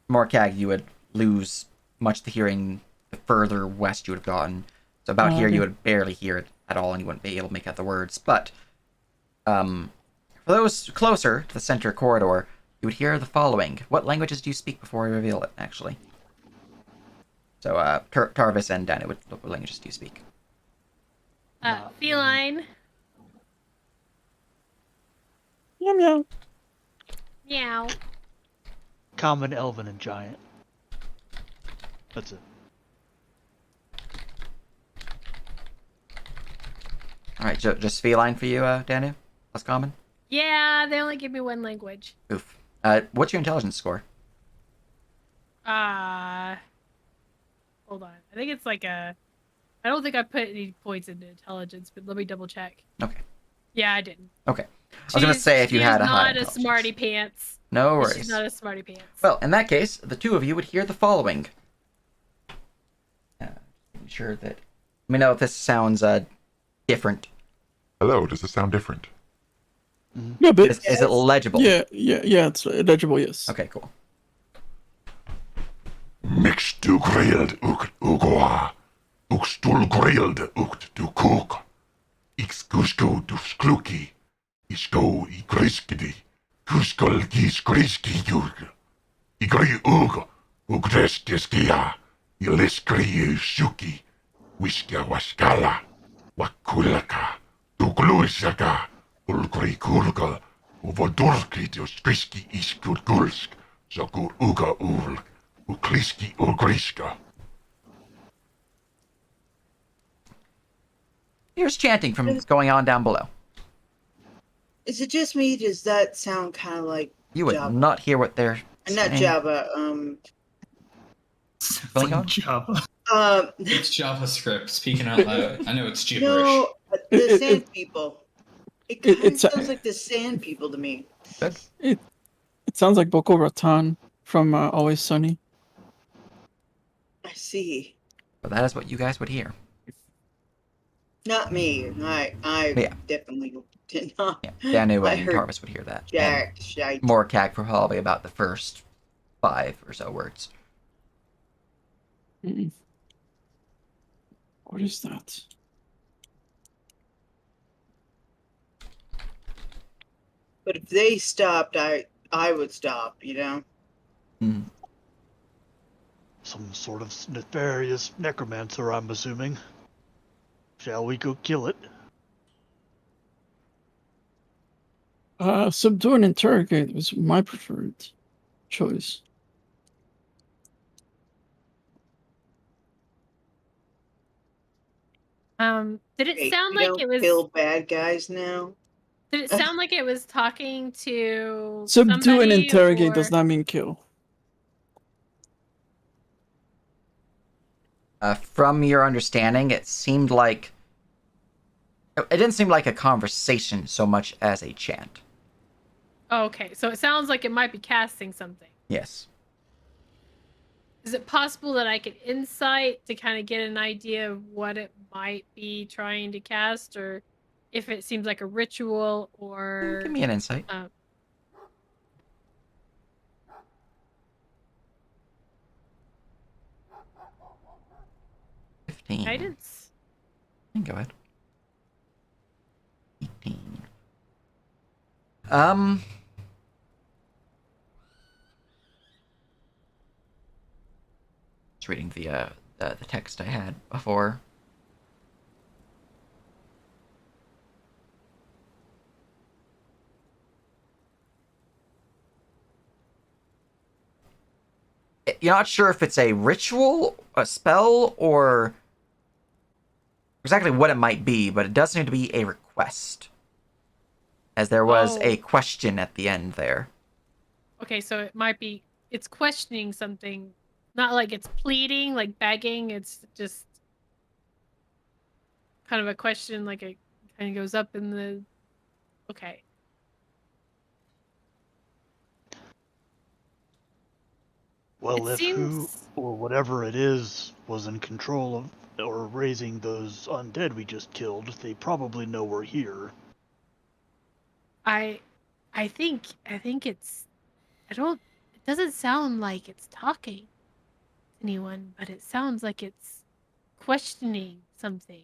Morcag, you would lose much the hearing the further west you would have gotten. So about here, Okay. you would barely hear it at all, and you wouldn't be able to make out the words. But for those closer to the center corridor, you would hear the following. What languages do you speak before I reveal it, actually? So, Tarvis and Danu, what languages do you speak? Not Feline. Meow meow. Meow. Common, elven, and giant. That's it. All right, just feline for you, Danu? Less common? Yeah, they only give me one language. Oof. What's your intelligence score? Hold on. I think it's like a. I don't think I put any points into intelligence, but let me double check. Okay. Yeah, I didn't. Okay. I was going to say if you had a high She's not a intelligence. smarty pants. No worries. She's not a smarty pants. Well, in that case, the two of you would hear the following. Making sure that... Let me know if this sounds different. Hello, does this sound different? Yeah, but Is it legible? yeah, it's legible. Yes. Okay, cool. Mix du grilled ukt ugoa. Ukstul grilled ukt du kook. Ix kusko du skluki. Isko I griskidi. Kuskol gis griski jurg. I gri ug. Ugres diskia. I liskri shuki. Wiska waskala. Wakulaka. Du gluisaka. Ulgri kurgal. Uvodurki du skriski iskut gulsk. Sokur uga ul. Ukliski Ugriska. Here's chanting from going on down below. Is it just me? Does that sound kind of like You would Java? not hear what they're Not saying. Java. It's Going like on? Java. It's JavaScript. Speaking out loud, I know it's gibberish. No, the It- sand people. It it- kind of it's- sounds like the sand people to me. It sounds like Boko Ratan from Always Sunny. I see. But that is what you guys would hear. Not me. I Yeah. definitely did not. Yeah, Danu I and heard Tarvis would hear that. Jack, shite. And Morcag for probably about the first 5 or so words. Mm. What is that? But if they stopped, I would stop. You know. Mm. Some sort of nefarious necromancer, I'm assuming. Shall we go kill it? Subdue and interrogate was my preferred choice. Did it Hey, sound we like don't it was? kill bad guys now. Did it sound like it was talking to Subdue and somebody, interrogate or... does not mean kill. From your understanding, it seemed like... It didn't seem like a conversation so much as a chant. Oh, okay, so it sounds like it might be casting something. Yes. Is it possible that I could insight to kind of get an idea of what it might be trying to cast, or if it seems like a ritual, or Give me an insight. 15. guidance? Go ahead. 18. Just reading the text I had before. you're not sure if it's a ritual, a spell, or exactly what it might be, but it does seem to be a request. As there was a question at the end there. Okay, so it might be, it's questioning something, not like it's pleading, like begging, it's just kind of a question, like it kind of goes up in the, okay. Well, It if who seems, or whatever it is was in control of or raising those undead we just killed, they probably know we're here. I think it's, I don't, it doesn't sound like it's talking to anyone, but it sounds like it's questioning something.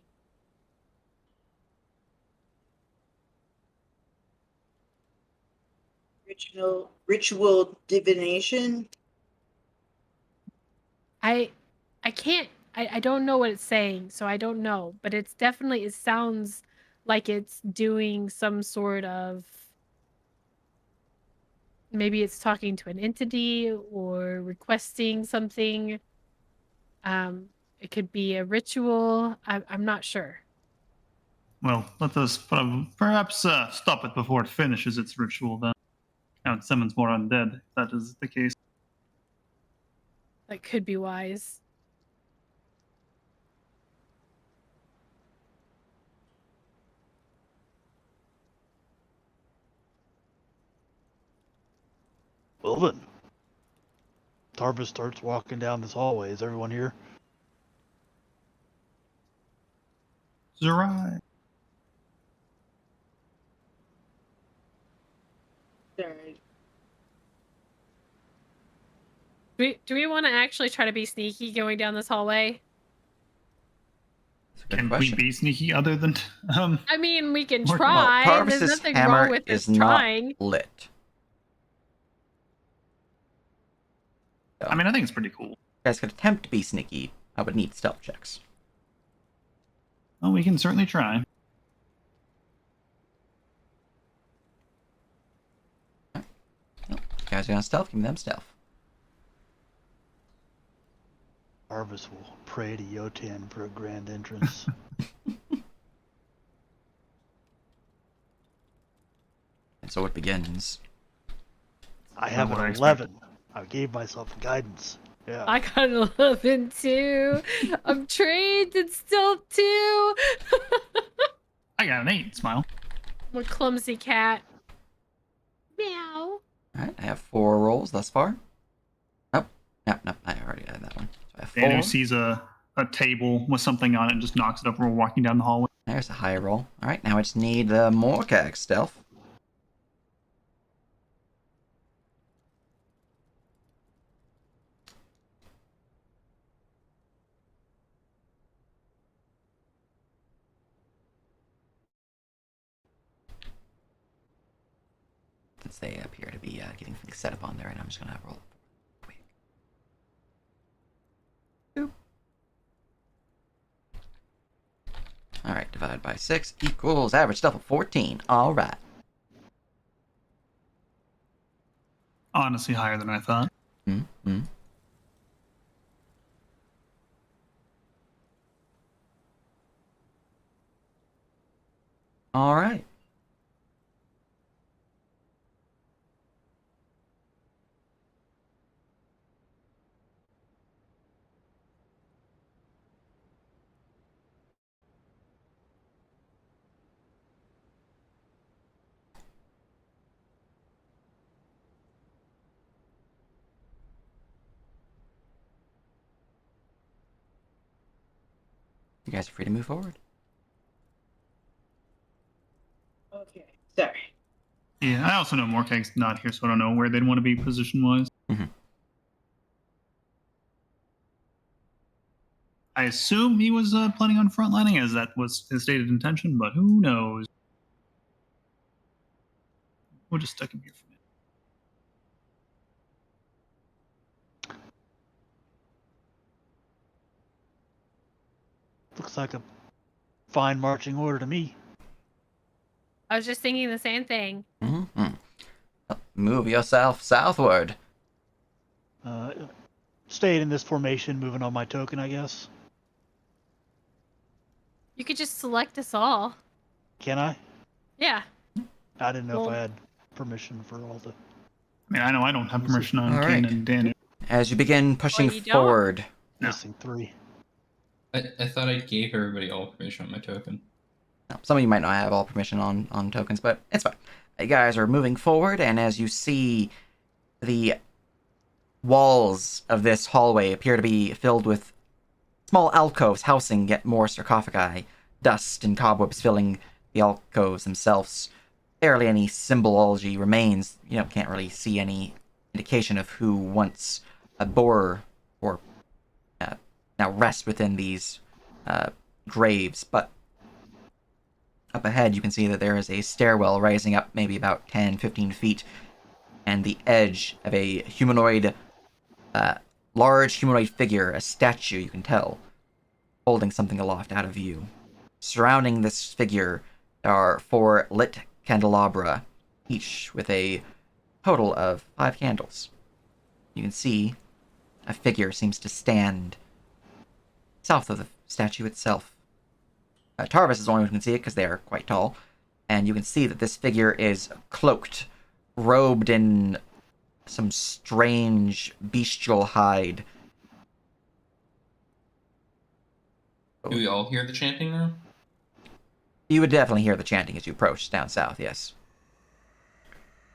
Ritual divination. I can't, I don't know what it's saying, so I don't know, but it's definitely, it sounds like it's doing some sort of, maybe it's talking to an entity or requesting something. It could be a ritual. I'm not sure. Well, let us perhaps stop it before it finishes its ritual, then. And summons more undead, if that is the case. That could be wise. Well then. Tarvis starts walking down this hallway. Is everyone here? Zerai. Sorry. Do we want to actually try to be sneaky going down this hallway? That's a good Can question. we be sneaky other than I mean, we can Well, try. There's Tarvis's nothing hammer wrong with is us trying. not lit. So, I mean, I think it's pretty cool. you guys could attempt to be sneaky. I would need stealth checks. Well, we can certainly try. Nope. You guys are gonna stealth? Give me them stealth. Tarvis will pray to Yotan for a grand entrance. And so it begins. I have what I an expected. 11. I gave myself guidance. Yeah. I got an 11 too. I'm trained in stealth too. I got an 8, smile. I'm a clumsy cat. Meow. Alright, I have 4 rolls thus far. Nope. Nope, I already had that one. So I have 4. Danu sees a table with something on it and just knocks it over while walking down the hallway. There's a high roll. Alright, now I just need more Morkag stealth. Since they appear to be getting things set up on there, and I'm just gonna roll quick. Boop. Alright, divide by 6 equals average stealth of 14. Alright. Honestly, higher than I thought. Mm-hmm. Alright. You guys are free to move forward. Okay. Sorry. Yeah, I also know Morkag's not here, so I don't know where they'd want to be position-wise. Mm-hmm. I assume he was planning on frontlining, as that was his stated intention, but who knows? We'll just stick him here for now. Looks like a fine marching order to me. I was just thinking the same thing. Mm-hmm. Move yourself southward. staying in this formation, moving on my token, I guess. You could just select us all. Can I? Yeah. I didn't know if Well- I had permission for all the. I mean, I know I don't have permission on All Kane right. and Daniel. As you begin pushing you don't? forward, No. Missing 3. I thought I gave everybody all permission on my token. now, some of you might not have all permission on tokens, but it's fine. You guys are moving forward, and as you see, the walls of this hallway appear to be filled with small alcoves housing yet more sarcophagi, dust and cobwebs filling the alcoves themselves. Barely any symbology remains. You can't really see any indication of who once bore or now rest within these graves, but up ahead you can see that there is a stairwell rising up maybe about 10-15 feet, and the edge of a humanoid, large humanoid figure, a statue you can tell, holding something aloft out of view. Surrounding this figure are 4 lit candelabra, each with a total of 5 candles. You can see a figure seems to stand south of the statue itself. Tarvis is the only one who can see it because they are quite tall, and you can see that this figure is cloaked, robed in some strange bestial hide. Do we all hear the chanting now? You would definitely hear the chanting as you approach down south, yes.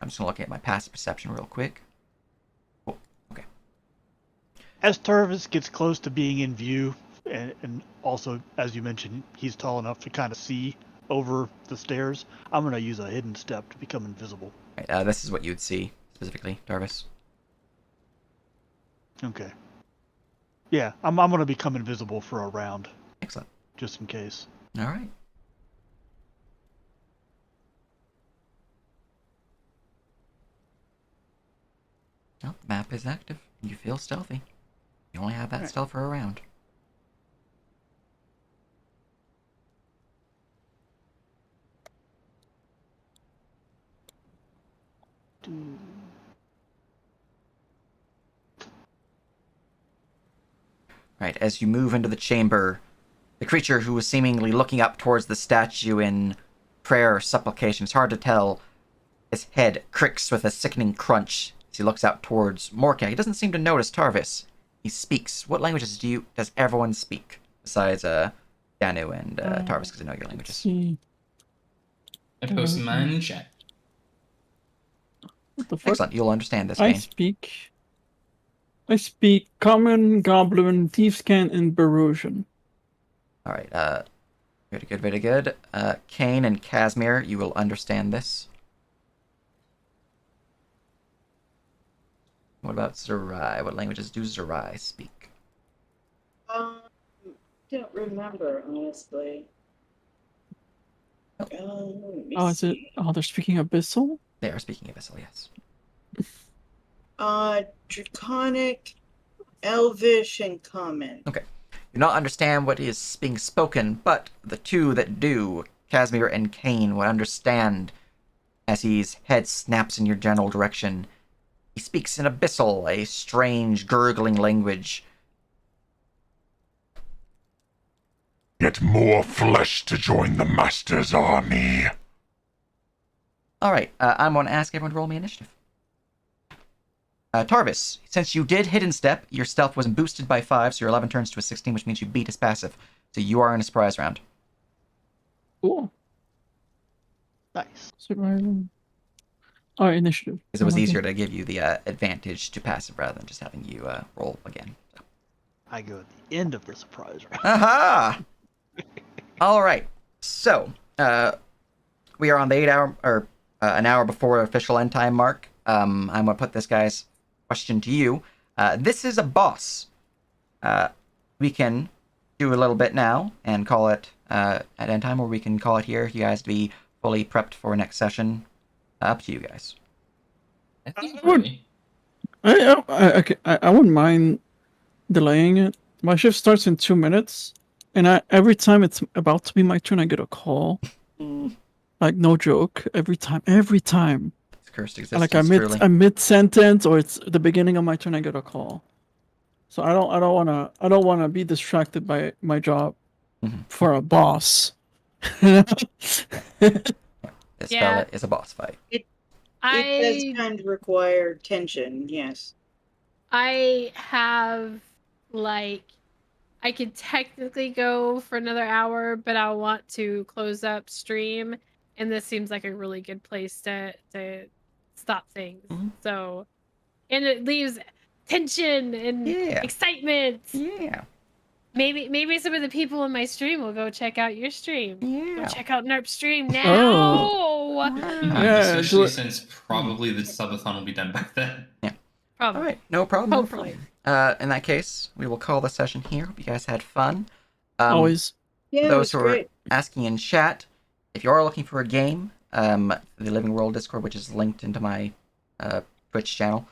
I'm just going to look at my passive perception real quick. Oh, okay. As Turvis gets close to being in view, and also, as you mentioned, he's tall enough to kind of see over the stairs, I'm going to use a hidden step to become invisible. Right, this is what you would see, specifically, Tarvis. Okay. Yeah, I'm going to become invisible for a round, Excellent. just in case. All right. Well, the map is active. You feel stealthy. You only have that stealth for a round. Right, as you move into the chamber, the creature who was seemingly looking up towards the statue in prayer or supplication, it's hard to tell, his head cricks with a sickening crunch as he looks out towards Morka. He doesn't seem to notice Tarvis. He speaks. What languages does everyone speak besides Danu and Tarvis, because I know your languages? See. I posted mine in the chat. What the fuck? Excellent. You'll understand this, I Kane. speak Common, Goblin, Thiefscan, and Barusian. All right. Very good. Very good. Kane and Casimir, you will understand this. What about Zerai? What languages do Zerai speak? Don't remember, honestly. Let me Oh, is it? see. Oh, they're speaking Abyssal? They are speaking Abyssal, yes. Draconic, Elvish, and Common. Okay. You do not understand what is being spoken, but the two that do, Casimir and Kane, would understand as his head snaps in your general direction. He speaks in Abyssal, a strange, gurgling language. Get more flesh to join the Master's army. Alright, I'm going to ask everyone to roll me initiative. Tarvis, since you did Hidden Step, your stealth was boosted by 5, so your 11 turns to a 16, which means you beat his passive. So you are in a surprise round. Cool. Nice. Survival. Oh, initiative. Because it was Okay. easier to give you the advantage to passive rather than just having you roll again. I go at the end of the surprise round. Aha! Alright, so, we are on the 8 hour, or an hour before the official end time mark. I'm going to put this guy's question to you. This is a boss. We can do a little bit now and call it at end time, or we can call it here. You guys to be fully prepped for next session. Up to you guys. I think would- really. I wouldn't mind delaying it. My shift starts in 2 minutes, and every time it's about to be my turn, I get a call. Like, no joke. Every time. It's cursed existence, Like, truly. I'm mid sentence, or it's the beginning of my turn, I get a call. So I don't wanna be distracted by my job Mhm. for a boss. This Yeah. fella is a boss fight. It does I kind of require tension, yes. I have like I could technically go for another hour, but I want to close up stream, and this seems like a really good place to stop things. Mhm. So, and it leaves tension and Yeah. excitement. Yeah. Maybe some of the people in my stream will go check out your stream. Go Yeah. check out Nerp stream now. Wow. Yeah, do Especially it. since probably the subathon will be done by then. Probably. All right, no problem. Hopefully. No problem. In that case, we will call the session here. Hope you guys had fun. Always. Yeah, it Those was who are great. asking in chat, if you are looking for a game, the Living World Discord, which is linked into my Twitch channel,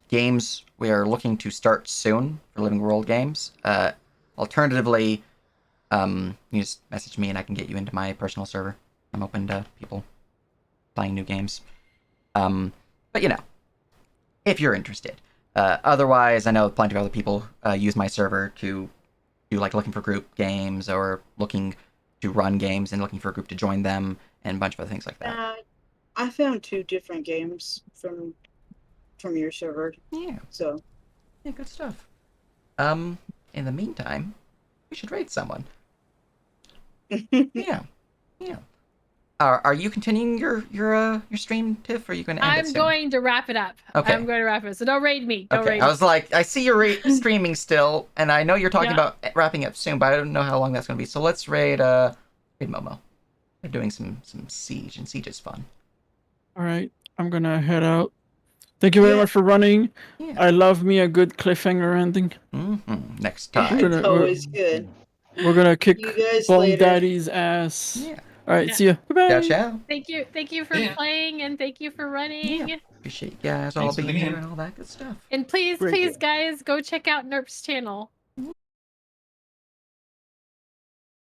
games we are looking to start soon for Living World games. Alternatively, you just message me and I can get you into my personal server. I'm open to people playing new games. But you know, if you're interested. Otherwise, I know plenty of other people use my server to do like looking for group games or looking to run games and looking for a group to join them and a bunch of other things like that. I found 2 different games from your server, Yeah, so yeah, good stuff. In the meantime, we should raid someone. Yeah, yeah. Are you continuing your stream, Tiff? Or are you going to end it I'm soon? going to wrap it up. Okay. I'm going to wrap it. So don't raid me. Don't Okay, raid I me. was like, I see you're streaming still, and I know you're talking Yeah. about wrapping up soon, but I don't know how long that's going to be. So let's raid Momo. They're doing some Siege, and Siege is fun. All right, I'm gonna head out. Thank you very much for running. Yeah. I love me a good cliffhanger ending. Next We're time. gonna- it's always good. We're gonna kick You guys Bone later. Daddy's ass. Yeah. All right, Yeah. see ya. Bye Ciao, bye. ciao. Thank you for Yeah. playing, and thank you for running. Yeah. Appreciate you guys all Thanks for the being here game. and all that good stuff. And please, Great please, game. guys, go check out Nerp's channel.